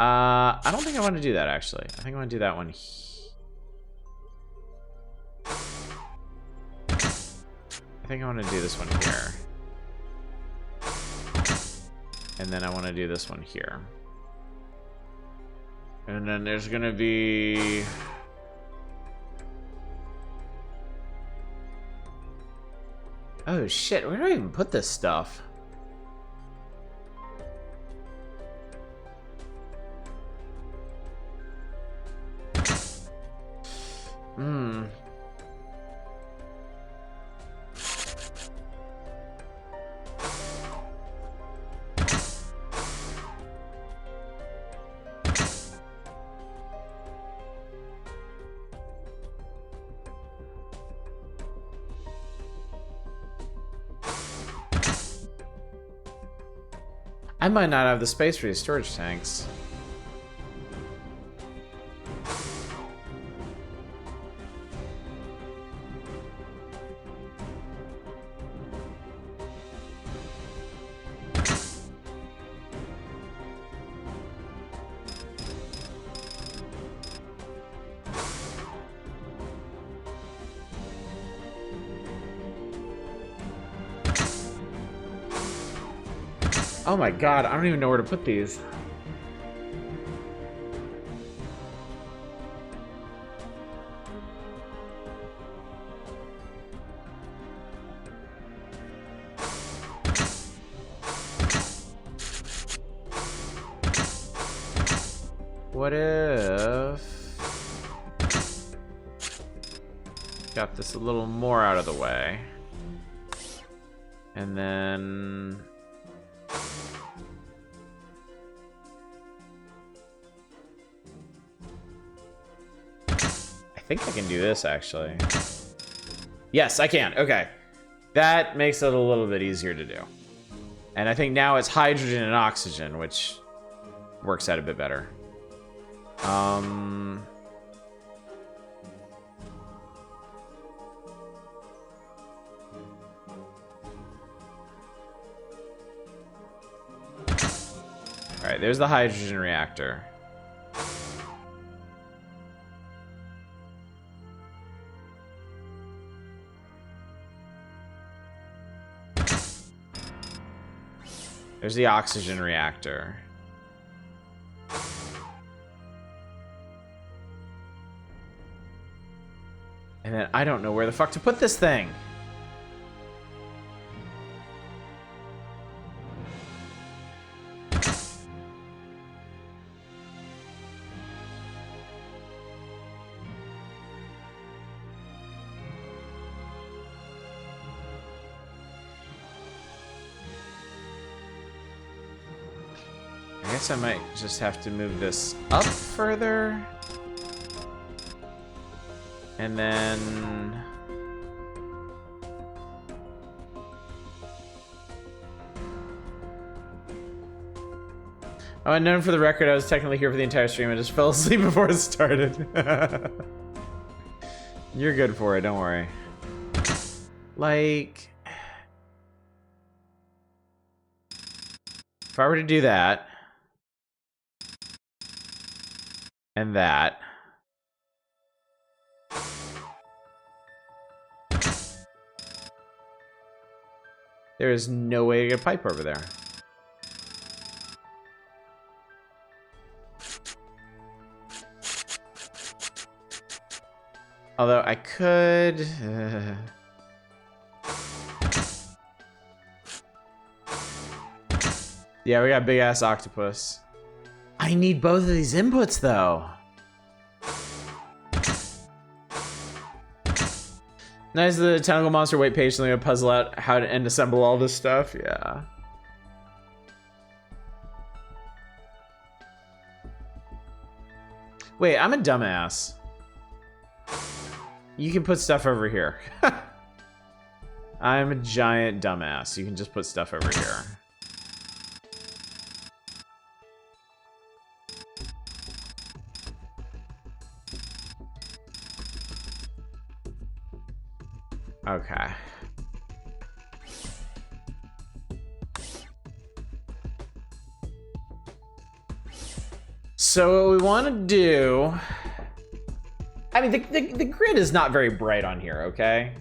I don't think I want to do that, actually. I think I want to do that one I think I want to do this one here. And then I want to do this one here. And then there's going to be... Oh shit, where do I even put this stuff? I might not have the space for these storage tanks. Oh my god, I don't even know where to put these. What if... Got this a little more out of the way. And then... I think I can do this, actually. Yes, I can. Okay. That makes it a little bit easier to do. And I think now it's hydrogen and oxygen, which works out a bit better. Alright, there's the hydrogen reactor. There's the oxygen reactor. And then I don't know where the fuck to put this thing. I guess I might just have to move this up further. And then... Oh, and known for the record, I was technically here for the entire stream. I just fell asleep before it started. You're good for it, don't worry. Like... If I were to do that... And that... There is no way to get a pipe over there. Although I could... Yeah, we got big ass octopus. I need both of these inputs though. Nice the tentacle monster wait patiently to puzzle out how to and assemble all this stuff. Yeah. Wait, I'm a dumbass. You can put stuff over here. I'm a giant dumbass. You can just put stuff over here. Okay. So what we want to do... I mean, the grid is not very bright on here, okay?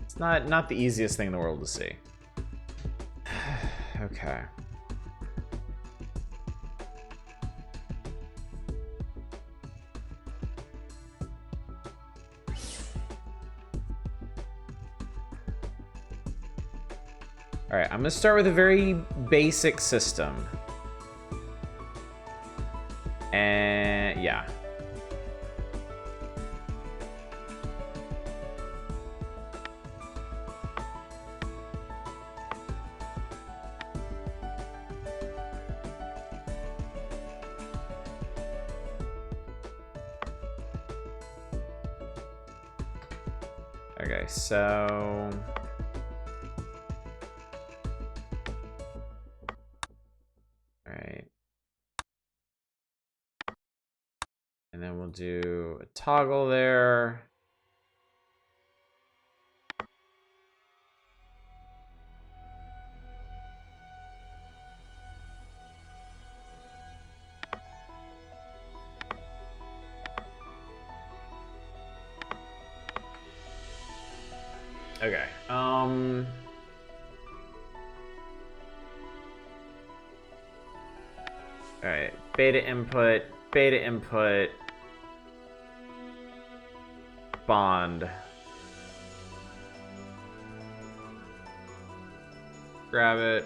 It's not the easiest thing in the world to see. Okay. All right, I'm gonna start with a very basic system. And yeah. Okay, so... Alright. And then we'll do a toggle there. Okay. All right. Beta input, bond. Grab it.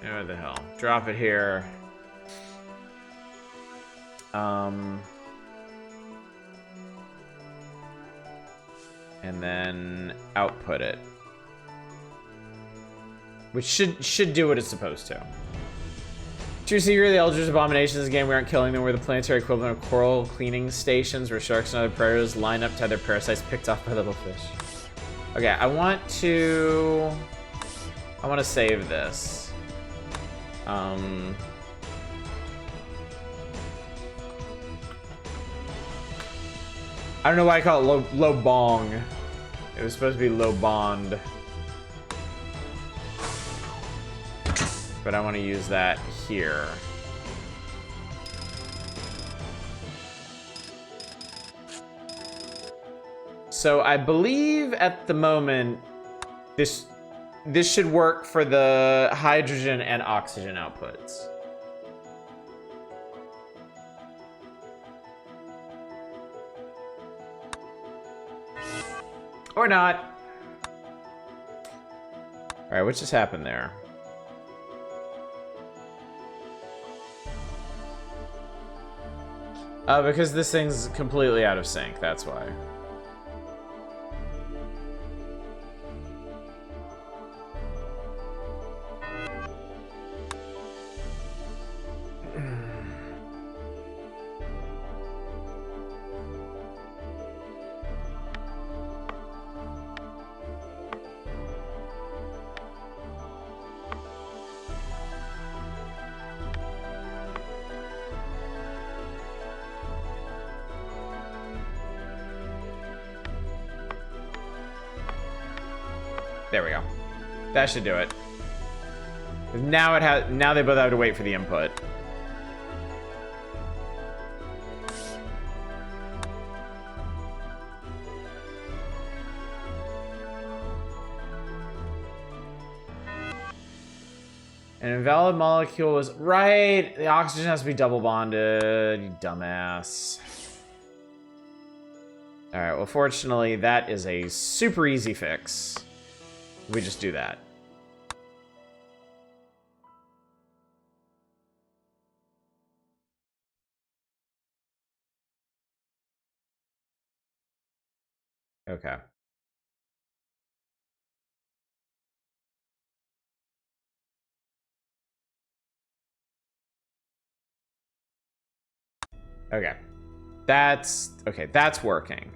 And what the hell? Drop it here. And then output it. Which should do what it's supposed to. True secret, the Eldritch Abominations in this game, we aren't killing them. We're the planetary equivalent of coral cleaning stations where sharks and other predators line up to have their parasites picked off by little fish. Okay, I want to save this. I don't know why I call it low bong. It was supposed to be low bond. But I want to use that here. so I believe at the moment this should work for the hydrogen and oxygen outputs. Or not. All right, what just happened there? Because this thing's completely out of sync, that's why. There we go. That should do it. Now now they both have to wait for the input. An invalid molecule was right. The oxygen has to be double bonded, you dumbass. All right, well, fortunately, that is a super easy fix. We just do that. Okay. Okay. That's working.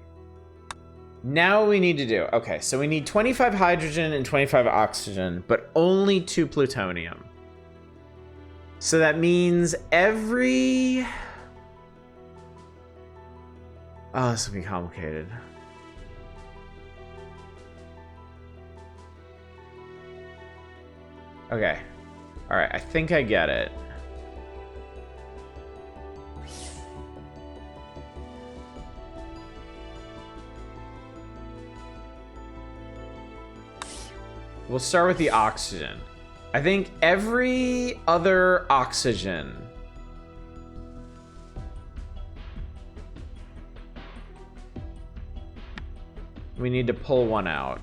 Now we need to do, okay, so we need 25 hydrogen and 25 oxygen, but only 2 plutonium. So that means every... Oh, this will be complicated. Okay. All right, I think I get it. We'll start with the oxygen. I think every other oxygen we need to pull one out.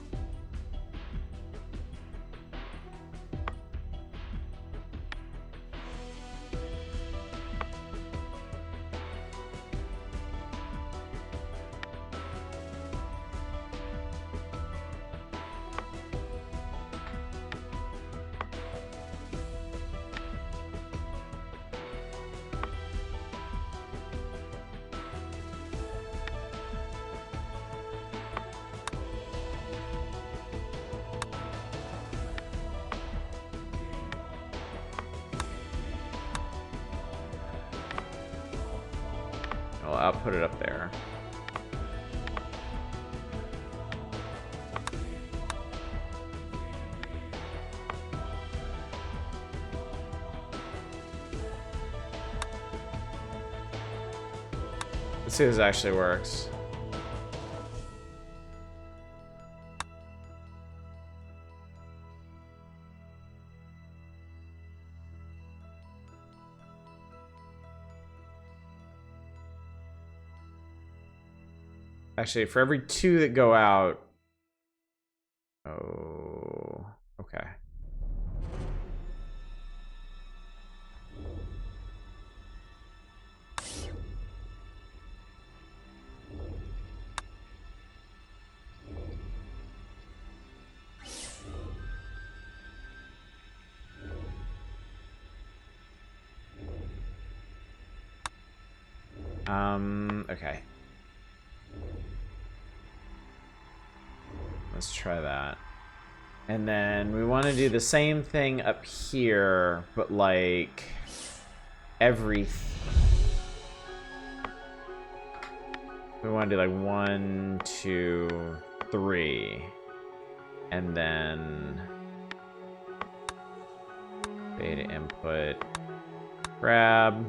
I'll put it up there. Let's see if this actually works. Actually, for every 2 that go out... Oh... Okay. Okay. Let's try that. And then we want to do the same thing up here, but like every... We want to do like 1, 2, 3. And then beta input, grab.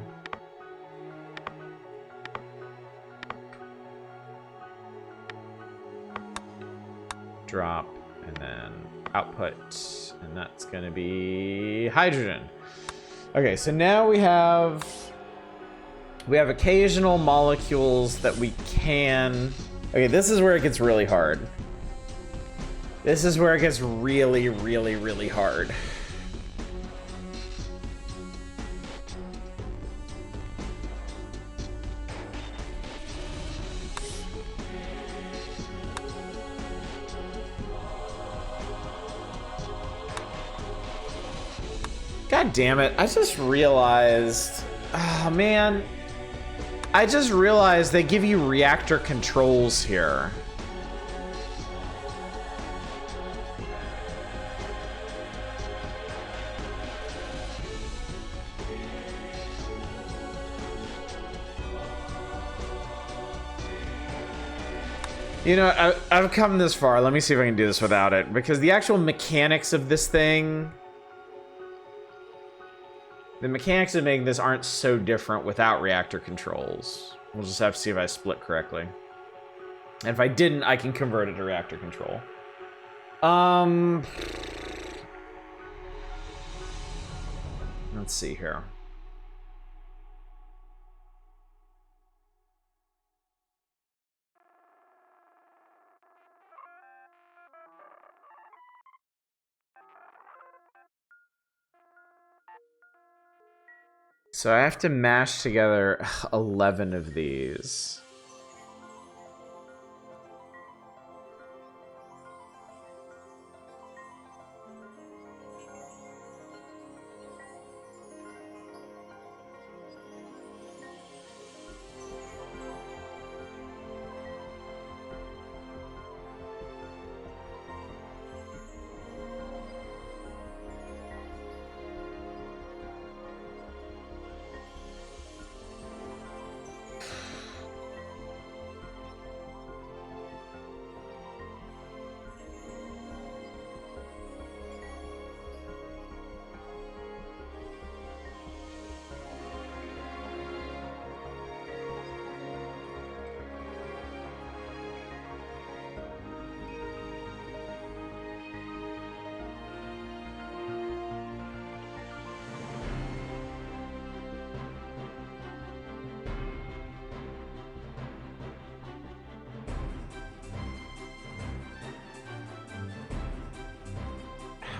drop, and then output, and that's gonna be hydrogen. Okay, so now we have occasional molecules that we can... Okay, this is where it gets really hard. This is where it gets really, really, really hard. God damn it, I just realized... Oh, man. I just realized they give you reactor controls here. You know, I've come this far. Let me see if I can do this without it. Because the actual mechanics of this thing... The mechanics of making this aren't so different without reactor controls. We'll just have to see if I split correctly. And if I didn't, I can convert it to reactor control. Let's see here. So I have to mash together 11 of these.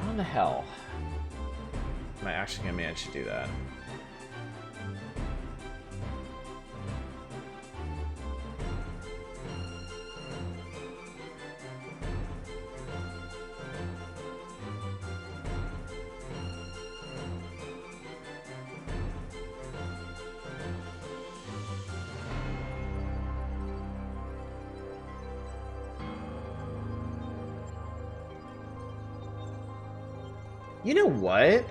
How in the hell am I actually gonna manage to do that? You know what?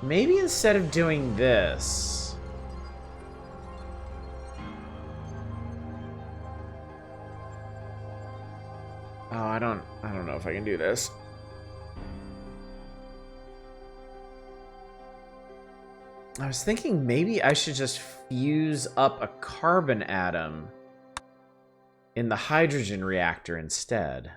Maybe instead of doing this... Oh, I don't know if I can do this. I was thinking maybe I should just fuse up a carbon atom in the hydrogen reactor instead.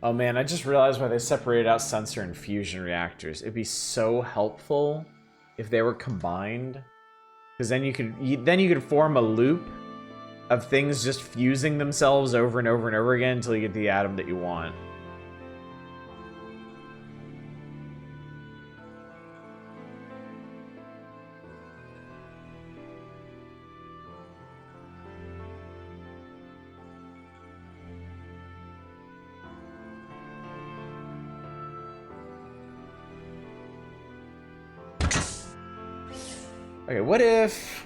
Oh man, I just realized why they separated out sensor and fusion reactors. It'd be so helpful if they were combined, because then you could form a loop of things just fusing themselves over and over and over again until you get the atom that you want. Okay, what if...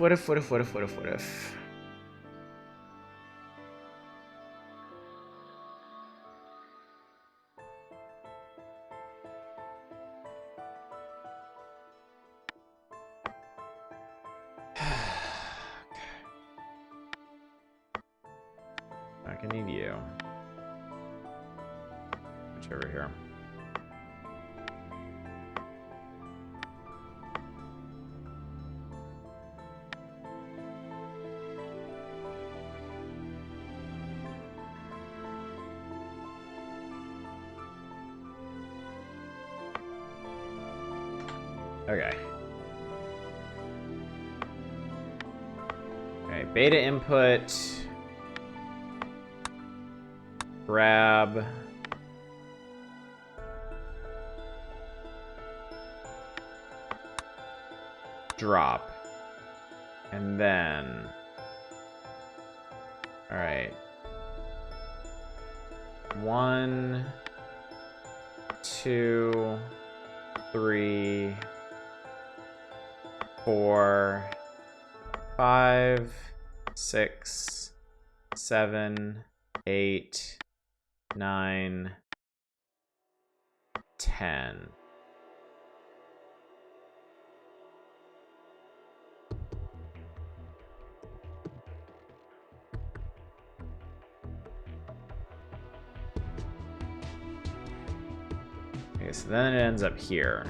Not gonna need you. Switch over here. Okay. Okay, beta input. Grab. Drop. And then... Alright. 1, 2, 3... 4, 5, 6, 7, 8, 9, 10. Okay, so then it ends up here.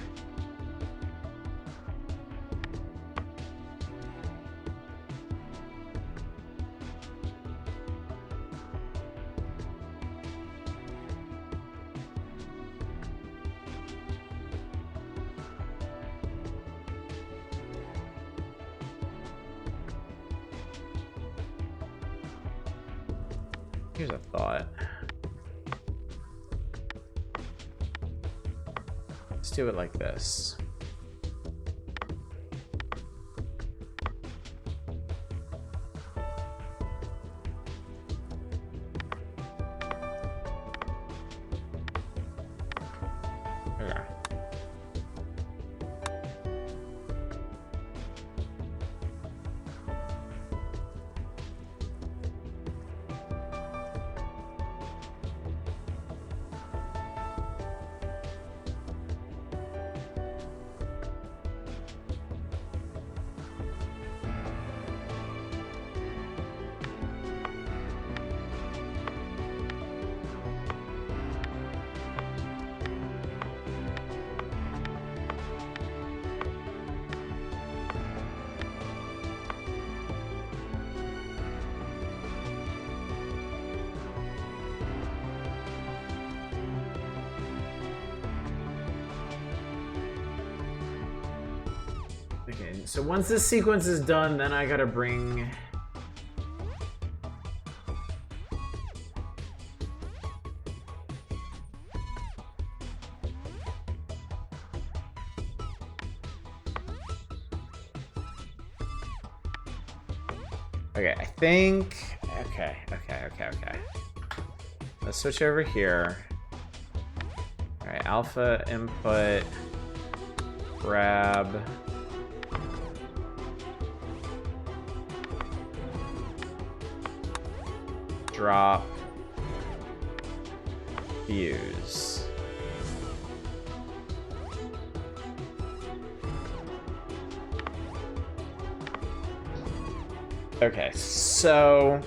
Here's a thought. Let's do it like this. Okay. Okay, so once this sequence is done, then I gotta bring... Okay, I think... Okay. Let's switch over here. Alright, alpha input... Grab... Drop, fuse. Okay, so...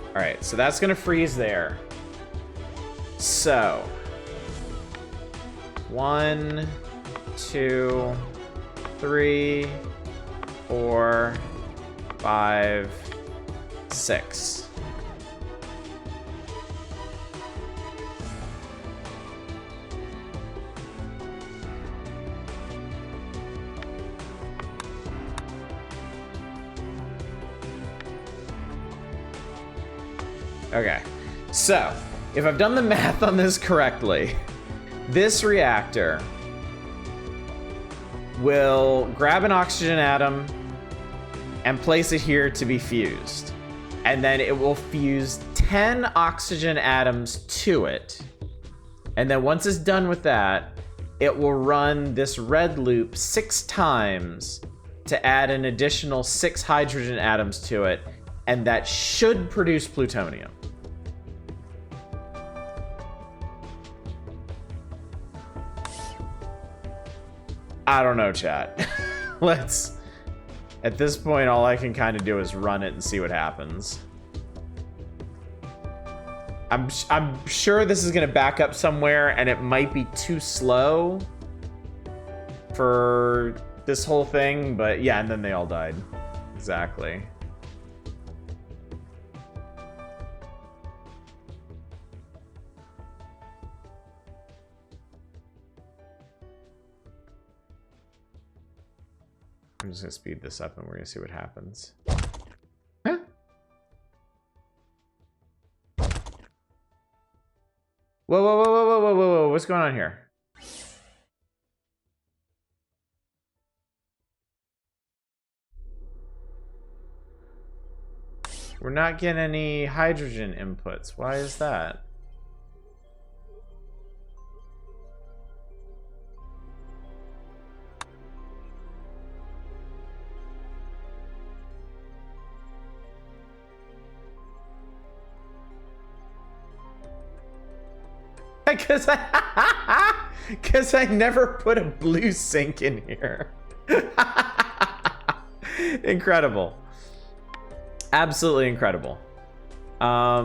Alright, so that's gonna freeze there. So, 1, 2, 3, 4, 5, 6. Okay, so if I've done the math on this correctly, this reactor will grab an oxygen atom and place it here to be fused. And then it will fuse 10 oxygen atoms to it. And then once it's done with that, it will run this red loop 6 times to add an additional 6 hydrogen atoms to it. And that should produce plutonium. I don't know, chat. Let's... At this point, all I can kind of do is run it and see what happens. I'm sure this is going to back up somewhere, and it might be too slow for this whole thing, but yeah, and then they all died. Exactly. I'm just gonna speed this up and we're gonna see what happens. Huh? Whoa, whoa, whoa, whoa, whoa, whoa, whoa, what's going on here? We're not getting any hydrogen inputs. Why is that? Because I never put a blue sink in here. Incredible. Absolutely incredible. All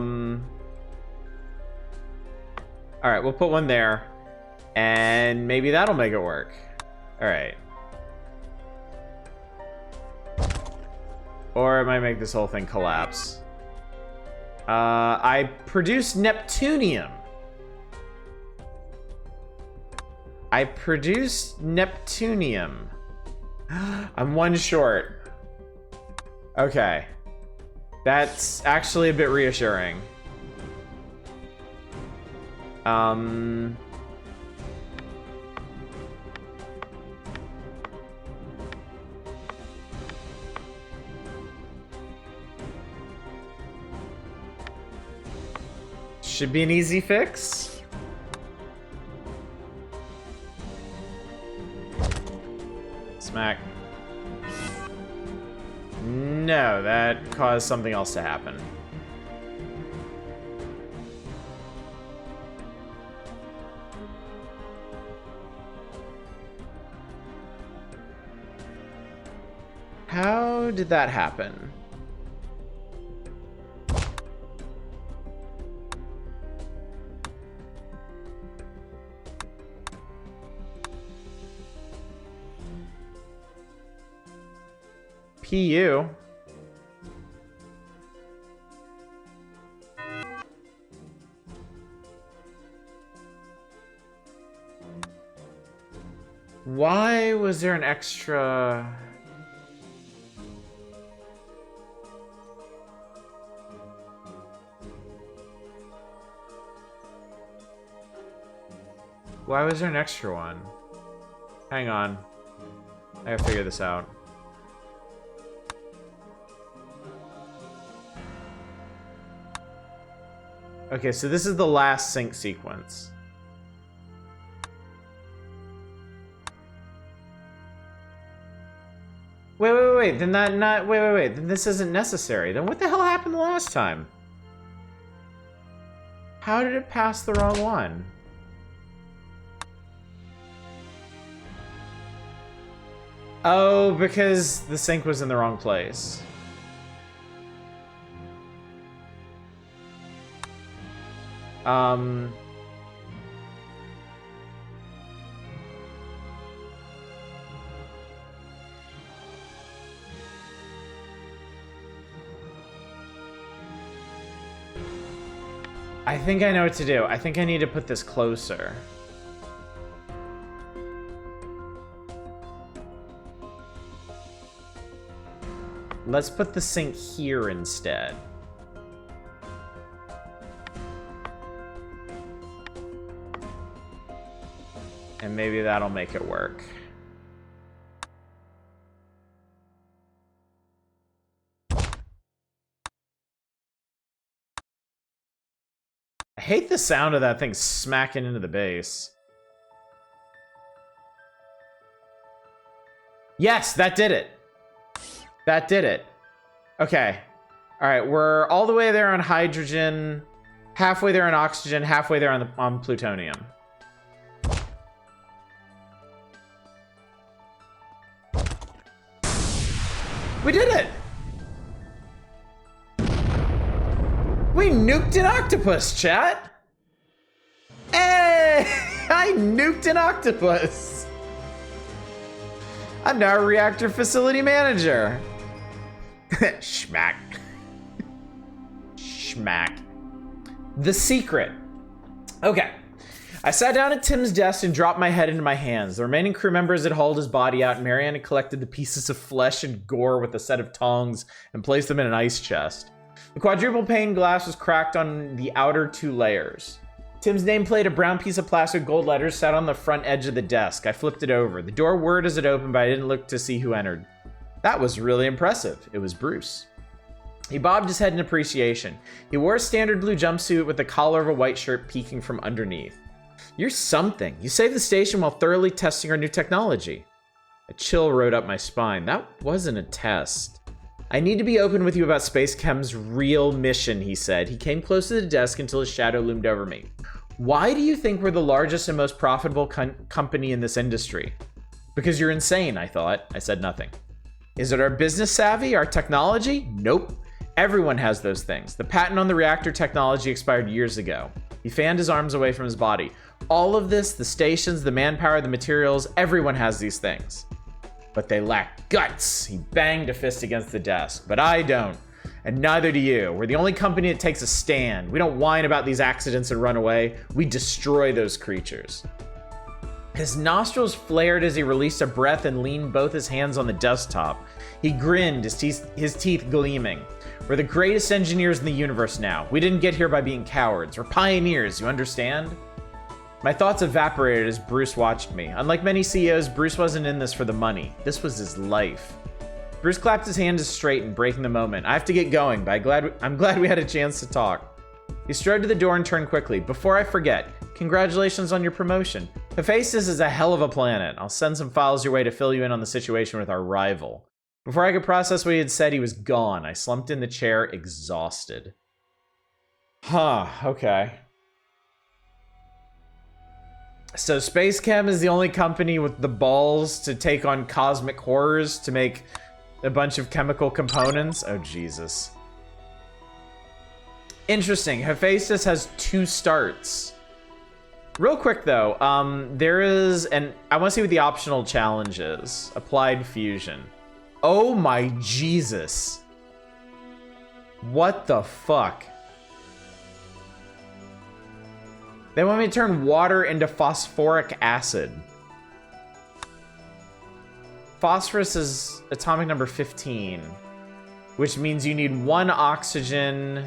right, we'll put one there, and maybe that'll make it work. All right. Or it might make this whole thing collapse. I produced Neptunium. I produced Neptunium. I'm one short. Okay. That's actually a bit reassuring. Should be an easy fix. Smack. No, that caused something else to happen. How did that happen? PU. Why was there an extra... Why was there an extra one? Hang on. I gotta figure this out. Okay, so this is the last sync sequence. Wait. Then wait. Then this isn't necessary. Then what the hell happened the last time? How did it pass the wrong one? Oh, because the sink was in the wrong place. I think I know what to do. I think I need to put this closer. Let's put the sink here instead. And maybe that'll make it work. I hate the sound of that thing smacking into the base. Yes, that did it. That did it. Okay. All right, we're all the way there on hydrogen, halfway there on oxygen, halfway there on plutonium. nuked an octopus, chat. Hey, I nuked an octopus. I'm now a reactor facility manager. Schmack. Schmack. The secret. Okay. I sat down at Tim's desk and dropped my head into my hands. The remaining crew members had hauled his body out, and Marianne had collected the pieces of flesh and gore with a set of tongs and placed them in an ice chest. The quadruple pane glass was cracked on the outer 2 layers. Tim's nameplate, a brown piece of plastic with gold letters, sat on the front edge of the desk. I flipped it over. The door whirred as it opened, but I didn't look to see who entered. That was really impressive. It was Bruce. He bobbed his head in appreciation. He wore a standard blue jumpsuit with the collar of a white shirt peeking from underneath. You're something. You saved the station while thoroughly testing our new technology. A chill rode up my spine. That wasn't a test. I need to be open with you about SpaceChem's real mission, he said. He came close to the desk until his shadow loomed over me. Why do you think we're the largest and most profitable company in this industry? Because you're insane, I thought. I said nothing. Is it our business savvy, our technology? Nope. Everyone has those things. The patent on the reactor technology expired years ago. He fanned his arms away from his body. All of this, the stations, the manpower, the materials, everyone has these things. But they lack guts. He banged a fist against the desk. But I don't. And neither do you. We're the only company that takes a stand. We don't whine about these accidents and run away. We destroy those creatures. His nostrils flared as he released a breath and leaned both his hands on the desktop. He grinned, his teeth gleaming. We're the greatest engineers in the universe now. We didn't get here by being cowards. We're pioneers, you understand? My thoughts evaporated as Bruce watched me. Unlike many CEOs, Bruce wasn't in this for the money. This was his life. Bruce clapped his hand to straighten, breaking the moment. I have to get going, but I'm glad we had a chance to talk. He strode to the door and turned quickly. Before I forget, congratulations on your promotion. Hephaestus is a hell of a planet. I'll send some files your way to fill you in on the situation with our rival. Before I could process what he had said, he was gone. I slumped in the chair, exhausted. Huh, okay. So SpaceChem is the only company with the balls to take on cosmic horrors to make a bunch of chemical components. Oh, Jesus. Interesting. Hephaestus has 2 starts. Real quick, though, there is an... I want to see what the optional challenge is. Applied fusion. Oh, my Jesus. What the fuck? They want me to turn water into phosphoric acid. Phosphorus is atomic number 15, which means you need 1 oxygen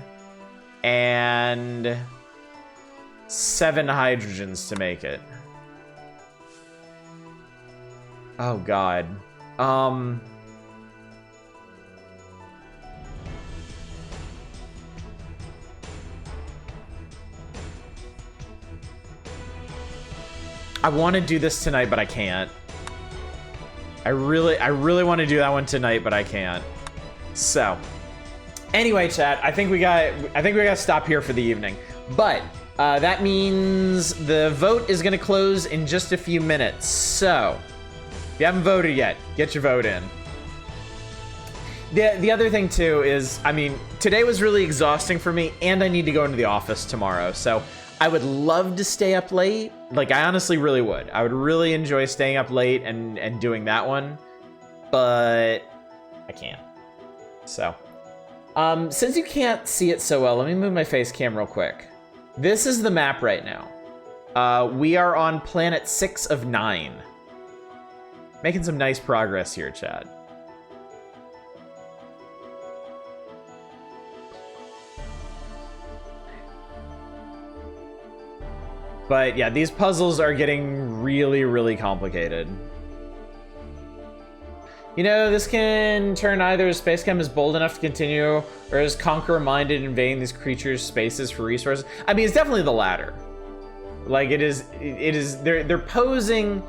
and 7 hydrogens to make it. Oh, God. I want to do this tonight, but I can't. I really want to do that one tonight, but I can't. So, anyway, chat, I think we got to stop here for the evening. But that means the vote is going to close in just a few minutes. So, if you haven't voted yet, get your vote in. The other thing too is, I mean, today was really exhausting for me, and I need to go into the office tomorrow. So, I would love to stay up late. Like, I honestly really would. I would really enjoy staying up late and doing that one. But I can't. So, since you can't see it so well, let me move my face cam real quick. This is the map right now. We are on planet 6 of 9. Making some nice progress here, Chad. But yeah, these puzzles are getting really, really complicated. You know, this can turn either as SpaceChem is bold enough to continue, or as conqueror-minded invading these creatures' spaces for resources. I mean, it's definitely the latter. Like, they're posing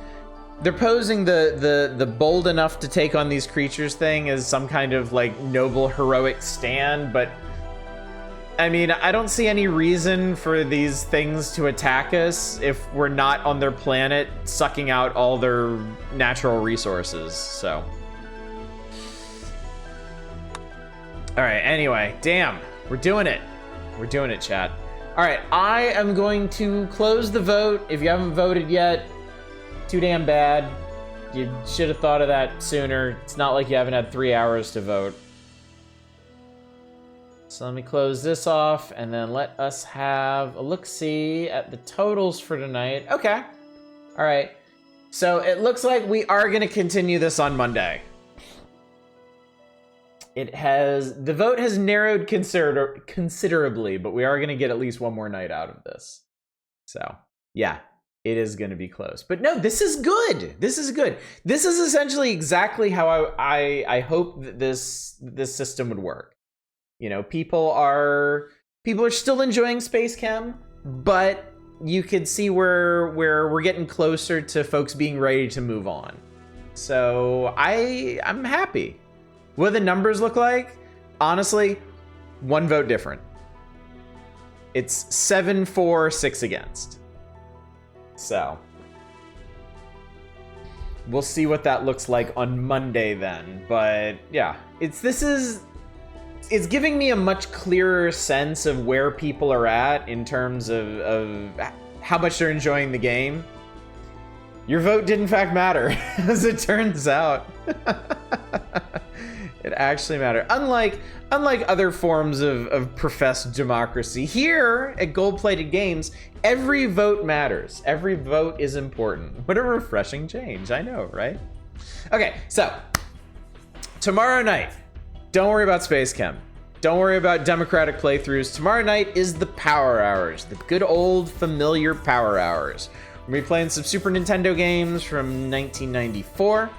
the bold enough to take on these creatures thing as some kind of, like, noble, heroic stand, but I mean, I don't see any reason for these things to attack us if we're not on their planet sucking out all their natural resources, so. All right, anyway, damn, we're doing it. We're doing it, chat. All right, I am going to close the vote. If you haven't voted yet, too damn bad. You should have thought of that sooner. It's not like you haven't had 3 hours to vote. So let me close this off, and then let us have a look-see at the totals for tonight. Okay. All right. So it looks like we are going to continue this on Monday. The vote has narrowed considerably, but we are going to get at least one more night out of this. So, yeah, it is going to be close. But no, this is good. This is good. This is essentially exactly how I hope that this system would work. You know, people are still enjoying SpaceChem, but you could see where we're getting closer to folks being ready to move on. So I'm happy. What do the numbers look like? Honestly, one vote different. It's 7-4, 6 against. So we'll see what that looks like on Monday then. But yeah, it's giving me a much clearer sense of where people are at in terms of how much they're enjoying the game. Your vote did in fact matter, as it turns out. It actually mattered. Unlike other forms of professed democracy, here at Gold Plated Games, every vote matters. Every vote is important. What a refreshing change, I know, right? Okay, so tomorrow night, don't worry about SpaceChem. Don't worry about democratic playthroughs. Tomorrow night is the Power Hours, the good old familiar Power Hours. We're gonna be playing some Super Nintendo games from 1994.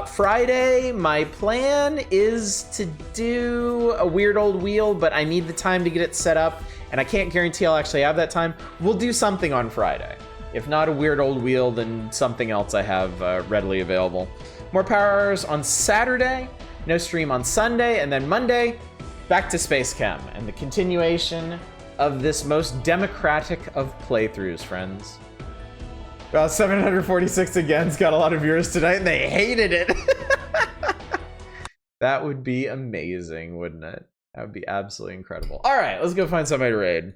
Friday, my plan is to do a weird old wheel, but I need the time to get it set up, and I can't guarantee I'll actually have that time. We'll do something on Friday. If not a weird old wheel, then something else I have readily available. More Power Hours on Saturday, no stream on Sunday, and then Monday, back to SpaceChem and the continuation of this most democratic of playthroughs, friends. Well, 746 again's got a lot of viewers tonight, and they hated it. That would be amazing, wouldn't it? That would be absolutely incredible. All right, let's go find somebody to raid.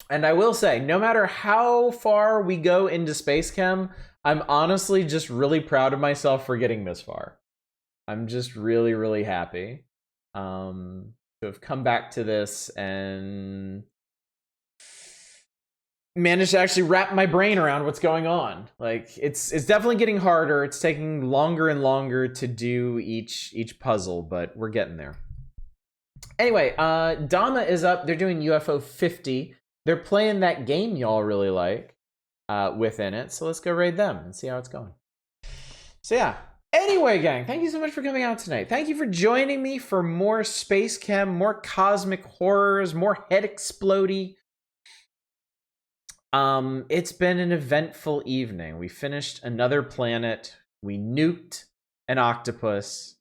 And I will say, no matter how far we go into SpaceChem, I'm honestly just really proud of myself for getting this far. I'm just really, really happy to have come back to this and managed to actually wrap my brain around what's going on. Like, it's definitely getting harder. It's taking longer and longer to do each puzzle, but we're getting there. Anyway, Dama is up. They're doing UFO 50. They're playing that game y'all really like within it. So let's go raid them and see how it's going. So yeah. Anyway, gang, thank you so much for coming out tonight. Thank you for joining me for more SpaceChem, more cosmic horrors, more head explodey. It's been an eventful evening. We finished another planet. We nuked an octopus.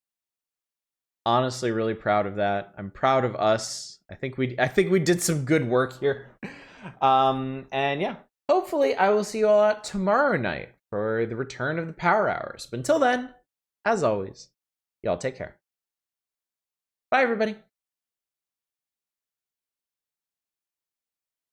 Honestly, really proud of that. I'm proud of us. I think we did some good work here. And yeah, hopefully I will see you all out tomorrow night for the return of the Power Hours. But until then, as always, y'all take care. Bye, everybody.